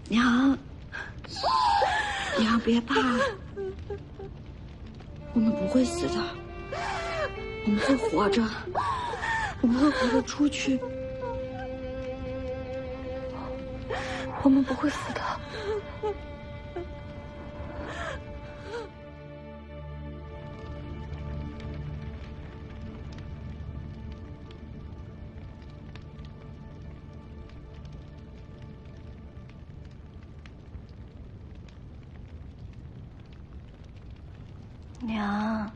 呀？娘，别怕，我们不会死的，我们会活着，我们会活着出去，我们不会死的。娘，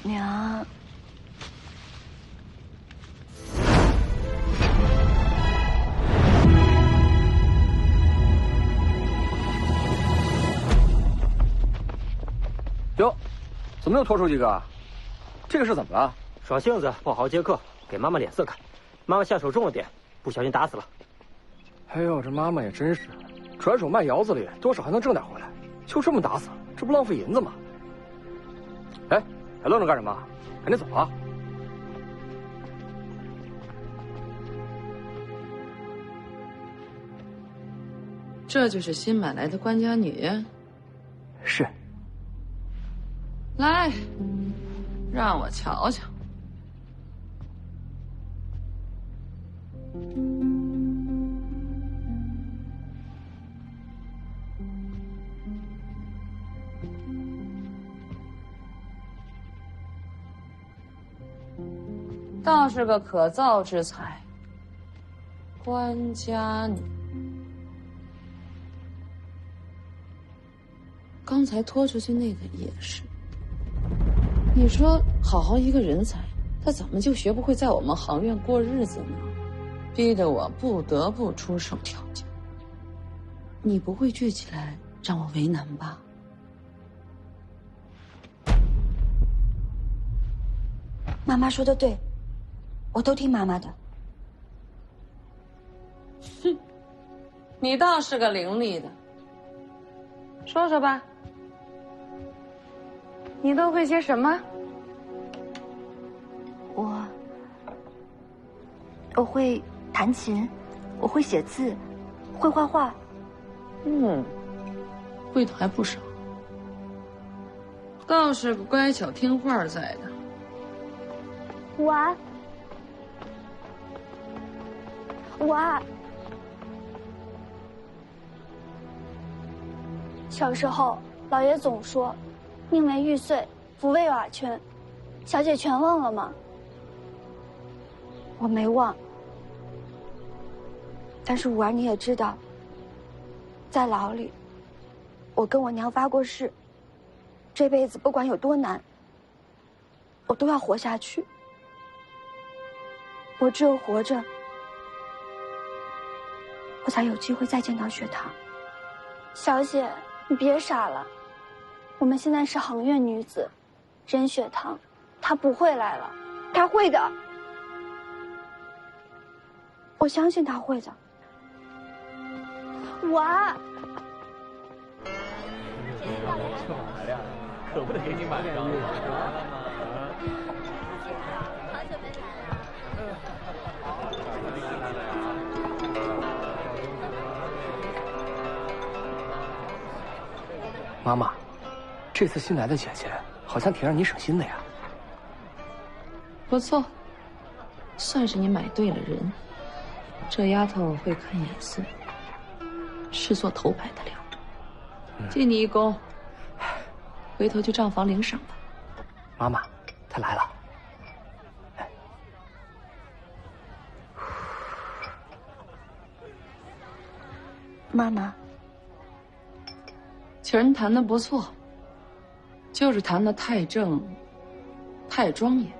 娘，哟，怎么又拖出几个？这个是怎么了？耍性子，不好好接课，给妈妈脸色看。妈妈下手重了点，不小心打死了。哎呦，这妈妈也真是，转手卖窑子里，多少还能挣点回来，就这么打死，这不浪费银子吗？哎，还愣着干什么？赶紧走啊！这就是新买来的官家女。是。来，让我瞧瞧。倒是个可造之才，官家女。刚才拖出去那个也是。你说，好好一个人才，他怎么就学不会在我们行院过日子呢？逼得我不得不出手调教。你不会倔起来让我为难吧？妈妈说的对，我都听妈妈的。哼，你倒是个伶俐的，说说吧，你都会些什么？我会弹琴，我会写字，会画画。会的还不少，倒是个乖巧听话在的。我小时候，老爷总说“宁为玉碎，不为瓦全”，小姐全忘了吗？我没忘，但是五儿你也知道，在牢里，我跟我娘发过誓，这辈子不管有多难，我都要活下去。我只有活着，我才有机会再见到雪堂。小姐，你别傻了，我们现在是杭院女子，任雪堂，她不会来了，她会的，我相信她会的。我，可不得给你买张。妈妈，这次新来的姐姐好像挺让你省心的呀。不错，算是你买对了人。这丫头会看眼色，是做头牌的料。记你一功，回头去账房领赏吧。妈妈，她来了。妈妈，曲儿弹得不错，就是弹得太正，太庄严。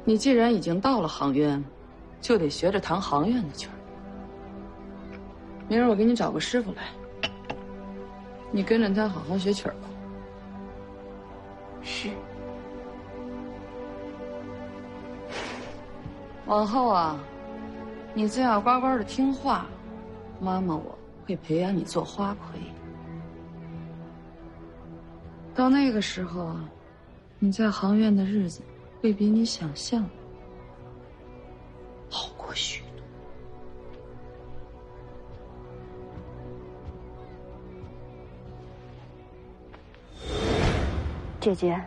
你既然已经到了杭院，就得学着弹杭院的曲儿。明儿我给你找个师傅来，你跟着他好好学曲儿吧。是。往后啊，你最要乖乖的听话，妈妈我会培养你做花魁。到那个时候啊，你在杭院的日子会比你想象好过许多。姐姐，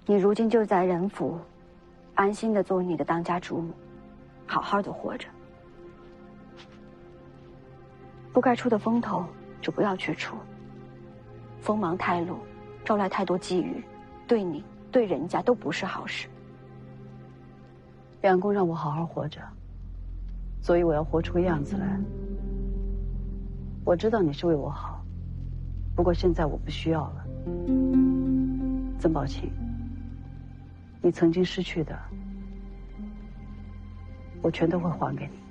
你如今就在人府，安心的做你的当家主母，好好的活着。不该出的风头就不要去出，锋芒太露，招来太多觊觎，对你对人家都不是好事。梁公让我好好活着，所以我要活出个样子来。我知道你是为我好，不过现在我不需要了。曾宝庆，你曾经失去的，我全都会还给你。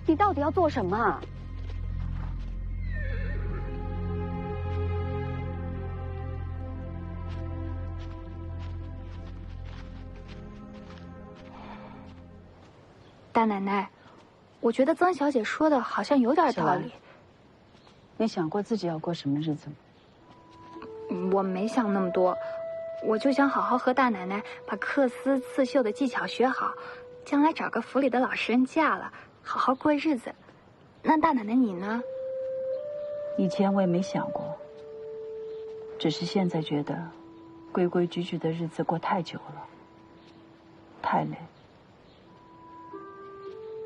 你到底要做什么啊？大奶奶，我觉得曾小姐说的好像有点道理。你想过自己要过什么日子吗？我没想那么多，我就想好好和大奶奶把缂丝刺绣的技巧学好，将来找个府里的老实人嫁了，好好过日子。那大奶奶你呢？以前我也没想过，只是现在觉得规规矩矩的日子过太久了，太累。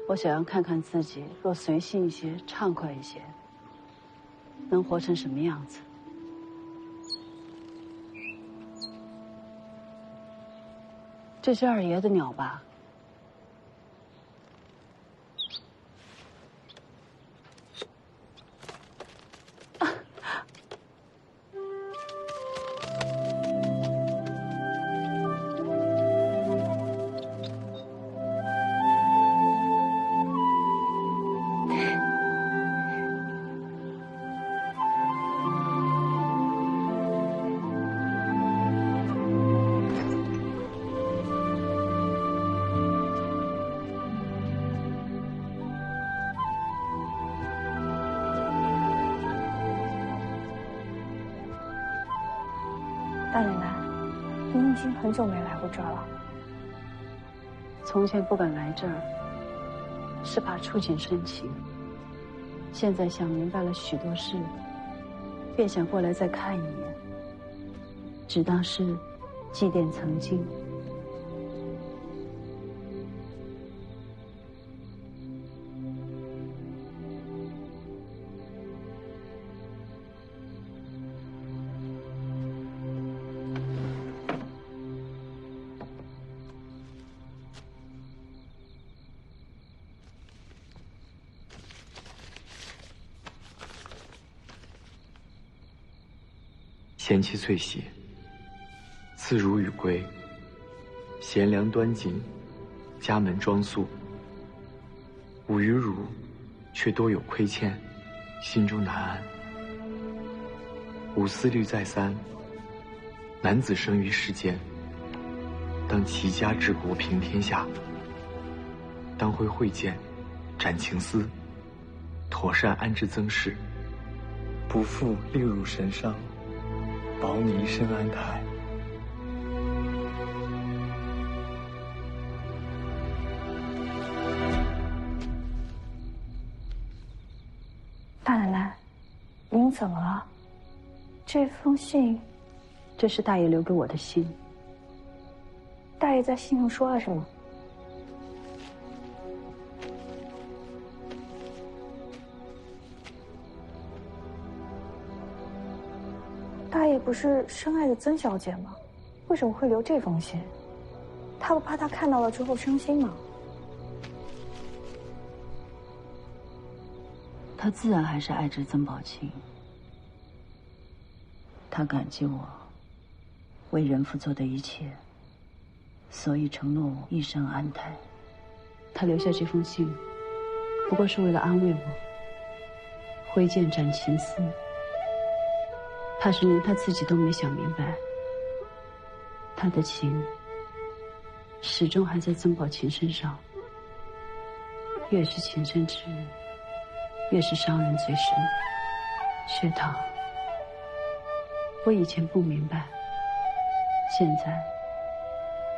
我想要看看自己，若随性一些、畅快一些，能活成什么样子。这是二爷的鸟吧？大奶奶，您已经很久没来过这儿了。从前不敢来这儿，是怕触景生情。现在想明白了许多事，便想过来再看一眼。只当是祭奠曾经。贤妻翠喜，赐如与归。贤良端谨，家门庄肃。吾与汝，却多有亏欠，心中难安。吾思虑再三，男子生于世间，当齐家治国平天下。当会会见，斩情丝，妥善安置曾氏，不负令汝神伤。保你一生安泰。大奶奶，您怎么了？这封信，这是大爷留给我的信。大爷在信上说了什么？大爷不是深爱的曾小姐吗？为什么会留这封信？他不怕她看到了之后伤心吗？他自然还是爱着曾宝琴。他感激我为人父做的一切，所以承诺我一生安泰。他留下这封信，不过是为了安慰我。挥剑斩情丝。怕是连他自己都没想明白，他的情始终还在曾宝琴身上。越是情深之人，越是伤人最深。薛堂，我以前不明白，现在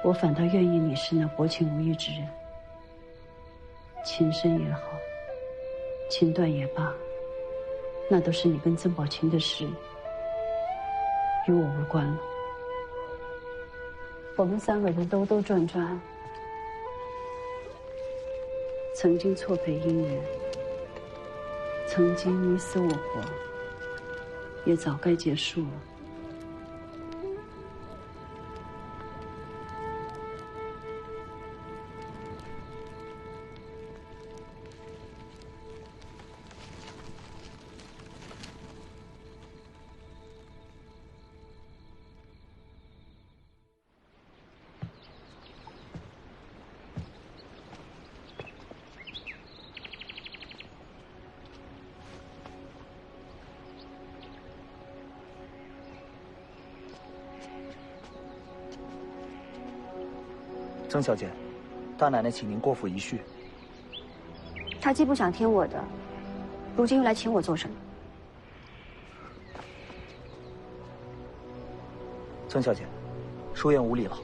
我反倒愿意你是那薄情无义之人。情深也好，情断也罢，那都是你跟曾宝琴的事，与我无关了。我们三个人兜兜转转，曾经错配姻缘，曾经你死我活，也早该结束了。曾小姐，大奶奶请您过府一叙。她既不想听我的，如今又来请我做什么？曾小姐，书院无礼了。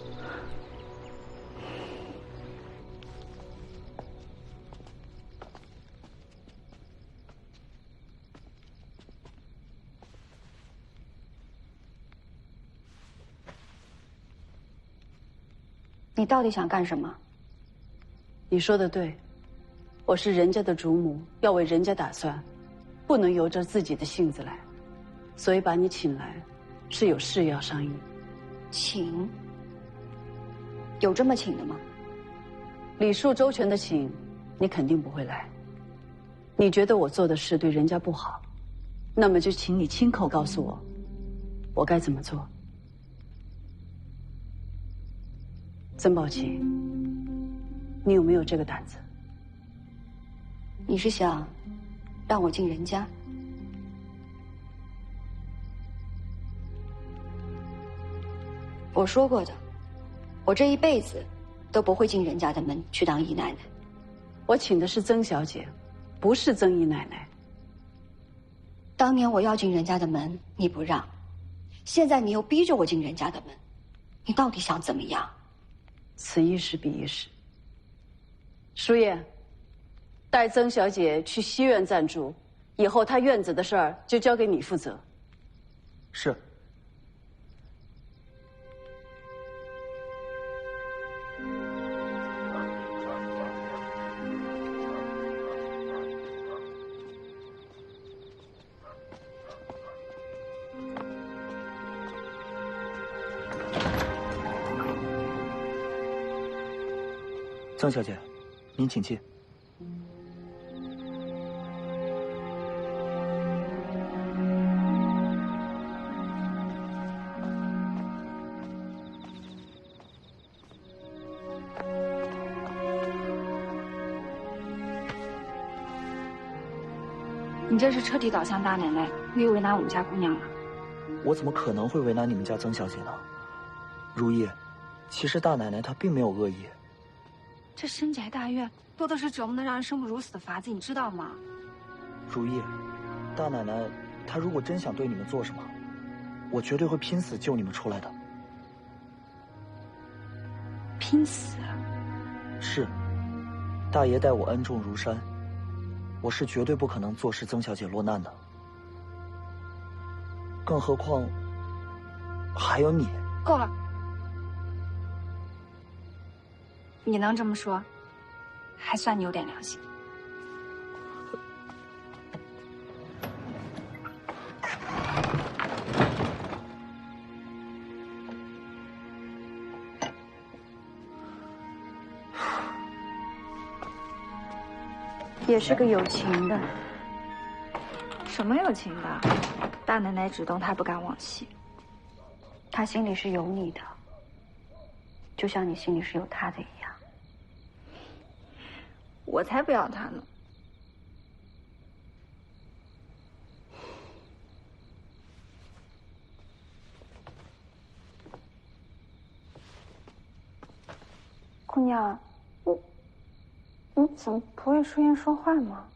你到底想干什么？你说的对，我是人家的主母，要为人家打算，不能由着自己的性子来，所以把你请来，是有事要商议。请？有这么请的吗？礼数周全的请，你肯定不会来。你觉得我做的事对人家不好，那么就请你亲口告诉我，我该怎么做。曾宝琴，你有没有这个胆子？你是想让我进人家？我说过的，我这一辈子都不会进人家的门去当姨奶奶。我请的是曾小姐，不是曾姨奶奶。当年我要进人家的门，你不让，现在你又逼着我进人家的门，你到底想怎么样？此一时彼一时。淑燕，带曾小姐去西院暂住，以后她院子的事儿就交给你负责。是。曾小姐，您请进。你这是彻底倒向大奶奶，故意为难我们家姑娘了。我怎么可能会为难你们家曾小姐呢？如意，其实大奶奶她并没有恶意。这深宅大院多的是折磨能让人生不如死的法子，你知道吗？如意，大奶奶她如果真想对你们做什么，我绝对会拼死救你们出来的。拼死？是，大爷待我恩重如山，我是绝对不可能坐视曾小姐落难的。更何况，还有你。够了。你能这么说，还算你有点良心。也是个有情的。什么有情的？大奶奶只动她不敢往西。她心里是有你的，就像你心里是有她的一样。我才不要她呢！姑娘，你怎么不为书院说话吗？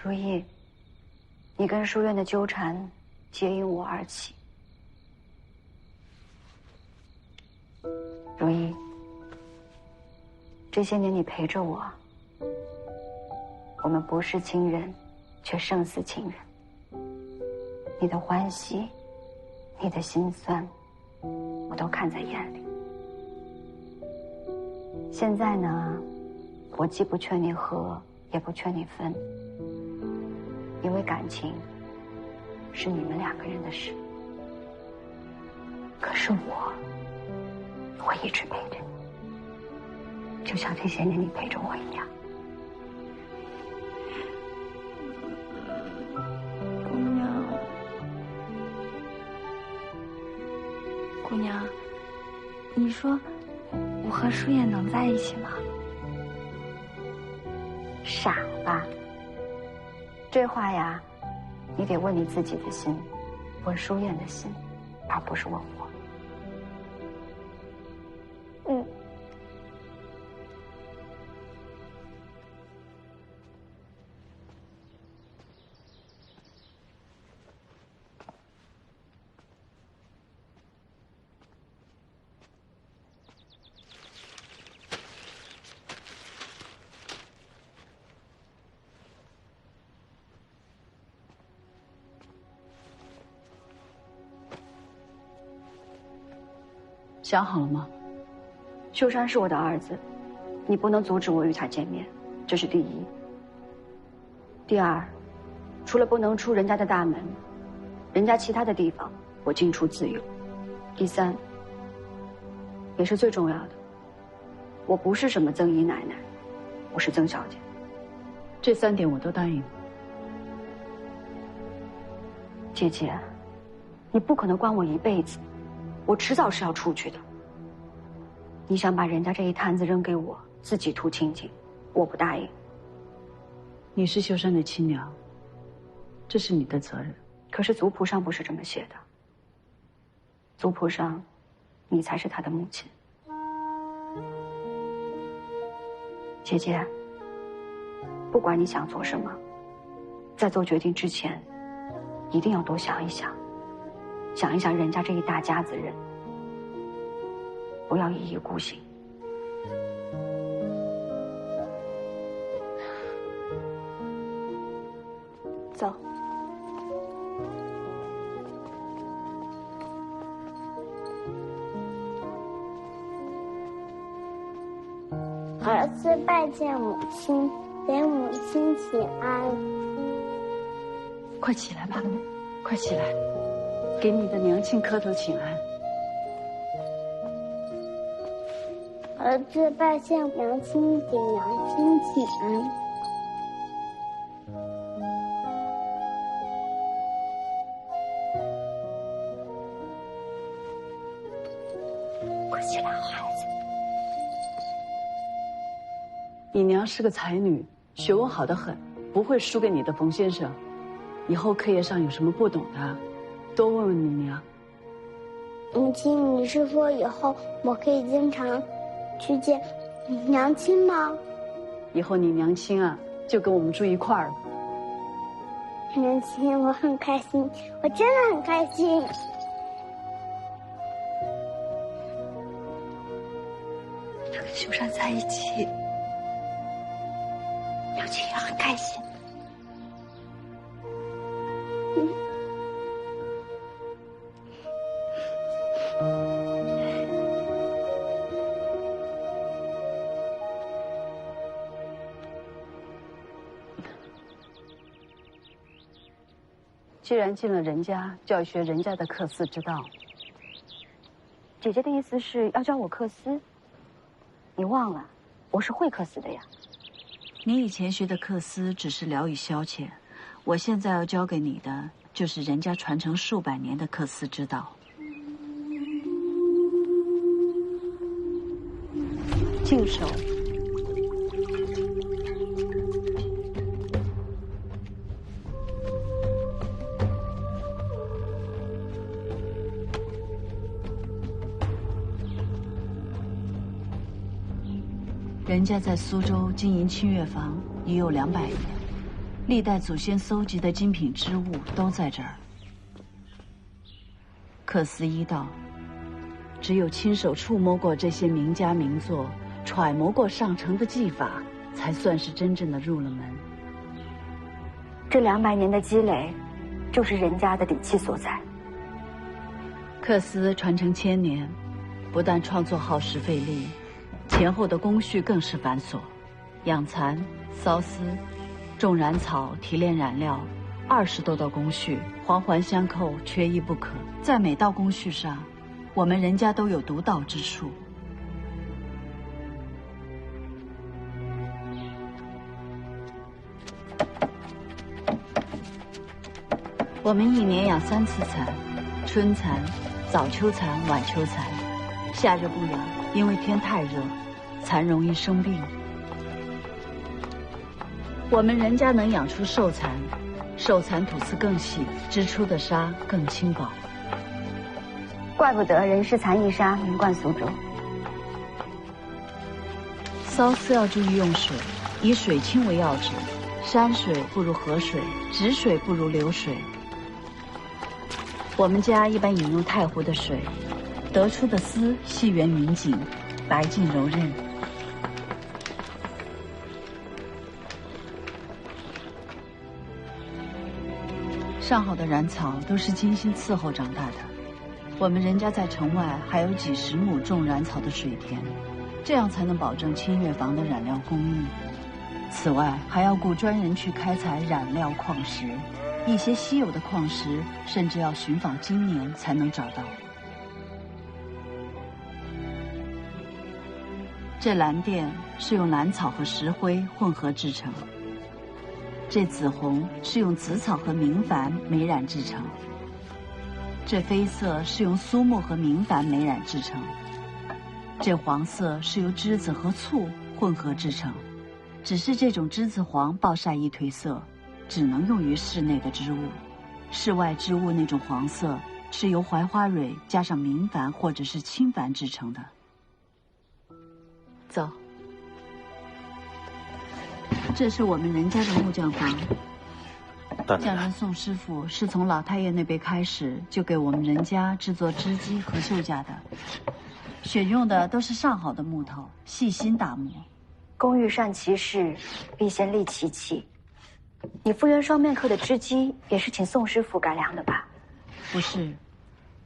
如意，你跟书院的纠缠皆因我而起。如意，这些年你陪着我，我们不是亲人，却胜似亲人。你的欢喜，你的心酸，我都看在眼里。现在呢，我既不劝你和，也不劝你分，因为感情是你们两个人的事。可是我一直陪着你，就像这些年你陪着我一样。姑娘，你说我和舒燕能在一起吗？傻吧？这话呀，你得问你自己的心，问舒燕的心，而不是问我。想好了吗？秀山是我的儿子，你不能阻止我与他见面，这是第一。第二，除了不能出人家的大门，人家其他的地方我进出自由。第三，也是最重要的，我不是什么曾姨奶奶，我是曾小姐。这3点我都答应。姐姐，你不可能关我一辈子，我迟早是要出去的。你想把人家这一摊子扔给我，自己图清静，我不答应。你是秀山的亲娘，这是你的责任。可是族谱上不是这么写的，族谱上，你才是他的母亲。姐姐，不管你想做什么，在做决定之前，一定要多想一想，想一想人家这一大家子人，不要一意孤行。走。儿子拜见母亲，给母亲请安。快起来吧，快起来，给你的娘亲磕头请安。儿子拜见娘亲，给娘亲请安。快起来，孩子。你娘是个才女，学问好得很，不会输给你的冯先生。以后课业上有什么不懂的，多问问你娘。母亲，你是说以后我可以经常去见娘亲吗？以后你娘亲啊，就跟我们住一块儿了。娘亲，我很开心，我真的很开心。跟秀山在一起，娘亲也很开心。既然进了人家，就要学人家的克丝之道。姐姐的意思是要教我克丝？你忘了，我是会克丝的呀。你以前学的克丝只是聊以消遣，我现在要教给你的就是人家传承数百年的克丝之道。净手。人家在苏州经营清月坊已有200年，历代祖先搜集的精品织物都在这儿。克丝一道，只有亲手触摸过这些名家名作，揣摩过上乘的技法，才算是真正的入了门。这200年的积累，就是人家的底气所在。克丝传承1000年，不但创作耗时费力，前后的工序更是繁琐，养蚕、缫丝、种染草、提炼染料，20多道工序环环相扣，缺一不可。在每道工序上，我们人家都有独到之处。我们1年养3次蚕，春蚕、早秋蚕、晚秋蚕。夏日不养，因为天太热，蚕容易生病。我们人家能养出寿蚕，寿蚕吐丝更细，织出的纱更轻薄。怪不得人世蚕艺纱名冠苏州。缫丝要注意用水，以水清为要旨，山水不如河水，止水不如流水。我们家一般饮用太湖的水，得出的丝细圆匀紧，白净柔韧。上好的染草都是精心伺候长大的。我们人家在城外还有几10亩种染草的水田，这样才能保证清月坊的染料供应。此外，还要雇专人去开采染料矿石，一些稀有的矿石甚至要寻访今年才能找到。这蓝靛是用蓝草和石灰混合制成，这紫红是用紫草和明矾媒染制成，这绯色是用苏木和明矾媒染制成，这黄色是由栀子和醋混合制成。只是这种栀子黄暴晒易褪色，只能用于室内的织物，室外织物那种黄色是由槐花蕊加上明矾或者是青矾制成的。走，这是我们人家的木匠房。匠人宋师傅是从老太爷那辈开始就给我们人家制作织机和绣架的，选用的都是上好的木头，细心打磨。工欲善其事，必先利其器。你复原双面刻的织机也是请宋师傅改良的吧？不是，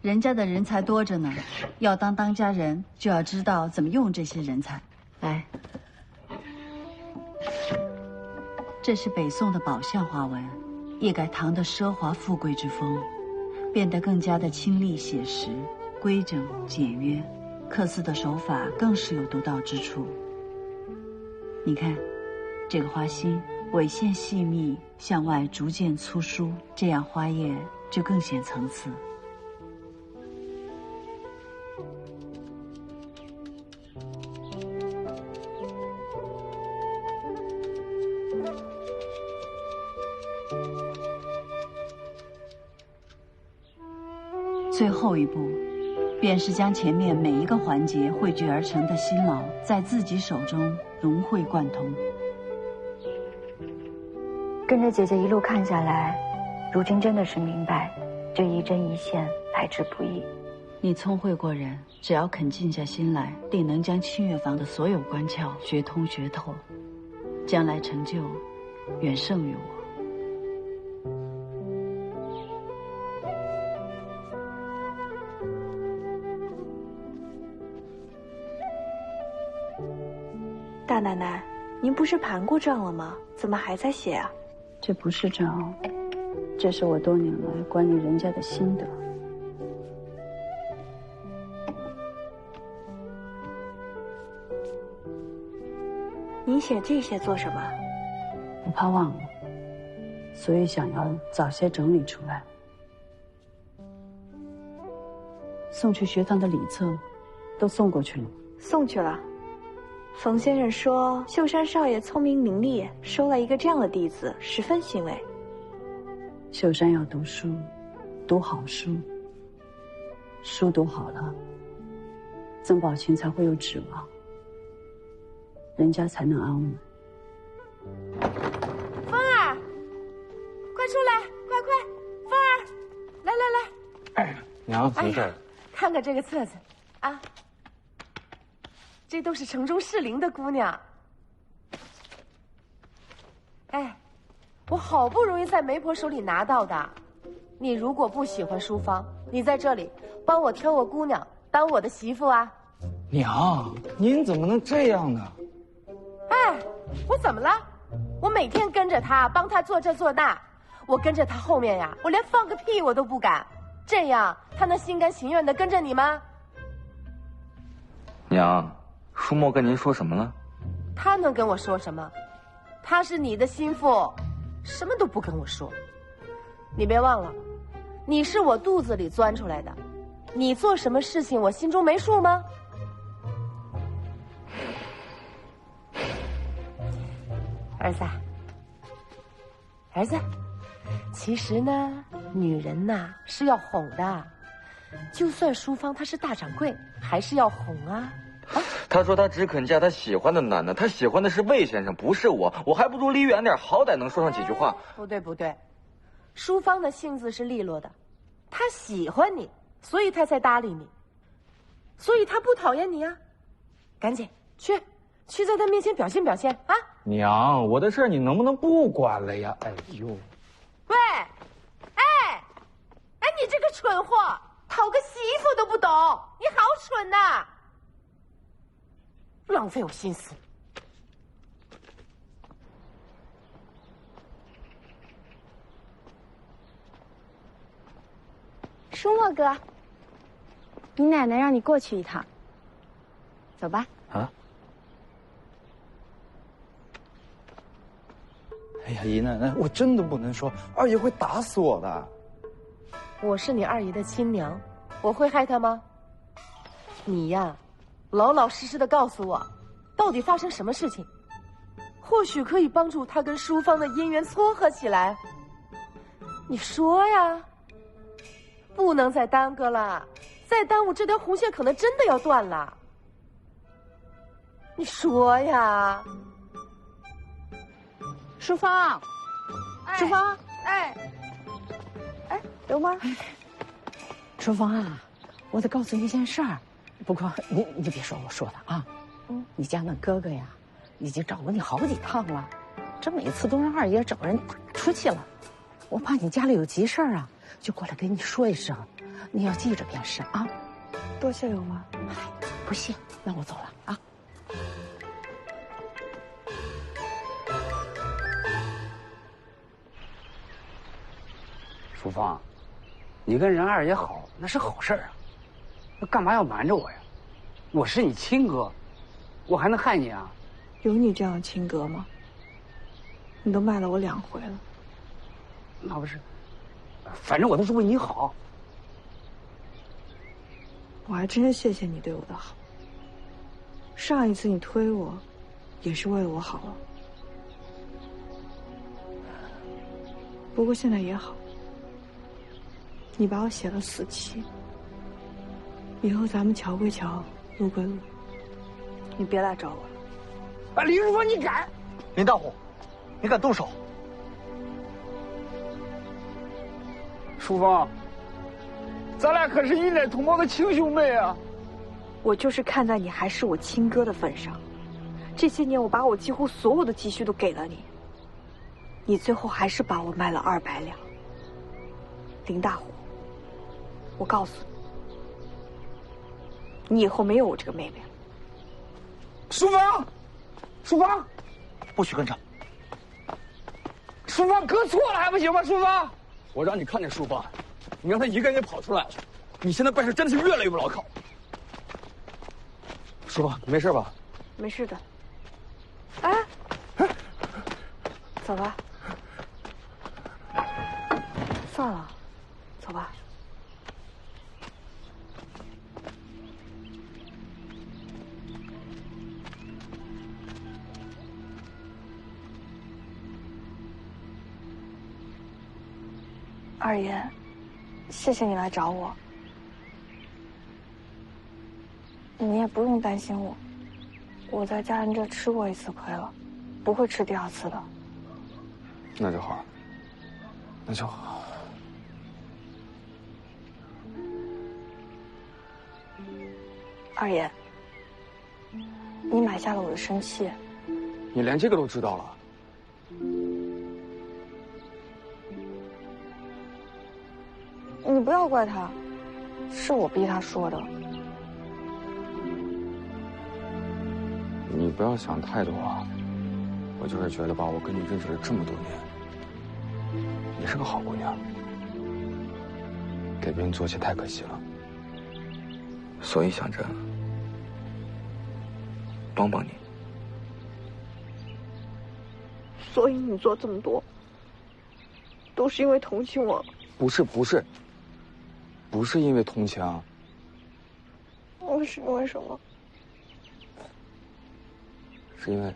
人家的人才多着呢，要当家人就要知道怎么用这些人才。来，这是北宋的宝相花纹，一改唐的奢华富贵之风，变得更加的清丽写实、规整简约。克斯的手法更是有独到之处。你看，这个花心尾线细密，向外逐渐粗疏，这样花叶就更显层次。最后一步，便是将前面每一个环节汇聚而成的辛劳，在自己手中融会贯通。跟着姐姐一路看下来，如今真的是明白，这一针一线来之不易。你聪慧过人，只要肯静下心来，定能将清月坊的所有关窍学通学透，将来成就远胜于我。大奶奶，您不是盘过账了吗？怎么还在写啊？这不是账，这是我多年来管理人家的心得。您写这些做什么？我怕忘了，所以想要早些整理出来，送去学堂的礼册都送过去了。送去了。冯先生说，秀山少爷聪明伶俐，收了一个这样的弟子，十分欣慰。秀山要读书，读好书，书读好了，曾宝琴才会有指望，人家才能安稳。风儿，快出来，快快，风儿，来来来。哎，娘，什么事儿？看看这个册子，啊。这都是城中适龄的姑娘。哎，我好不容易在媒婆手里拿到的。你如果不喜欢淑芳，你在这里帮我挑个姑娘当我的媳妇啊。娘，您怎么能这样呢？哎，我怎么了？我每天跟着她，帮她做这做那。我跟着她后面呀，我连放个屁我都不敢。这样，她能心甘情愿地跟着你吗？娘。舒墨跟您说什么了？他能跟我说什么？他是你的心腹，什么都不跟我说。你别忘了，你是我肚子里钻出来的，你做什么事情我心中没数吗？儿子，儿子，其实呢，女人呐是要哄的，就算淑芳她是大掌柜，还是要哄啊。他说他只肯嫁他喜欢的男的，他喜欢的是魏先生，不是我，我还不如离远点，好歹能说上几句话。不对不对，淑芳的性子是利落的，她喜欢你，所以她才搭理你，所以她不讨厌你啊。赶紧去在她面前表现表现啊！娘，我的事你能不能不管了呀？哎呦，喂，哎，你这个蠢货，讨个媳妇都不懂，你好蠢呐！浪费我心思。舒墨哥，你奶奶让你过去一趟，走吧。啊？哎呀，姨奶奶，我真的不能说，二爷会打死我的。我是你二爷的亲娘，我会害他吗？你呀。老老实实的告诉我，到底发生什么事情？或许可以帮助他跟淑芳的姻缘撮合起来。你说呀，不能再耽搁了，再耽误这条红线可能真的要断了。你说呀，淑芳，淑芳，哎，刘妈，淑芳啊，我得告诉你一件事儿。不过你别说我说的啊，你家那哥哥呀，已经找过你好几趟了，这每次都让二爷找人打出去了。我怕你家里有急事儿啊，就过来跟你说一声，你要记着便是啊。多谢刘妈。不谢，那我走了啊。淑芳，你跟任二爷好那是好事啊，那干嘛要瞒着我呀？我是你亲哥，我还能害你啊？有你这样的亲哥吗？你都卖了我2回了。那不是，反正我都是为你好。我还真是谢谢你对我的好。上一次你推我，也是为了我好了。不过现在也好，你把我写了死期。以后咱们桥归桥，路归路。你别来找我了。啊，林淑芳，你敢！林大虎，你敢动手？淑芳，咱俩可是一奶同胞的亲兄妹啊！我就是看在你还是我亲哥的份上，这些年我把我几乎所有的积蓄都给了你，你最后还是把我卖了200两。林大虎，我告诉你，你以后没有我这个妹妹了。淑芳，淑芳，不许跟着。淑芳，哥错了还不行吗？淑芳，我让你看见淑芳，你让她一个人跑出来了，你现在办事真的是越来越不牢靠。淑芳，你没事吧？没事的。哎，走吧。算了，走吧。二爷，谢谢你来找我。你也不用担心我，我在家人这吃过1次亏了，不会吃第2次的。那就好，那就好。二爷，你买下了我的生气。你连这个都知道了？你不要怪他，是我逼他说的。你不要想太多啊！我就是觉得吧，我跟你认识了这么多年，你是个好姑娘，给别人做些太可惜了，所以想着帮帮你。所以你做这么多，都是因为同情我？不是因为同情。是因为什么？是因为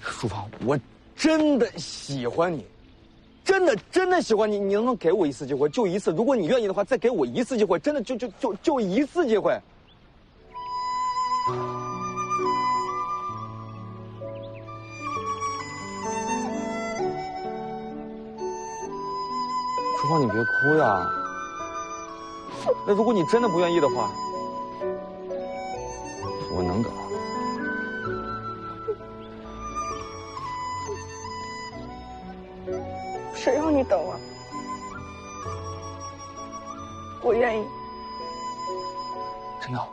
淑芳，我真的喜欢你，真的喜欢你。你能不能给我1次机会？就1次，如果你愿意的话，再给我1次机会，真的就1次机会。淑芳，你别哭呀。那如果你真的不愿意的话，我能等。谁让你等啊？我愿意。真的？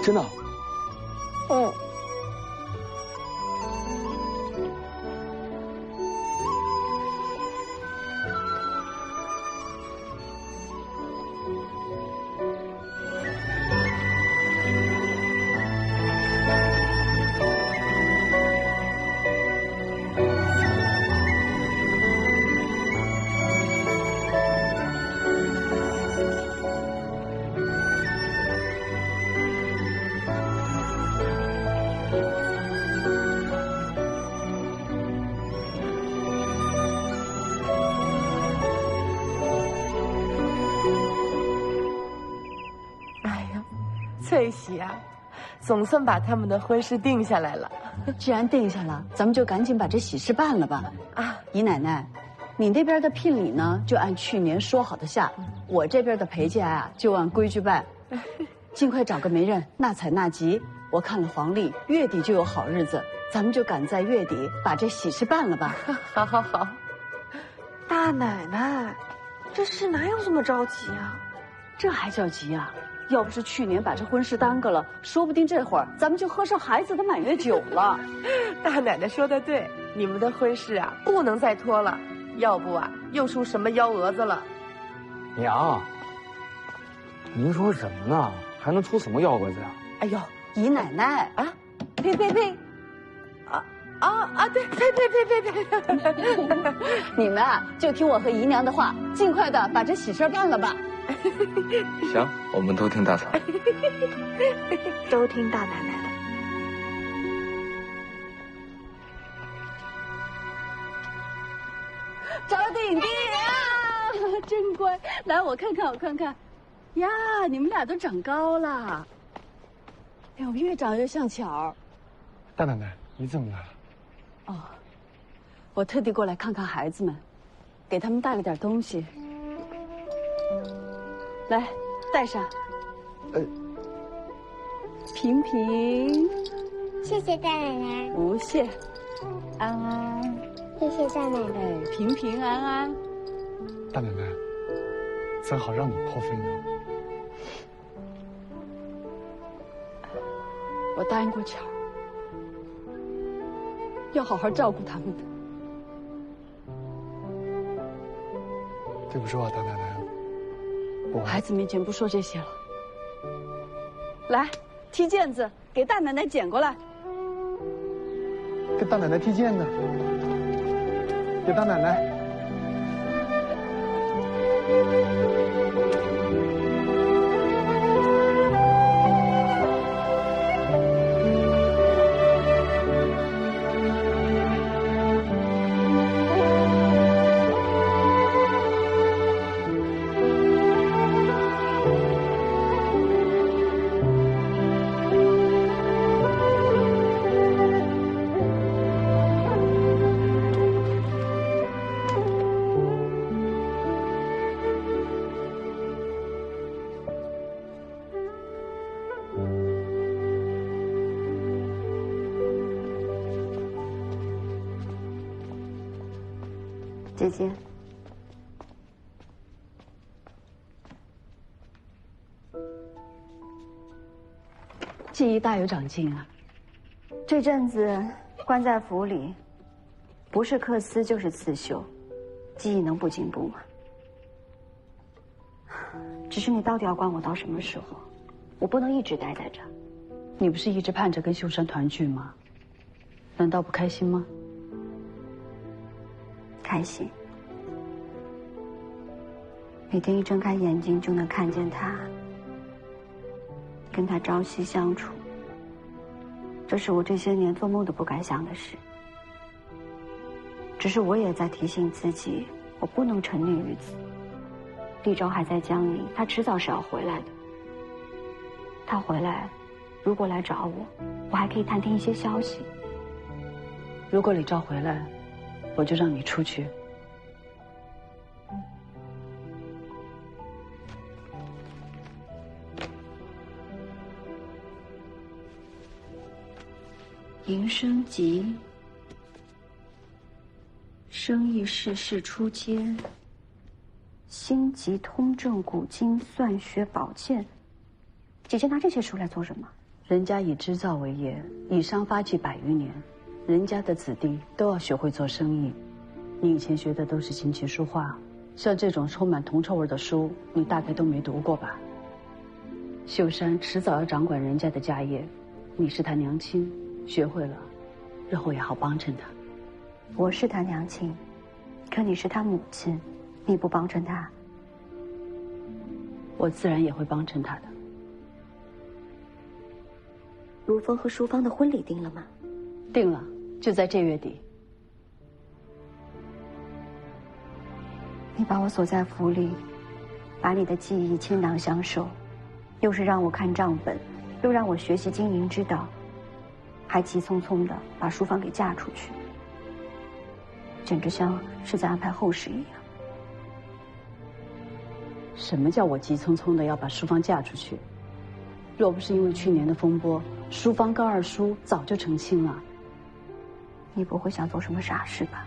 真的？嗯。翠喜啊，总算把他们的婚事定下来了。既然定下了，咱们就赶紧把这喜事办了吧。啊，姨奶奶，你那边的聘礼呢，就按去年说好的下；我这边的陪嫁啊，就按规矩办。尽快找个媒人纳采纳吉。我看了黄历，月底就有好日子，咱们就赶在月底把这喜事办了吧。好好好。大奶奶，这事哪有这么着急啊？这还叫急啊？要不是去年把这婚事耽搁了，说不定这会儿咱们就喝上孩子的满月酒了。大奶奶说的对，你们的婚事啊不能再拖了，要不啊又出什么幺蛾子了。娘，您说什么呢？还能出什么幺蛾子呀？哎呦，姨奶奶啊，呸呸呸！对，呸！你们啊，就听我和姨娘的话，尽快的把这喜事办了吧。行，我们都听大嫂。都听大奶奶的。招弟弟啊，真乖！来，我看看。呀，你们俩都长高了。哎呦，越长越像巧。大奶奶，你怎么来了？哦，我特地过来看看孩子们，给他们带了点东西。来，带上。平平，谢谢大奶奶。不谢。安安，谢谢大奶奶。哎，平平安安。大奶奶，怎好让你破费呢？我答应过巧儿，要好好照顾他们的。对不住啊，大奶奶，孩子面前不说这些了。来，踢毽子，给大奶奶捡过来。给大奶奶踢毽呢，给大奶奶。姐姐，记忆大有长进啊！这阵子关在府里，不是克斯就是刺绣，记忆能不进步吗？只是你到底要关我到什么时候？我不能一直待在这。你不是一直盼着跟秀山团聚吗？难道不开心吗？开心。每天一睁开眼睛就能看见他，跟他朝夕相处，这是我这些年做梦都不敢想的事。只是我也在提醒自己，我不能沉溺于此。厉昭还在江里，他迟早是要回来的。他回来，如果来找我，我还可以探听一些消息。如果李昭回来，我就让你出去。营生集，生意事事出街，心急通证古今算学宝鉴。姐姐拿这些书来做什么？人家以织造为业，以商发迹100余年，人家的子弟都要学会做生意。你以前学的都是琴棋书画，像这种充满铜臭味的书，你大概都没读过吧？秀山迟早要掌管人家的家业，你是他娘亲，学会了，日后也好帮衬他。我是他娘亲，可你是他母亲，你不帮衬他，我自然也会帮衬他的。如风和淑芳的婚礼定了吗？定了，就在这月底。你把我锁在府里，把你的记忆倾囊相授，又是让我看账本，又让我学习经营之道，还急匆匆的把淑芳给嫁出去，简直像是在安排后事一样。什么叫我急匆匆的要把淑芳嫁出去？若不是因为去年的风波，淑芳跟二叔早就成亲了。你不会想做什么傻事吧？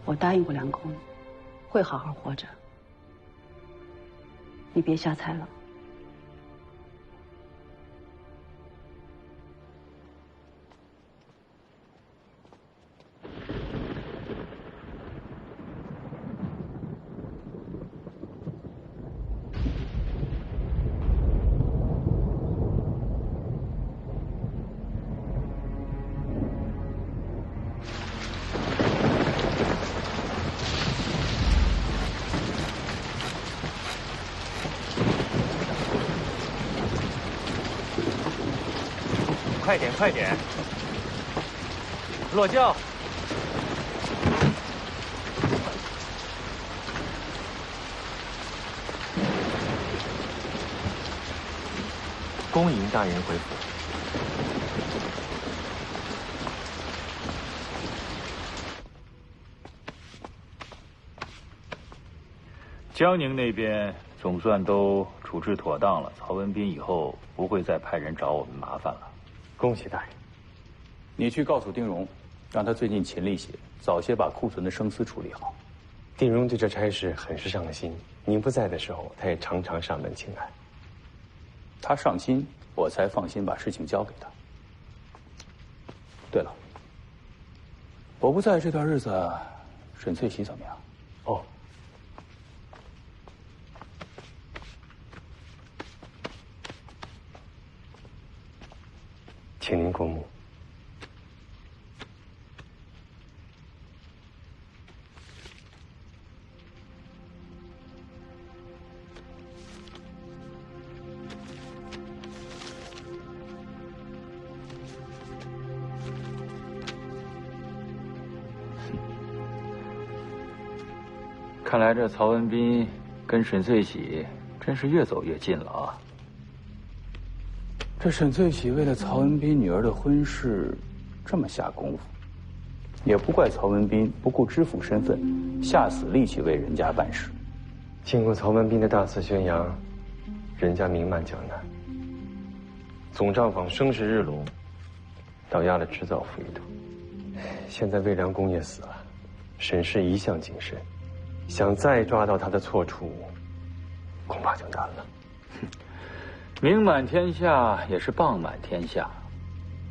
我答应过梁公，会好好活着。你别瞎猜了。快点，快点！落轿。恭迎大人回府。江宁那边总算都处置妥当了，曹文斌以后不会再派人找我们麻烦了。恭喜大人。你去告诉丁荣，让他最近勤力些，早些把库存的生丝处理好。丁荣对这差事很是上心，您不在的时候，他也常常上门请安。他上心，我才放心把事情交给他。对了，我不在这段日子，沈翠喜怎么样？哦。请您过目。看来这曹文斌跟沈翠喜真是越走越近了啊！这沈翠喜为了曹文斌女儿的婚事这么下功夫，也不怪曹文斌不顾知府身份，下死力气为人家办事。经过曹文斌的大肆宣扬，人家名满江南，总账坊声势日隆，倒压了织造府一头。现在魏良工业死了，沈氏一向谨慎，想再抓到他的错处，恐怕就难了。名满天下也是谤满天下，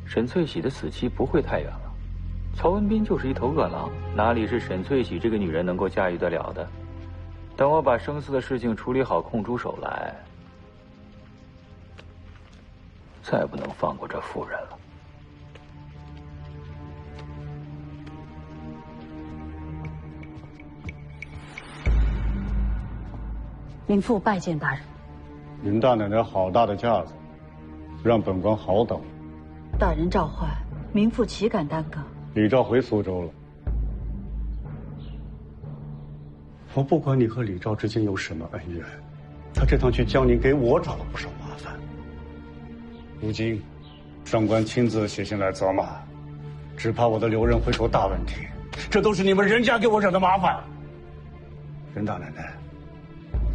沈翠喜的死期不会太远了。曹文斌就是一头恶狼，哪里是沈翠喜这个女人能够驾驭得了的？等我把生死的事情处理好，空出手来，再不能放过这妇人了。民妇拜见大人。林大奶奶好大的架子，让本官好等。大人召唤，民妇岂敢耽搁？李兆回苏州了。我不管你和李兆之间有什么恩怨，他这趟去江宁给我找了不少麻烦。如今，上官亲自写信来责骂，只怕我的留任会出大问题。这都是你们任家给我惹的麻烦。任大奶奶，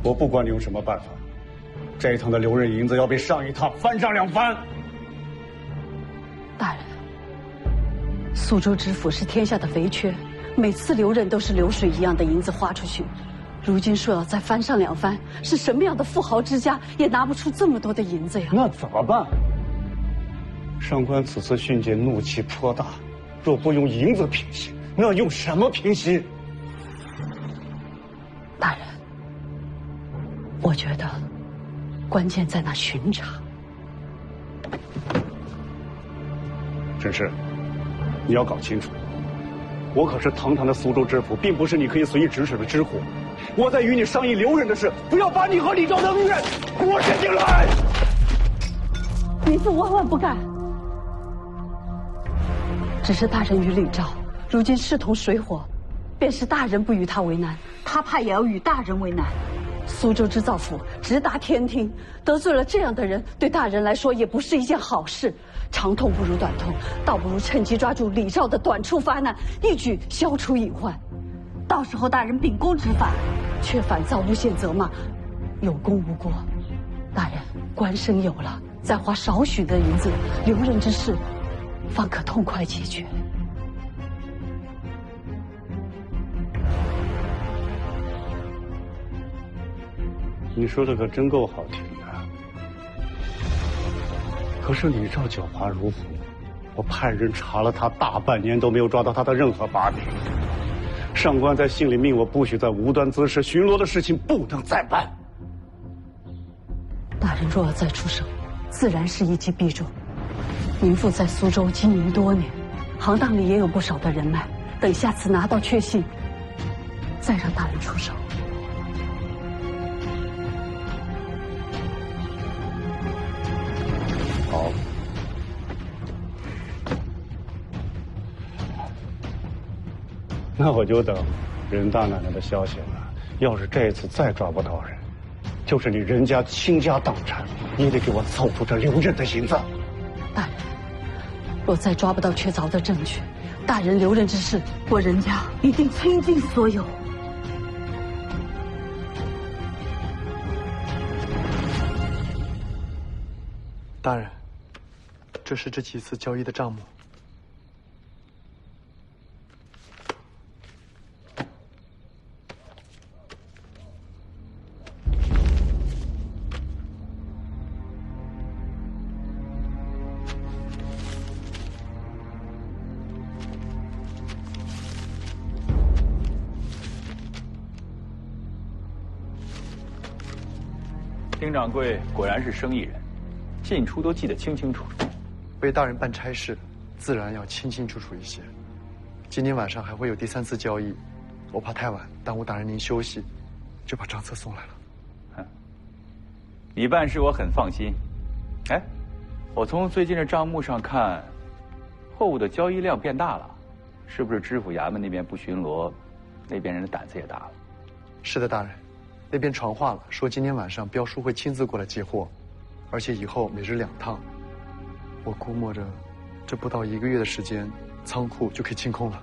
我不管你用什么办法，这一趟的留任银子要比上一趟翻上2番。大人，苏州知府是天下的肥缺，每次留任都是流水一样的银子花出去，如今说要再翻上2番，是什么样的富豪之家也拿不出这么多的银子呀？那怎么办？上官此次训诫怒气颇大，若不用银子平息，那用什么平息？大人，我觉得关键在那巡查。沈氏，你要搞清楚，我可是堂堂的苏州知府，并不是你可以随意指使的知府。我在与你商议留任的事，不要把你和李兆的恩怨拖扯进来。民妇万万不敢。只是大人与李兆如今势同水火，便是大人不与他为难，他怕也要与大人为难。苏州织造府直达天庭，得罪了这样的人，对大人来说也不是一件好事。长痛不如短痛，倒不如趁机抓住李兆的短处发难，一举消除隐患。到时候大人秉公执法，却反遭诬陷责骂，有功无过。大人官声有了，再花少许的银子，留任之事方可痛快解决。你说的可真够好听的。可是李兆狡猾如虎，我派人查了他大半年都没有抓到他的任何把柄。上官在信里命我不许在无端滋事，巡逻的事情不能再办。大人若要再出手，自然是一击必中。民妇在苏州经营多年，行当里也有不少的人脉。等下次拿到确信，再让大人出手。好，那我就等任大奶奶的消息了。要是这次再抓不到人，就是你任家倾家荡产，你也得给我凑出这留任的银子。大人，若再抓不到确凿的证据，大人留任之事，我任家一定倾尽所有。大人，这是这几次交易的账目。丁掌柜果然是生意人，进出都记得清清楚楚。为大人办差事，自然要清清楚楚一些。今天晚上还会有第3次交易，我怕太晚耽误大人您休息，就把账册送来了。你办事我很放心。哎，我从最近的账目上看，货物的交易量变大了，是不是知府衙门那边不巡逻，那边人的胆子也大了？是的，大人。那边传话了，说今天晚上彪叔会亲自过来接货，而且以后每日2趟。我估摸着，这不到1个月的时间，仓库就可以清空了。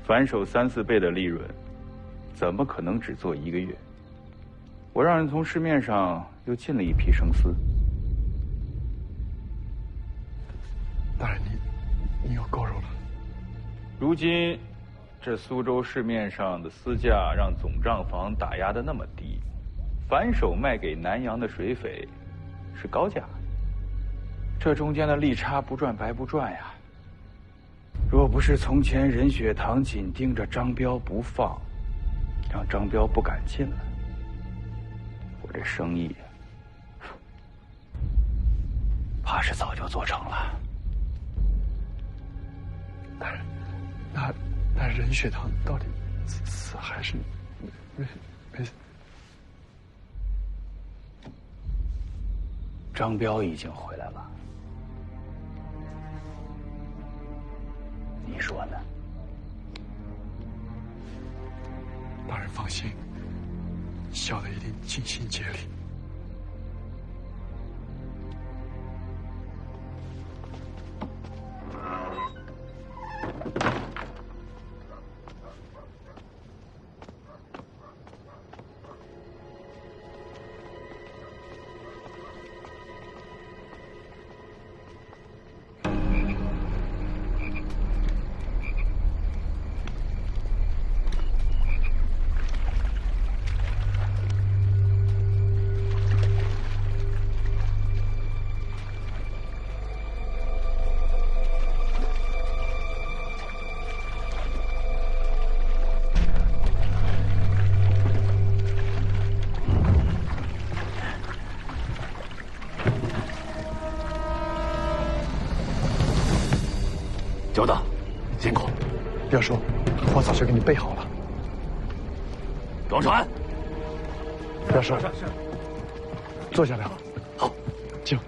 反手3、4倍的利润，怎么可能只做1个月？我让人从市面上又进了一批生丝。大人，你有够肉了。如今。这苏州市面上的丝价让总账房打压的那么低，反手卖给南洋的水匪是高价，这中间的利差不赚白不赚呀。若不是从前任雪堂紧盯着张彪不放，让张彪不敢进来，我这生意怕是早就做成了。大人，那任雪堂到底死还是没？张彪已经回来了，你说呢？大人放心，小的一定尽心竭力。久等，辛苦。彪叔，我早就给你备好了。装船。彪叔，坐下来。好，请。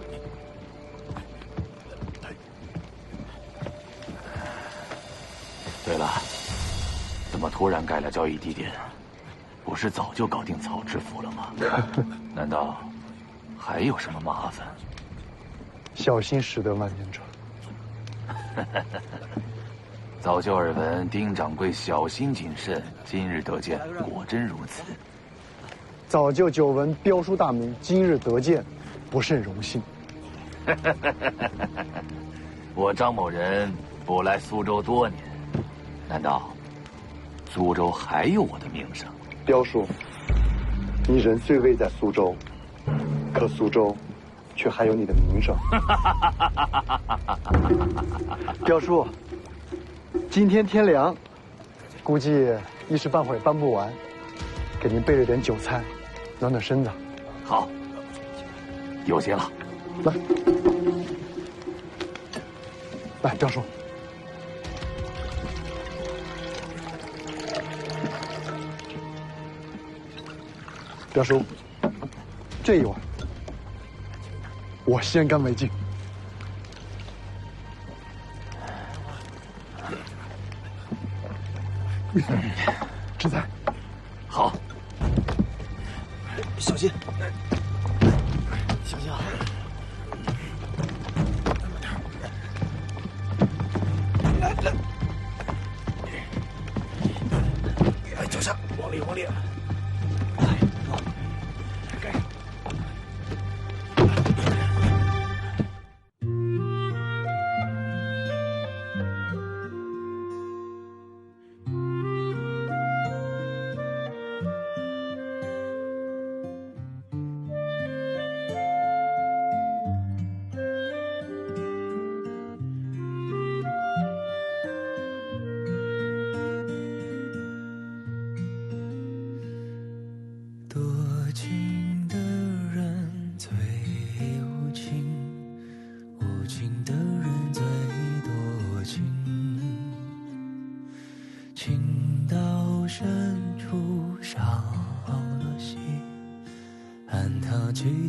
对了，怎么突然改了交易地点？不是早就搞定曹知府了吗？难道还有什么麻烦？小心驶得万年船。早就耳闻丁掌柜小心谨慎，今日得见，果真如此。早就久闻彪叔大名，今日得见，不甚荣幸。我张某人不来苏州多年，难道苏州还有我的名声？彪叔，你人虽未在苏州，可苏州却还有你的名声。彪叔，今天天凉，估计一时半会儿搬不完，给您备了点酒菜，暖暖身子。好，有些了。来，彪叔。彪叔，这一碗我先干为敬。志在，好，小心，小心啊！来，脚下，往里，往里。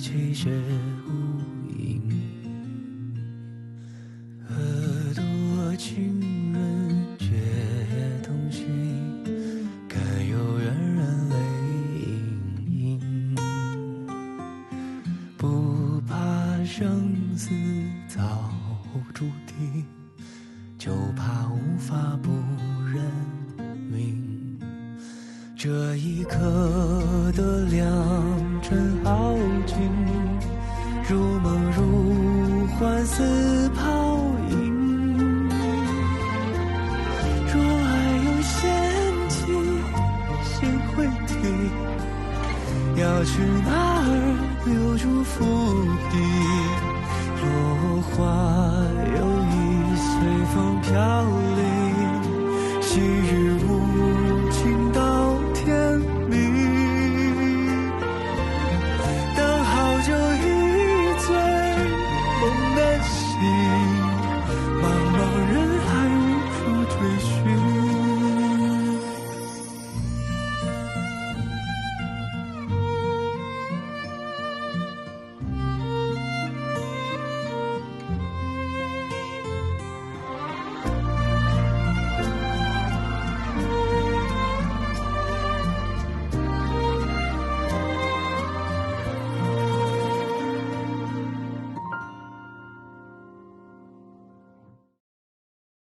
泣血无影，何多情人却同行，可有缘人泪盈盈。不怕生死早注定，就怕无法不认命。这一刻的良辰好景，如梦如幻似泡影。若爱有陷阱，心会停，要去哪儿留住